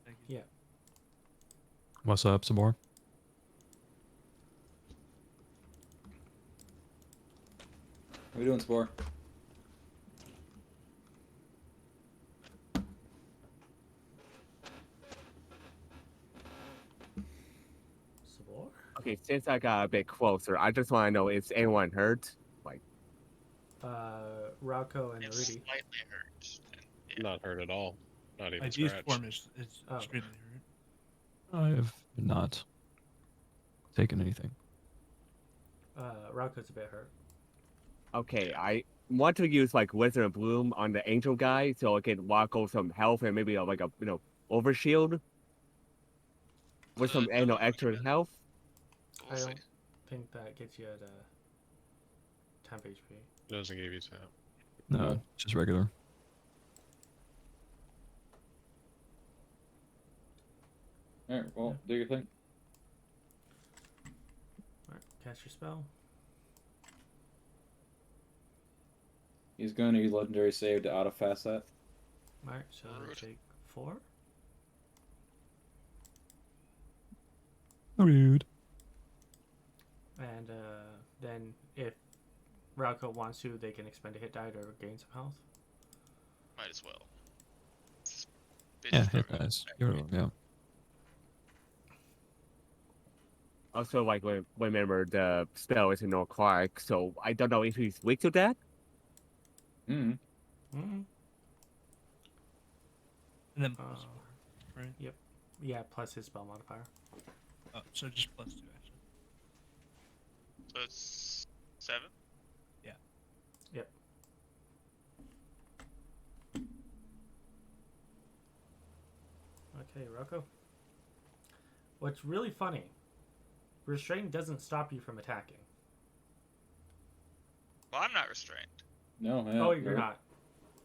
Thank you.
Yeah.
What's up, Sabor?
What are we doing, Spore?
Sabor?
Okay, since I got a bit closer, I just want to know, is anyone hurt? Like,
Rauko and
It's
Neridi.
slightly hurt.
Not hurt at all. Not
My
even
beast
scratched.
form is
Oh.
extremely hurt.
I have not taken anything.
Rauko's a bit hurt.
okay, I want to use, like, Wizard of Bloom on the angel guy, so I can walk over some health and maybe, like, a, overshield. With some, extra health.
I don't think that gets you at 10 HP.
It doesn't give you that.
No, just regular.
Alright, well, do your thing.
Alright, cast your spell.
He's going to use Legendary Save to auto-fast that.
Alright, so
Rude.
take 4.
Rude.
And then if Rauko wants to, they can expend a hit die to gain some health.
Might as well. Bitch
Yeah,
is
hit
probably
dice.
gonna
Yeah.
Also, like, remember the spell is in no quark, so I don't know if he's weak to that.
Mm.
Mm-hmm.
And then plus 4, right?
Yep. Yeah, plus his spell modifier.
Oh, so just +2 actually.
So it's 7?
Yep. Okay, Rauko. What's really funny, restraint doesn't stop you from attacking.
Well, I'm not restrained.
No, yeah,
Oh, you're not.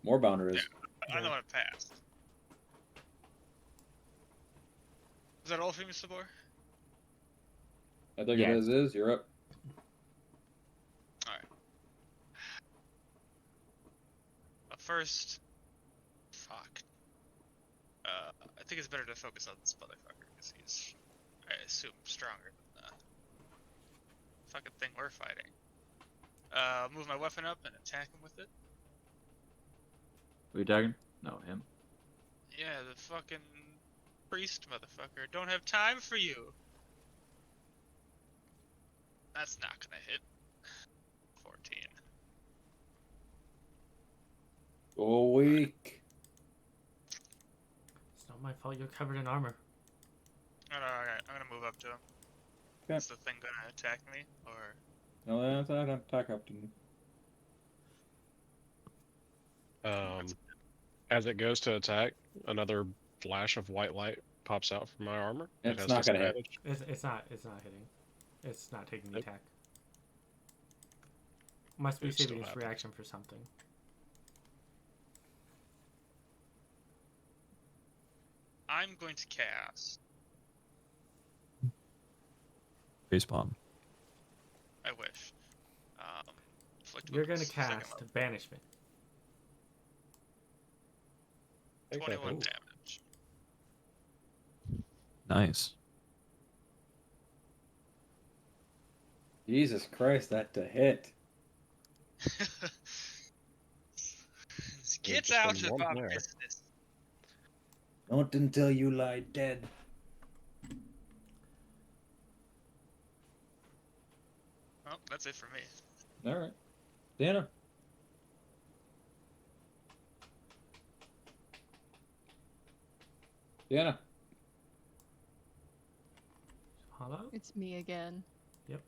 Moorbounder is.
I know I passed. Is that all for you, Sabor?
I think
Yeah.
it is. You're up.
Alright. First, fuck. I think it's better to focus on this motherfucker because he's, I assume, stronger than the fucking thing we're fighting. Move my weapon up and attack him with it.
Were you attacking? No, him.
Yeah, the fucking priest motherfucker. Don't have time for you. That's not gonna hit. 14.
Go weak.
It's not my fault you're covered in armor.
Alright, I'm gonna move up to him.
Okay.
Is the thing gonna attack me, or?
No, that's not an attack up to you.
As it goes to attack, another flash of white light pops out from my armor.
It's
has
not gonna hit.
disadvantage.
It's not hitting. It's not taking the attack. Must be
It still
saving its
happens.
reaction for something.
I'm going to cast.
Respawn.
I wish. Inflict
You're gonna
wounds, second
cast
level,
banishment.
21
Ooh.
damage.
Nice.
Jesus Christ, that hit.
Get
just
out
been
of
one
our
there.
business.
Don't until you lie dead.
Well, that's it for me.
All right, Dana. Dana.
Hello?
It's me again.
Yep.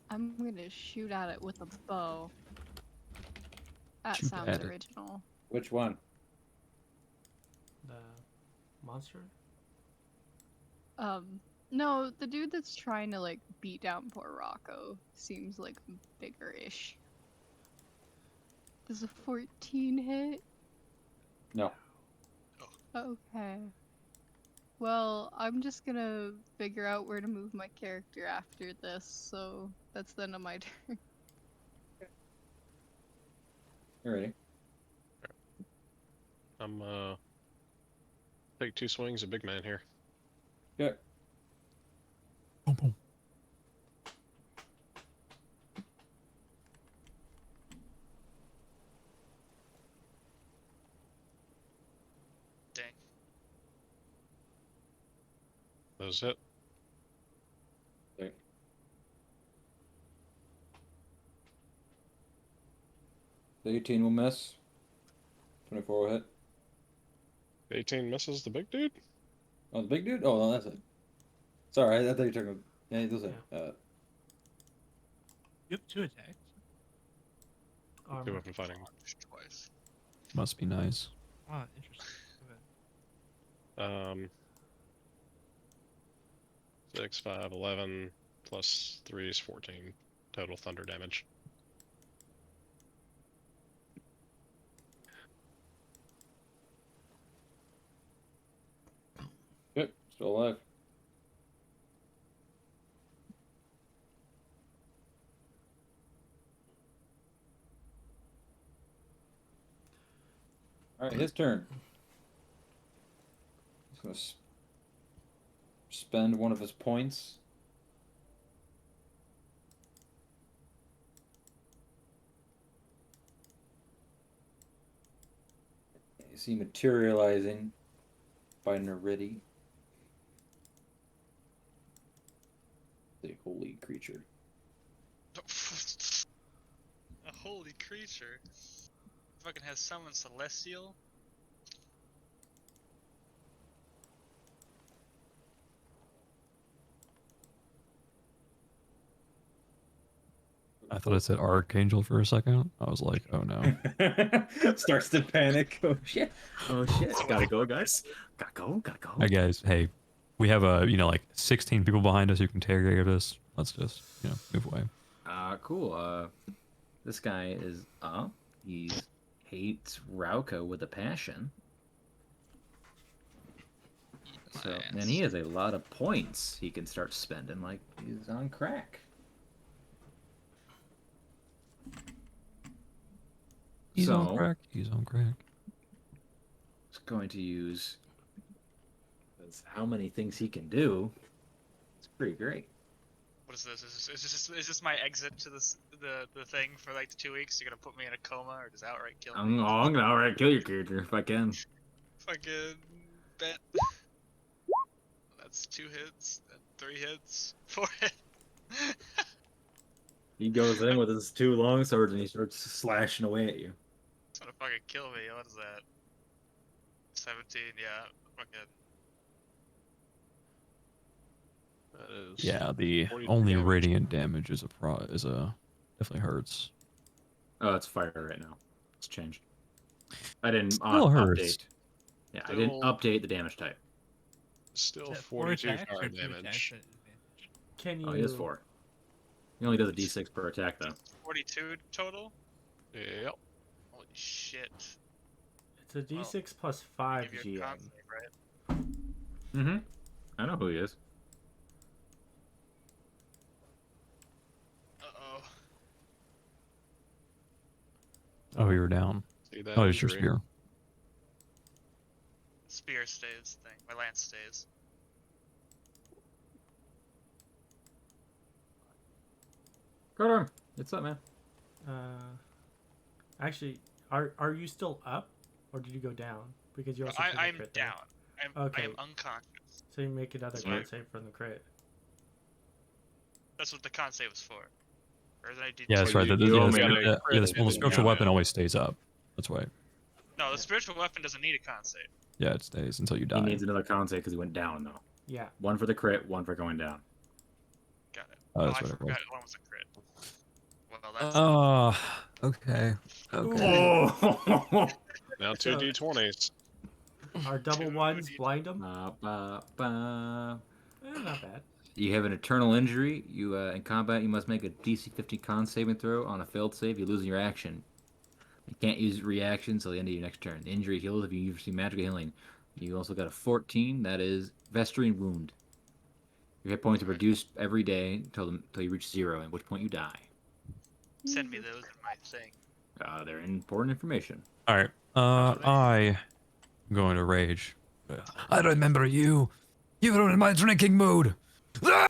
I'm gonna shoot at it with a bow. That
Shoot
sounds
at it.
original.
Which one?
The monster?
No, the dude that's trying to like beat down poor Rauko seems like bigger-ish. Does a 14 hit?
No.
Okay. Well, I'm just gonna figure out where to move my character after this, so that's the end of my turn.
You're ready.
I'm take 2 swings at big man here.
Okay.
Boom, boom.
Dang.
Those hit.
Okay. The 18 will miss. 24 will hit.
18 misses the big dude.
Oh, the big dude? Oh, no, that's it. Sorry, I thought you were talking about... Yeah, those are...
You have 2 attacks.
Two
Armor.
of them fighting.
Twice.
Must be nice.
Ah, interesting. Okay.
6, 5, 11, plus 3 is 14 total thunder damage.
Yep, still alive. Alright, his turn. He's gonna spend one of his points. see materializing by Neridi. The holy creature.
A holy creature. Fucking has summoned celestial.
I thought it said Archangel for a second. I was like, oh no.
Starts to panic. Oh shit.
Oh shit. Gotta go, guys. Gotta go.
Hi guys, hey, we have like 16 people behind us who can take care of this. Let's just, move away.
Cool. This guy is up. He hates Rauko with a passion. So, and he has a lot of points he can start spending like he's on crack.
He's on crack. He's on crack.
He's going to use how many things he can do. It's pretty great.
What is this? Is this my exit to the thing for like 2 weeks? You're gonna put me in a coma or just outright kill me?
I'm gonna outright kill your character if I can.
Fucking bet. That's 2 hits, and 3 hits, 4 hits.
He goes in with his 2 long swords and he starts slashing away at you.
It's gonna fucking kill me. What is that? 17, yeah. Fucking.
That is
Yeah, the
43
only
damage.
radiant damage is definitely hurts.
Oh, it's fire right now. It's changed. I didn't
Still hurts.
update. Yeah, I didn't
Still-
update the damage type.
Still
Is that
42
attacks or
fire
2
damage.
attacks at advantage?
Can you?
Oh, he has 4. He only does a d6 per attack though.
42 total?
Yep.
Holy shit.
It's a d6 plus 5
Give you a
GM.
con save, right?
Mm-hmm. I know who he is.
Uh-oh.
Oh, you were down.
See that
Oh, it's your
injury?
spear.
Spear stays thing. My lance stays.
Krodorm, what's up, man?
Actually, are you still up, or did you go down? Because you also took a
I'm
crit there.
down. I
Okay.
am unconscious.
So you make another
Sorry.
con save from the crit.
That's what the con save was for. Or did I do
Yeah, that's
So
right.
you-
The,
you
yeah,
only
the,
got a
yeah,
crit
the,
and
well, the
then
spiritual
down
weapon
it.
always stays up. That's right.
No, the spiritual weapon doesn't need a con save.
Yeah, it stays until you
He
die.
needs another con save because he went down though.
Yeah.
1 for the crit, 1 for going down.
Got it.
Oh,
Oh,
that's
I
what it was.
forgot one was a crit. Well, that's
Oh, okay. Okay.
Oh!
Now 2 d20s.
Our double
Two
ones
D-
blind them.
Ba.
Not bad.
You have an eternal injury. You in combat, you must make a DC 50 con saving throw. On a failed save, you lose your action. You can't use reaction until the end of your next turn. The injury heals if you receive magical healing. You also got a 14. That is Vesterine Wound. Your hit points are reduced every day until you reach 0, at which point you die.
Send me those in my thing.
They're important information.
All right. I'm going to rage. I remember you. You were in my drinking mood. I'm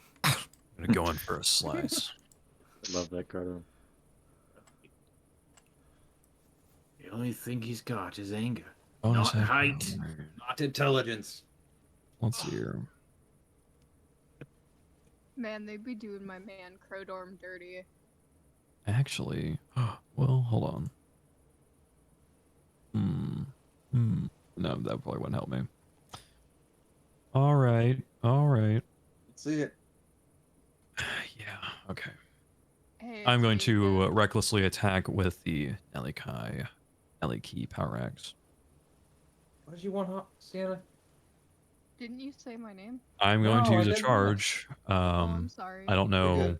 gonna go in for a slice.
I love that card. The only thing he's got is anger.
Bonus
Not
action.
height. Not intelligence.
Let's see here.
Man, they'd be doing my man Krodorm dirty.
Actually, well, hold on. No, that probably wouldn't help me. All right.
Let's see it.
Yeah. Okay.
Hey,
I'm going
it's
to
Ethan.
recklessly attack with the Eliki power axe.
What did you want, Sienna?
Didn't you say my name?
I'm going to
No, I
use a
didn't.
charge.
Oh, I'm sorry.
I don't
You're
know
good.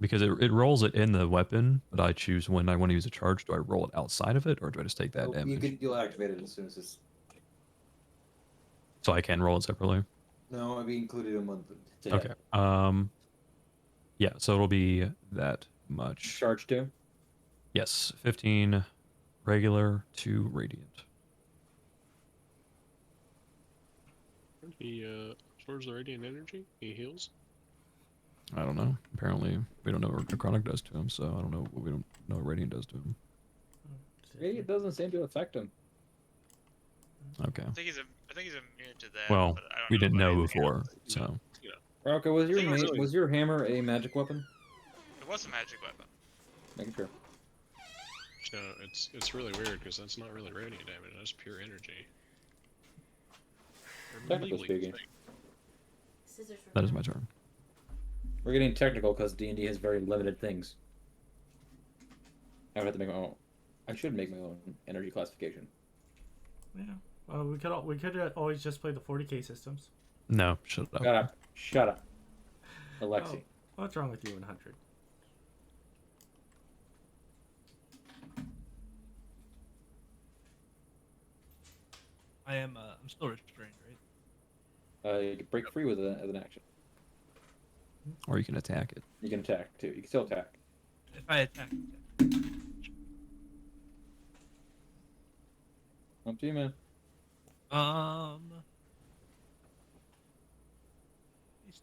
because it rolls it in the weapon, but I choose when I want to use a charge. Do I roll it outside of it, or do I just take that damage?
You'll activate it as soon as it's.
So I can roll it separately.
No, I'll be included in one.
Okay. Yeah. So it'll be that much.
Charge 2.
Yes, 15 regular, 2 radiant.
He absorbs the radiant energy. He heals.
I don't know. Apparently, we don't know what necrotic does to him, so I don't know. We don't know what radiant does to him.
Radiant doesn't seem to affect him.
Okay.
I think he's immune to that.
Well,
but I don't
we
know
didn't
about
know
anything
before,
else.
so.
Rauko, was
I think it was
was your hammer a magic weapon?
It was a magic weapon.
Making sure.
No, it's really weird because that's not really radiant damage. That's pure energy.
Technically speaking.
That is my turn.
We're getting technical because D&D has very limited things. I would have to make my own. I should make my own energy classification.
Yeah. Well, we could always just play the 40k systems.
No, shut up.
Shut up. Shut up. Alexi.
Oh, what's wrong with you in 100?
I'm still restrained, right?
You can break free with it as an action.
Or you can attack it.
You can attack too. You can still attack.
If I attack.
Up to you, man.
It's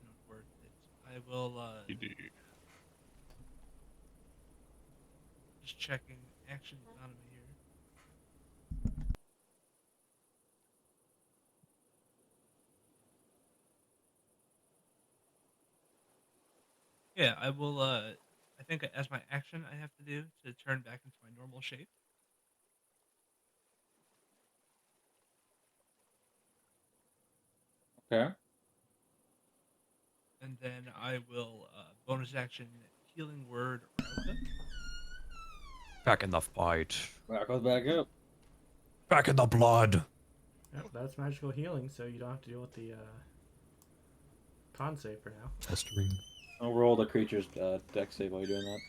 not worth it. I will.
You do.
Just checking action economy here. Yeah, I will. I think as my action, I have to do to turn back into my normal shape.
Okay.
And then I will bonus action healing word Rauko.
Back in the fight.
Rauko's back up.
Back in the blood.
Yep, that's magical healing, so you don't have to deal with the con save for now.
Festering.
I'll roll the creature's deck save while you're doing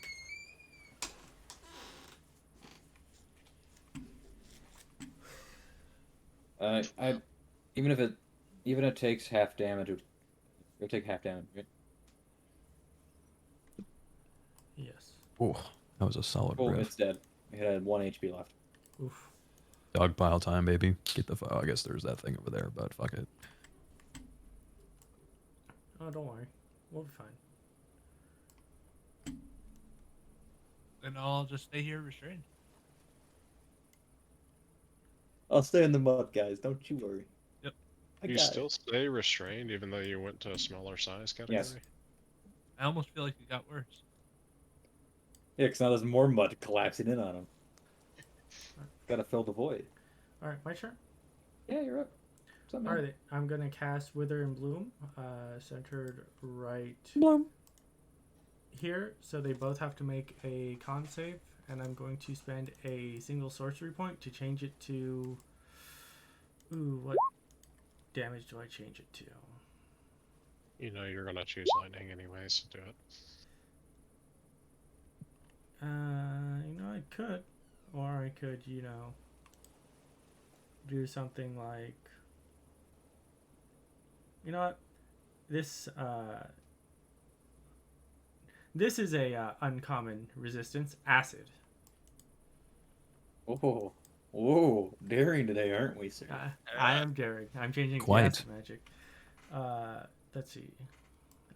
that. Even if it takes half damage, it'll take half damage. Right?
Yes.
Oh, that was a solid
Oh,
riff.
it's dead. It had 1 HP left.
Oof.
Dog pile time, baby. Get the. I guess there's that thing over there, but fuck it.
Oh, don't worry. We'll be fine.
And I'll just stay here restrained.
I'll stay in the mud, guys. Don't you worry.
Yep.
You still stay restrained even though you went to a smaller size category?
Yes.
I almost feel like it got worse.
Yeah, because now there's more mud collapsing in on him. Gotta fill the void.
Alright, my turn?
Yeah, you're up. What's up, man?
Alright, I'm gonna cast Wither and Bloom, centered right here. So they both have to make a con save, and I'm going to spend a single sorcery point to change it to... Ooh, what damage do I change it to?
You know you're gonna choose lightning anyways, so do it.
You know, I could. Or I could, you know, do something like... You know what? This is a uncommon resistance. Acid.
Oh, whoa, daring today, aren't we, sir?
I am daring. I'm changing
Quite.
to acid magic. Let's see.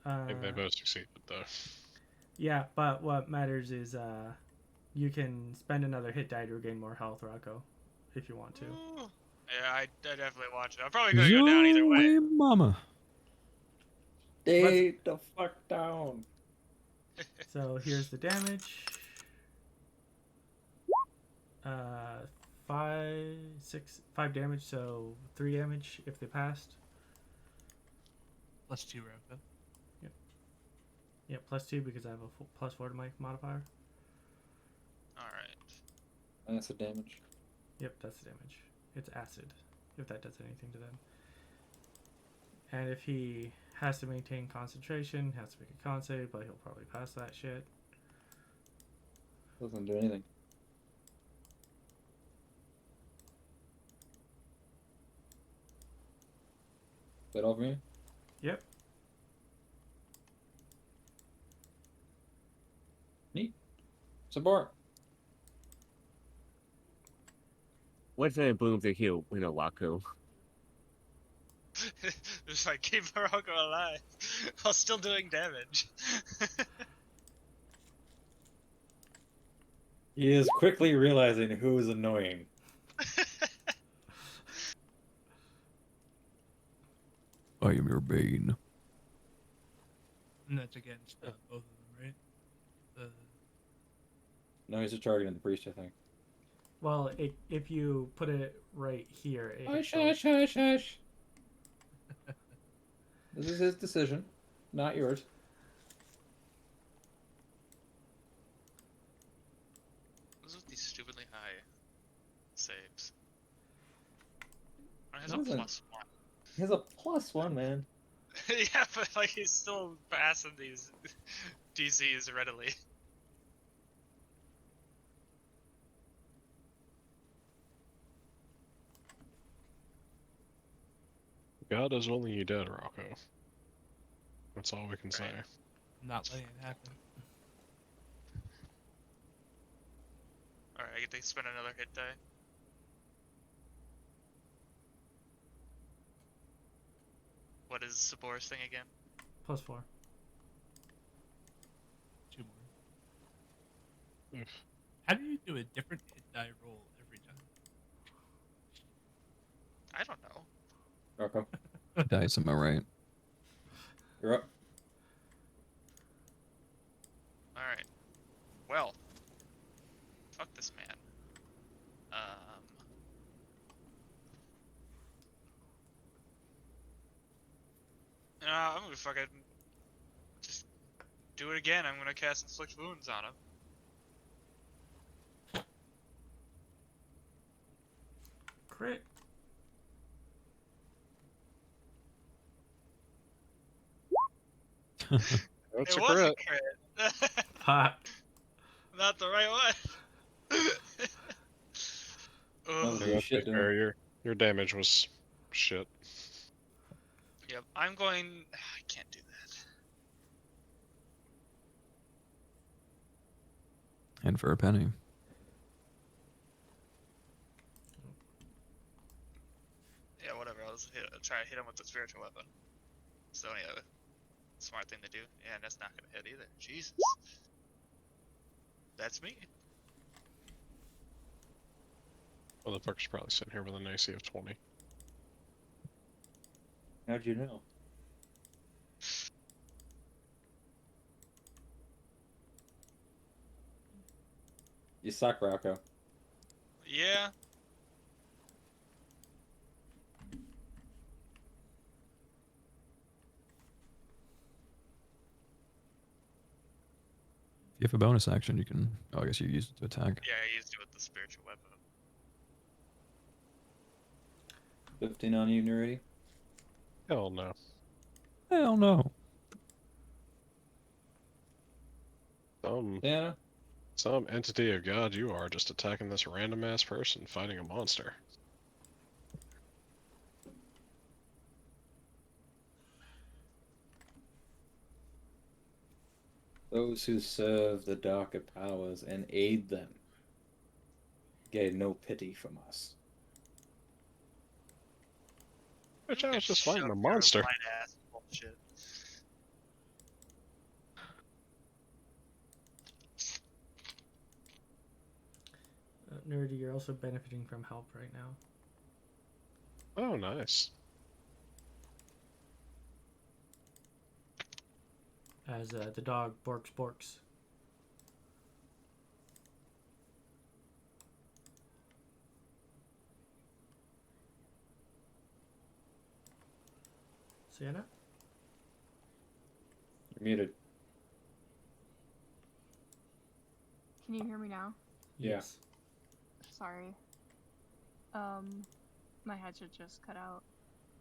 I think they both succeeded though.
Yeah, but what matters is you can spend another hit die to regain more health, Rauko, if you want to.
Ooh. Yeah, I definitely want to. I'm probably gonna go down either way.
Mama.
Stay the fuck down.
So here's the damage. 5 damage, so 3 damage if they passed.
+2 Rauko.
Yeah, +2 because I have a +4 to my modifier.
Alright.
That's the damage.
Yep, that's the damage. It's acid, if that does anything to them. And if he has to maintain concentration, has to make a con save, but he'll probably pass that shit.
Doesn't do anything. Is that all for me?
Yep.
Neat. Sabor.
What's in Bloom to heal, Rauko?
Just like keep Rauko alive while still doing damage.
He is quickly realizing who is annoying.
I am your bane.
And that's against both of them, right?
No, he's just targeting the priest, I think.
Well, if you put it right here, it hits
Hush,
both.
hush, hush, hush. This is his decision, not yours.
What's with these stupidly high saves? Oh, he has a
Listen.
+1.
He has a +1, man.
Yeah, but like he's still passing these DCs readily.
God is willing you dead, Rauko. That's all we can say.
I'm not letting it happen.
Alright, I get to spend another hit die. What is Sabor's thing again?
+4.
2 more. How do you do a different hit die roll every time?
I don't know.
Rauko,
Dice, am I right?
you're up.
Alright. Well. Fuck this man. I'm gonna fucking just do it again. I'm gonna cast Inflict Wounds on him.
Crit.
That's
It
a
was
crit.
a crit.
Pot.
Not the right one.
Oh,
Ugh.
you
Yeah,
shit,
to be
didn't
fair, your damage was shit.
Yep, I'm going. I can't do that.
And for a penny.
Yeah, whatever. I'll try to hit him with the spiritual weapon. So yeah, smart thing to do. Yeah, that's not gonna hit either. Jesus. That's me.
Motherfucker's probably sitting here with an AC of 20.
How'd you know? You suck, Rauko.
Yeah.
If you have a bonus action, you can. Oh, I guess you used it to attack.
Yeah, I used it with the spiritual weapon.
15 on you, Neridi.
Hell no.
Hell no.
Diana?
Some entity of God you are just attacking this random ass person fighting a monster.
Those who serve the darker powers and aid them get no pity from us.
Bitch, I was just
Shove
fighting a
your
monster.
light ass bullshit.
Nerdy, you're also benefiting from help right now.
Oh, nice.
As the dog borks. Sienna?
You're muted.
Can you hear me now?
Yeah.
Yes.
Sorry. My headset just cut out.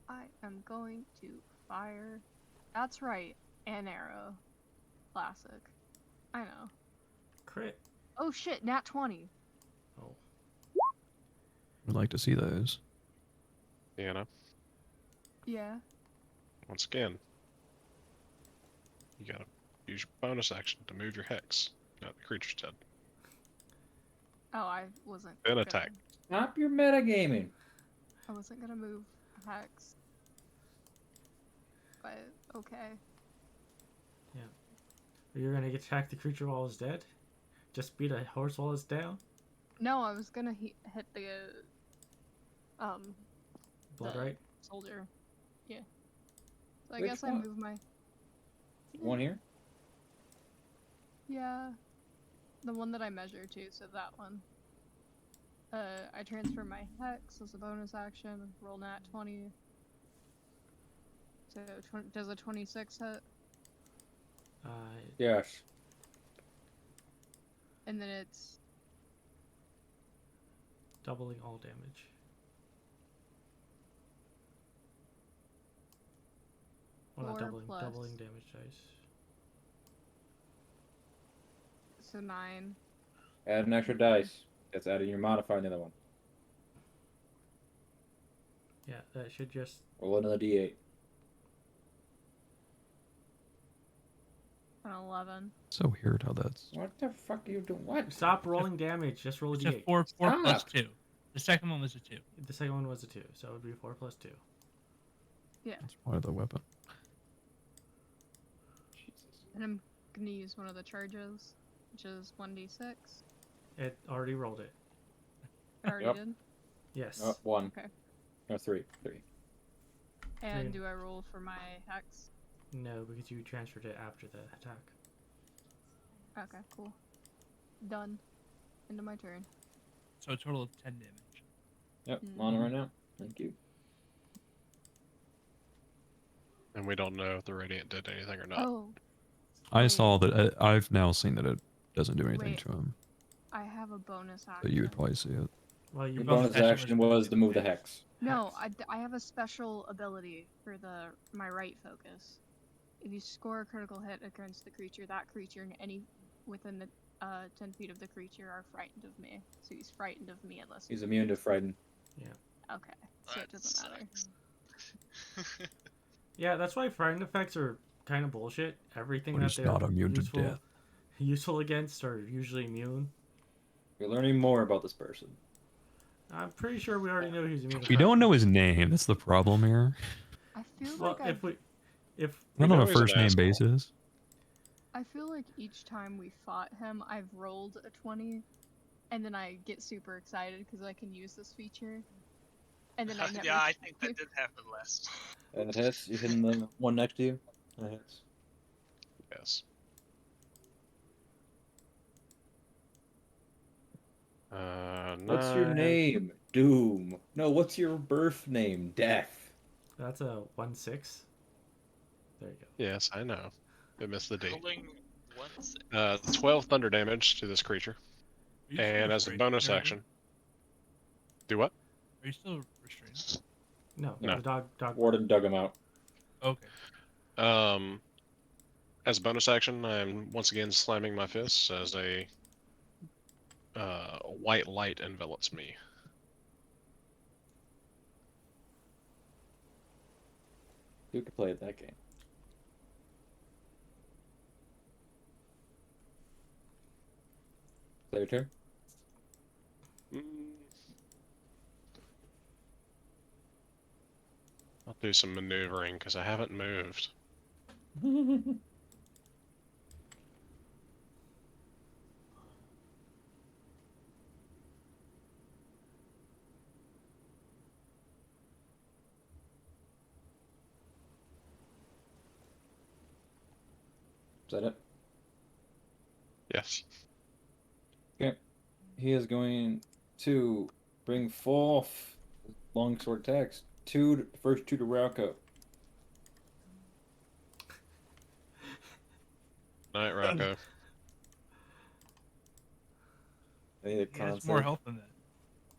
I am going to fire. That's right, an arrow. Classic. I know.
Crit.
Oh shit, nat 20.
Oh.
I'd like to see those.
Deanna,
Yeah.
once again, you gotta use your bonus action to move your hex. Now the creature's dead.
Oh, I wasn't.
Then
gonna-
attack.
Stop your metagaming.
I wasn't gonna move hex. But okay.
You're gonna attack the creature while it's dead? Just beat a horse while it's down?
No, I was gonna hit the
Blood
the
right?
soldier. Yeah. So I
Which
guess
one?
I move my.
One here?
Yeah. The one that I measure to, so that one. I transfer my hex as a bonus action, roll nat 20. So, does a 26 hit?
Yes.
And then it's
doubling all damage. Well, not
4
doubling,
plus.
doubling damage dice.
So 9.
Add an extra dice. That's adding your modifier in the other one.
Yeah, that should just.
Roll another d8.
An 11.
So weird how that's.
What the fuck are you doing? What?
Stop rolling damage. Just roll a
It's a
d8.
4 plus
Stop.
2. The second one was a 2.
The second one was a 2, so it would be 4 plus 2.
Yeah.
That's part of the weapon.
Jesus.
And I'm gonna use one of the charges, which is 1d6.
It already rolled it.
Already
Yep.
did.
Yes.
Oh, 1.
Okay.
No, 3. 3.
And
Three.
do I roll for my hex?
No, because you transferred it after the attack.
Okay, cool. Done. End of my turn.
So a total of 10 damage.
Yep, I'm on it right now. Thank you.
And we don't know if the radiant did anything or not.
Oh,
I
Wait.
saw that. I've now seen that it doesn't do anything
Wait.
to him.
I have a bonus action.
But you would probably see it.
Well, you
Your
bonus
bonus
action
action
was
was to move the hex.
No,
Hex.
I have a special ability for my right focus. If you score a critical hit against the creature, that creature and any within the 10 feet of the creature are frightened of me. So he's frightened of me unless
He's immune to frighten.
Okay, so it
That
doesn't matter.
sucks.
Yeah, that's why frightened effects are kind of bullshit. Everything
But
that
he's
they're
not immune to
useful,
death.
useful against are usually immune.
You're learning more about this person.
I'm pretty sure we already know he's immune. to
We don't
frightened.
know his name. That's the problem here.
I feel
Well,
like
if
We're
We
not on
know
a
he's an
first name
asshole.
basis.
I feel like each time we fought him, I've rolled a 20, and then I get super excited because I can use this feature, and then I never.
Yeah, I think that did happen last.
And it hits. You hitting the one next to you? That hits.
Yes.
What's your
9.
name? Doom. No, what's your birth name? Death.
That's a 1/6. There you go.
Yes, I know. It missed the D.
Rolling 1/6.
12 thunder damage to this creature.
Are you still
And as a
restrained,
bonus
Neridi?
action. Do what?
Are you still restrained?
No,
No.
the dog.
Warden dug him out.
Okay.
As a bonus action, I'm once again slamming my fists as a white light envelops me.
You could play that game. Play your turn.
I'll do some maneuvering because I haven't moved.
Is that it?
Yes.
He is going to bring forth longsword attacks. First two to Rauko.
Night, Rauko.
I need a
He
con
has more
save.
health than that.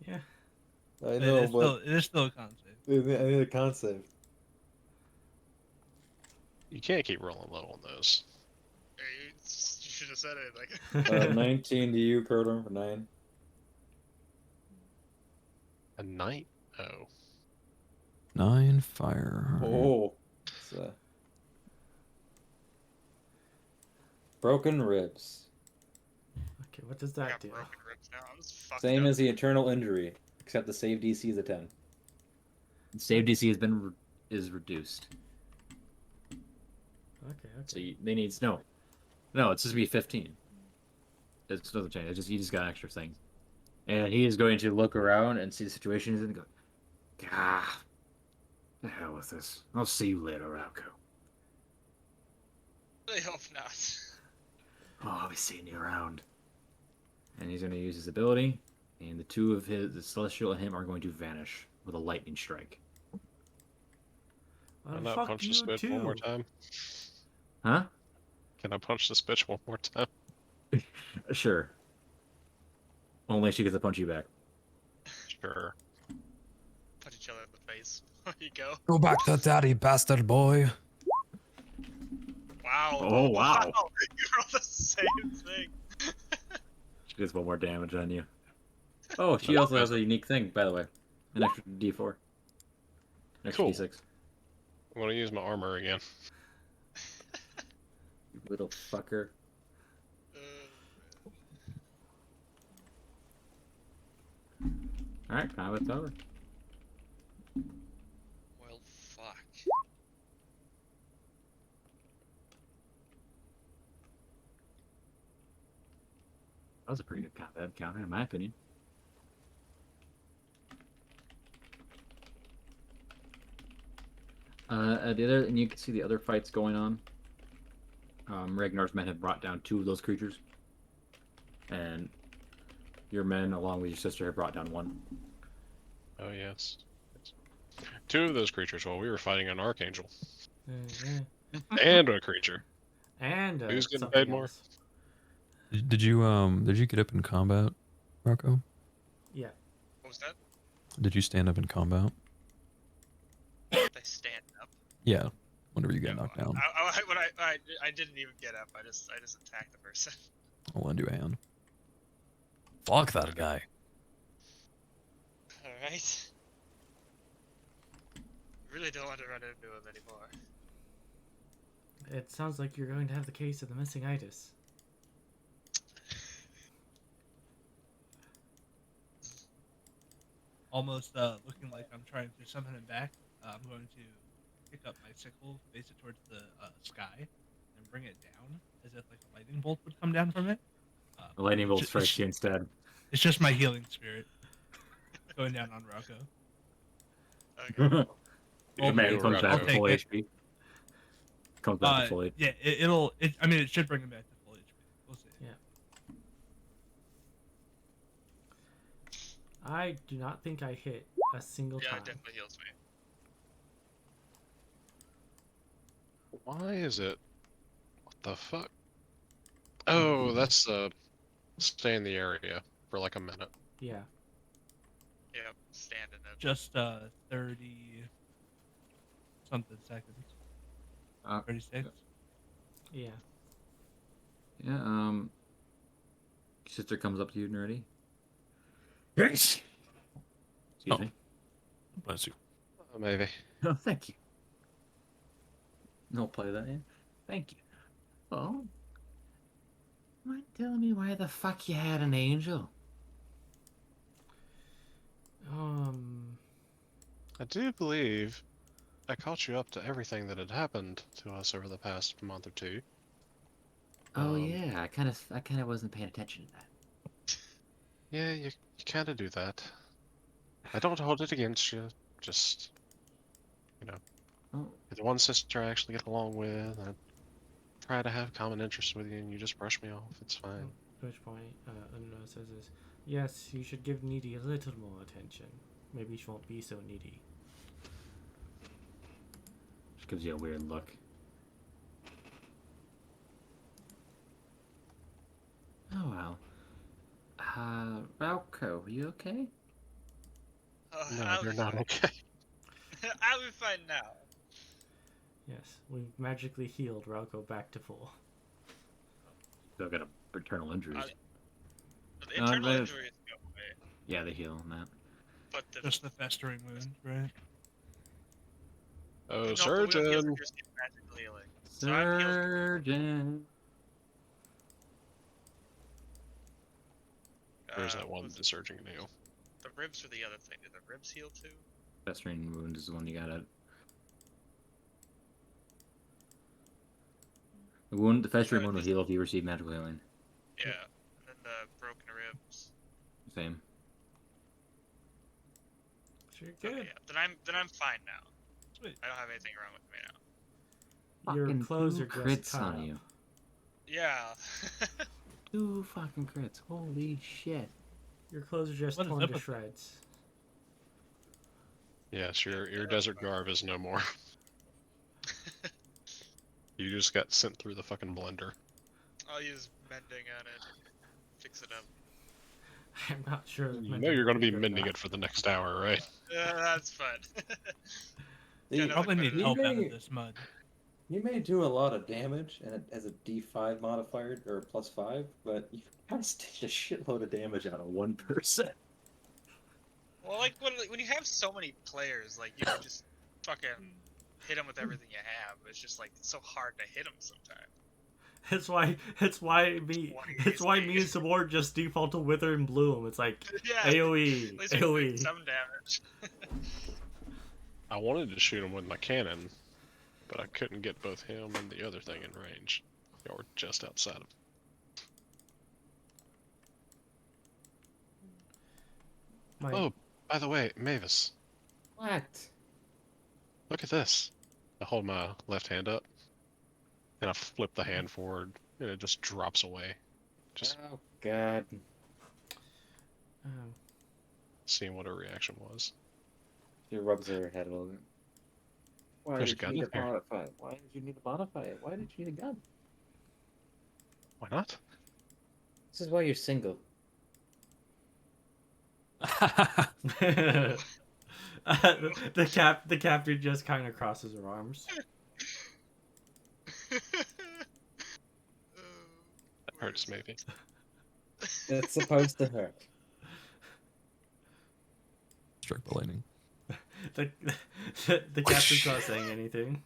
Yeah.
I
It
know,
is
but
it is still a con save.
I need a con save.
You can't keep rolling low on those.
Hey, you should have said it. Like,
19 to you, Krodorm, for 9.
A night? Oh.
9 fire. Alright.
Oh. It's, broken ribs.
Okay, what does
I
that
got
do?
broken ribs now. I'm just fucked
Same
up.
as the eternal injury, except the save DC is a 10.
Save DC has been is reduced.
Okay.
So they need no, it's just be 15. It's doesn't change. You just got extra things, and he is going to look around and see the situation and go, "Ah, the hell with this. I'll see you later, Rauko."
I hope not.
Oh, I'll be seeing you around. And he's going to use his ability, and the two of the Celestial and him are going to vanish with a lightning strike.
Can I
Fuck
punch
you
this bitch one more
too.
time?
Huh?
Can I punch this bitch one more time?
Sure. Only she gets to punch you back.
Sure.
Punch each other in the face. There you go.
Go back to daddy, bastard boy.
Wow.
Oh, wow.
You rolled the same thing.
She does one more damage on you. Oh, she also has a unique thing, by the way. An extra D4. An extra
Cool.
D6.
I'm gonna use my armor again.
You little fucker. Alright, combat's over.
Well, fuck.
That was a pretty good combat encounter, in my opinion. And you can see the other fights going on. Ragnar's men have brought down 2 of those creatures. And your men, along with your sister, have brought down 1.
Oh, yes. 2 of those creatures while we were fighting an archangel. And a creature.
And
who's getting
something
paid more?
else.
Did you get up in combat, Rauko?
Yeah.
What was that?
Did you stand up in combat?
They stand up.
Yeah. Whenever you get knocked down.
I didn't even get up. I just attacked the person.
I'll lend you a hand. Fuck that guy.
All right. Really don't want to run into him anymore.
It sounds like you're going to have the case of the missing itis.
Almost looking like I'm trying to summon him back. I'm going to pick up my sickle, face it towards the sky, and bring it down as if like a lightning bolt would come down from it.
A lightning bolt strikes you instead.
It's just my healing spirit going down on Rauko.
Okay.
The man comes
I'll
back to
take
full
it.
HP. Comes back to full HP.
Yeah, I mean, it should bring him back to full HP. We'll see.
Yeah. I do not think I hit a single
Yeah,
time.
it definitely heals me.
Why is it? What the fuck? Oh, that's stay in the area for like a minute.
Yeah.
Yep, standing it.
Just 30 something seconds. 36.
Yeah.
Yeah, sister comes up to you, Neridi. Excuse me.
Bless you.
Maybe.
Oh, thank you. No, play that in. Thank you. Oh. Mind telling me why the fuck you had an angel?
I do believe I caught you up to everything that had happened to us over the past month or 2.
Oh yeah, I kind of wasn't paying attention to that.
Yeah, you kind of do that. I don't hold it against you. Just,
Oh,
you're the one sister I actually get along with. I try to have common interests with you, and you just brush me off. It's fine.
At which point, Unanoa says is, yes, you should give Needy a little more attention. Maybe she won't be so needy.
just gives you a weird look. Oh well. Rauko, you okay?
No,
I'll
you're
be
not
fine.
okay.
I'll be fine now.
Yes, we've magically healed Rauko back to full.
Still got internal injuries.
The internal
but-
injuries go away,
Yeah, they heal on that.
but the
Just the festering wound, right?
Oh,
no, the wound
surgeon!
heals if you're magical healing. So I'm healed.
Surgeon.
There's that one
was
the surgeon can heal.
The ribs are the other thing. Did the ribs heal too?
Festering wound is the one you got. The festering wound will heal if you receive magical healing.
Yeah, and then the broken ribs.
Same.
Sure,
Okay,
good.
yeah. Then I'm fine now.
Sweet.
I don't have anything wrong with me
Your
Fucking
clothes
two
are just
crits
cut
on
up.
you.
Yeah.
2 fucking crits. Holy shit.
Your clothes are just
What is
torn
up
to
with-
shreds.
Yes, your desert garb is no more. You just got sent through the fucking blender.
I'll use mending on it. Fix it up.
I'm not sure.
You know you're going to be mending it for the next hour, right?
Yeah, that's fun.
You
Got
Probably
nothing
need
better
help
than-
out
may-
of this mud.
You may do a lot of damage, and it has a D5 modifier or +5, but you kind of stitch a shitload of damage out of one person.
Well, like when you have so many players, like you can just fucking hit them with everything you have. It's just like it's so hard to hit them sometimes.
It's why me and Sabor just default to Wither and Bloom. It's like
Yeah.
AoE,
At least we can
AoE.
do some damage.
I wanted to shoot him with my cannon, but I couldn't get both him and the other thing in range. Y'all were just outside of.
My,
Oh, by the way, Mavis,
What?
look at this. I hold my left hand up, and I flip the hand forward, and it just drops away. Just
Oh god.
um,
seeing what her reaction was.
She rubs her head a little bit. Why
There's a
did you
gun
need to
here.
modify it? Why did you need to modify it? Why did you need a gun?
Why not?
This is why you're single.
the captain just kind of crosses her arms.
That hurts, maybe.
It's supposed to hurt.
Struck by lightning.
The captain's not saying anything.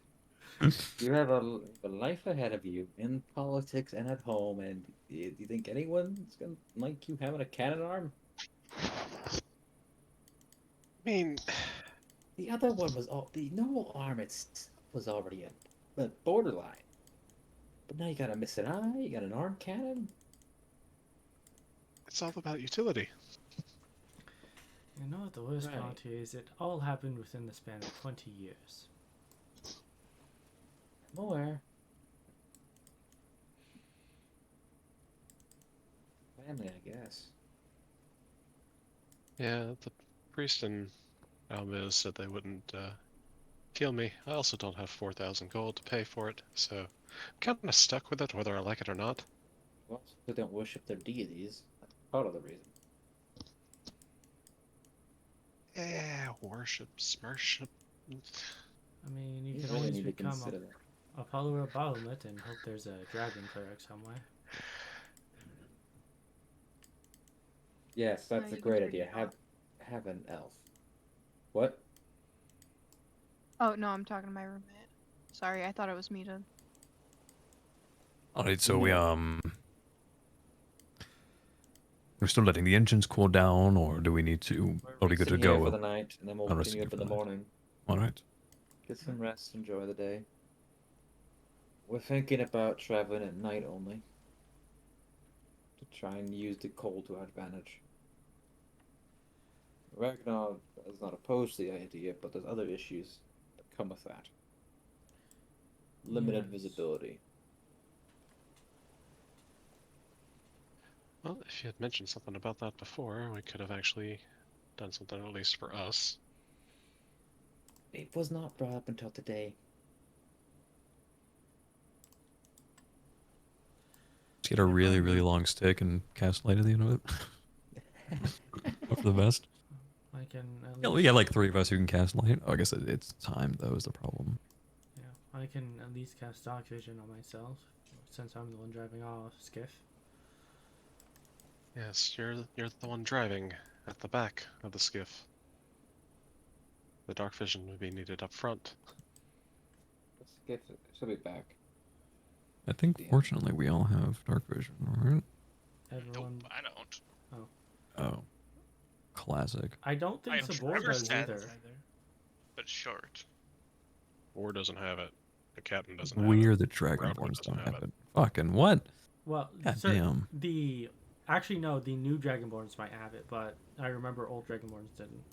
You have a life ahead of you in politics and at home, and do you think anyone's gonna like you having a cannon arm?
I mean,
The other one was all the normal arm. Was already a borderline, but now you got a missing eye. You got an arm cannon.
it's all about utility.
You know what the worst
Right.
part is? It all happened within the span of 20 years.
More. Family, I guess.
Yeah, the priest and Almiz said they wouldn't kill me. I also don't have 4,000 gold to pay for it, so I'm kind of stuck with it, whether I like it or not.
Well, they don't worship their deities. That's part of the reason.
Yeah, worship.
I mean, you
You
can
really
always
need to
become
consider that.
a follower of Bahamut and hope there's a dragon cleric somewhere.
Yes, that's
you
a
can
great
figure
idea.
it out.
Have an elf. What?
Oh no, I'm talking to my roommate. Sorry, I thought it was me to.
Alright, so we're still letting the engines cool down, or do we need to? Are we good to
Sitting here
go?
for the night, and then we'll
I'm resting
continue
here
for
for
the
the night.
morning.
Alright.
Get some rest, enjoy the day. We're thinking about traveling at night only. To try and use the cold to our advantage. Ragnar is not opposed to the idea, but there's other issues that come with that. Limited
Yes.
visibility.
Well, if you had mentioned something about that before, we could have actually done something at least for us.
It was not brought up until today.
Just get a really, really long stick and cast light at the end of it. Hope for the best.
I can at
Yeah,
least,
we got like 3 of us who can cast light. Oh, I guess it's time though is the problem.
yeah, I can at least cast dark vision on myself since I'm the one driving our skiff.
Yes, you're the one driving at the back of the skiff. The dark vision would be needed up front.
The skiff should be back.
I think
Yeah.
fortunately we all have dark vision, right?
Everyone,
Nope, I don't.
Oh, classic.
I don't think
I am
Sabor
driver's
does
ed.
either.
But short.
Or doesn't have it. The captain doesn't have
We're
it.
the
Rauko
Dragonborns
doesn't
don't
have
have
it.
it. Fucking what?
Well,
God
sir,
damn.
the actually no, the new Dragonborns might have it, but I remember old Dragonborns didn't.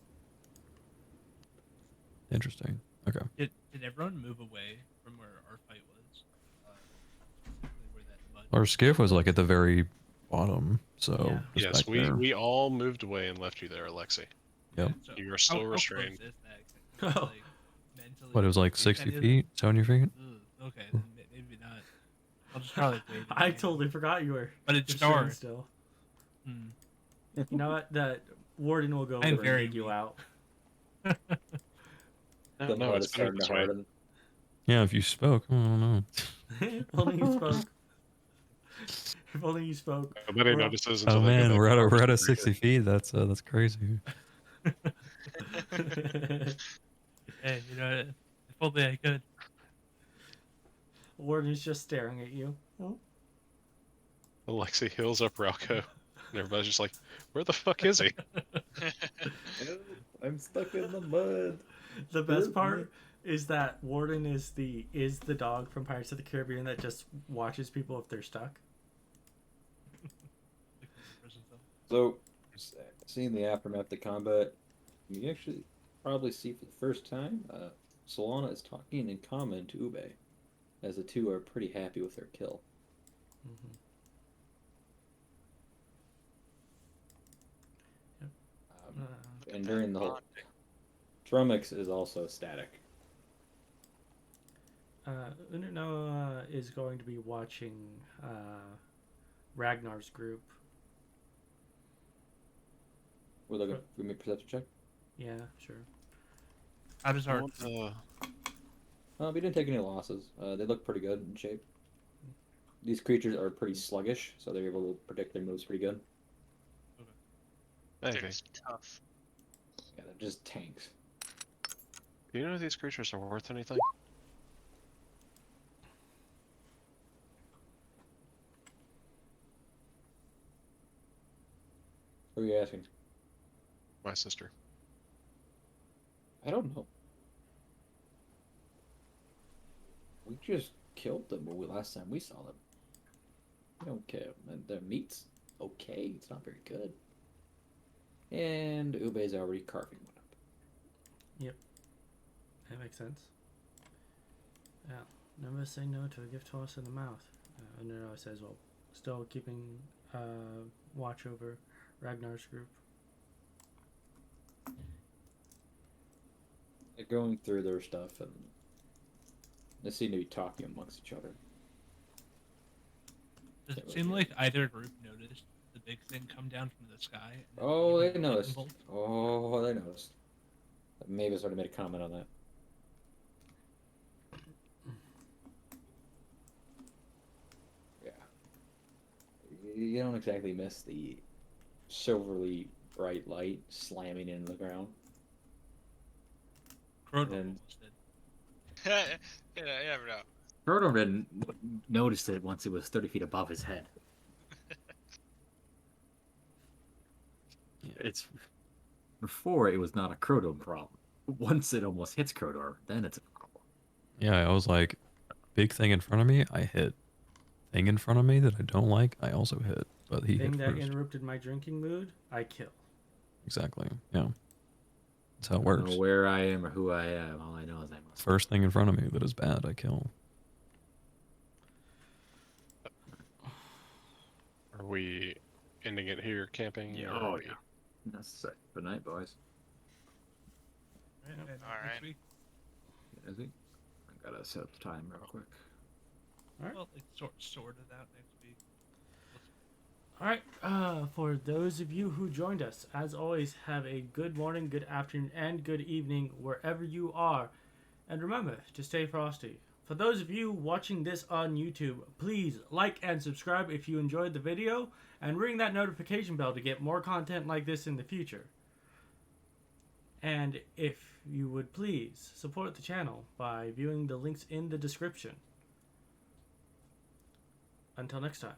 Interesting. Okay.
Did everyone move away from where our fight was?
Our skiff was like at the very bottom, so
Yeah.
just
Yes,
back there.
we all moved away and left you there, Alexi.
Yep.
So
You are still
how
restrained.
close is that? Can you,
Oh.
like, mentally
What, it was like
reach
60
any of
feet, 70 feet?
them? Ugh, okay, then maybe not. I'll just try like waving.
I
maybe.
totally forgot you were.
But it's
restrained
dark.
still.
Hmm.
You know what? The warden will go
I'm
over and
very
dig you
weak.
out.
The
No,
blood
it's
is
better
starting
this
to
way.
harden.
Yeah, if you spoke, I don't know.
If only you spoke. If only you spoke.
Nobody
We're-
notices until
Oh
they go
man,
back
we're
to
at
harvest
60 feet. That's crazy.
Hey, you know, if only I could.
Warden's just staring at you. Oh.
Alexi heals up Rauko, and everybody's just like, "Where the fuck is he?"
I'm stuck in the mud.
The best
Help
part
me.
is that Warden is the dog from Pirates of the Caribbean that just watches people if they're stuck.
So, seeing the aftermath of the combat, you actually probably see for the first time, Solana is talking in common to Ube, as the two are pretty happy with their kill.
Mm-hmm.
And during the whole, Drumix is also static.
Unanoa is going to be watching Ragnar's group.
We're looking. Give me a perception check.
Yeah, sure.
How does our
We didn't take any losses. They look pretty good in shape. These creatures are pretty sluggish, so they're able to predict their moves pretty good.
They're
Maybe.
just tough.
Yeah, they're just tanks.
Do you know if these creatures are worth anything?
Who are you asking?
My sister.
I don't know. We just killed them last time we saw them. We don't care. And their meat's okay. It's not very good. And Ube's already carving one up.
Yep. That makes sense. Yeah. Never say no to a gift horse in the mouth. Unanoa says, well, still keeping watch over Ragnar's group.
They're going through their stuff and they seem to be talking amongst each other.
Does it seem like either group noticed the big thing come down from the sky? and
Oh,
even
they
the lightning
noticed.
bolt?
Oh, they noticed. Mavis already made a comment on that. Yeah. You don't exactly miss the silverly bright light slamming into the ground.
Krodorm
And-
almost did.
You never know.
Krodorm didn't notice it once it was 30 feet above his head. It's before it was not a Krodorm problem. Once it almost hits Krodorm, then it's a problem.
Yeah, I was like, big thing in front of me, I hit. Thing in front of me that I don't like, I also hit. But he
Thing
hit
that
first.
interrupted my drinking mood, I kill.
Exactly. Yeah. That's how it
I don't
works.
know where I am or who I am. All I know is I must.
First thing in front of me that is bad, I kill.
Are we ending it here, camping?
Yeah,
or
oh
are we-
yeah. That's it. Good night, boys.
Right, and
Alright.
next week,
Is he? I gotta set up the time real quick.
well, like sort it out next week.
All right. For those of you who joined us, as always, have a good morning, good afternoon, and good evening wherever you are. And remember to stay frosty. For those of you watching this on YouTube, please like and subscribe if you enjoyed the video, and ring that notification bell to get more content like this in the future. And if you would please support the channel by viewing the links in the description. Until next time.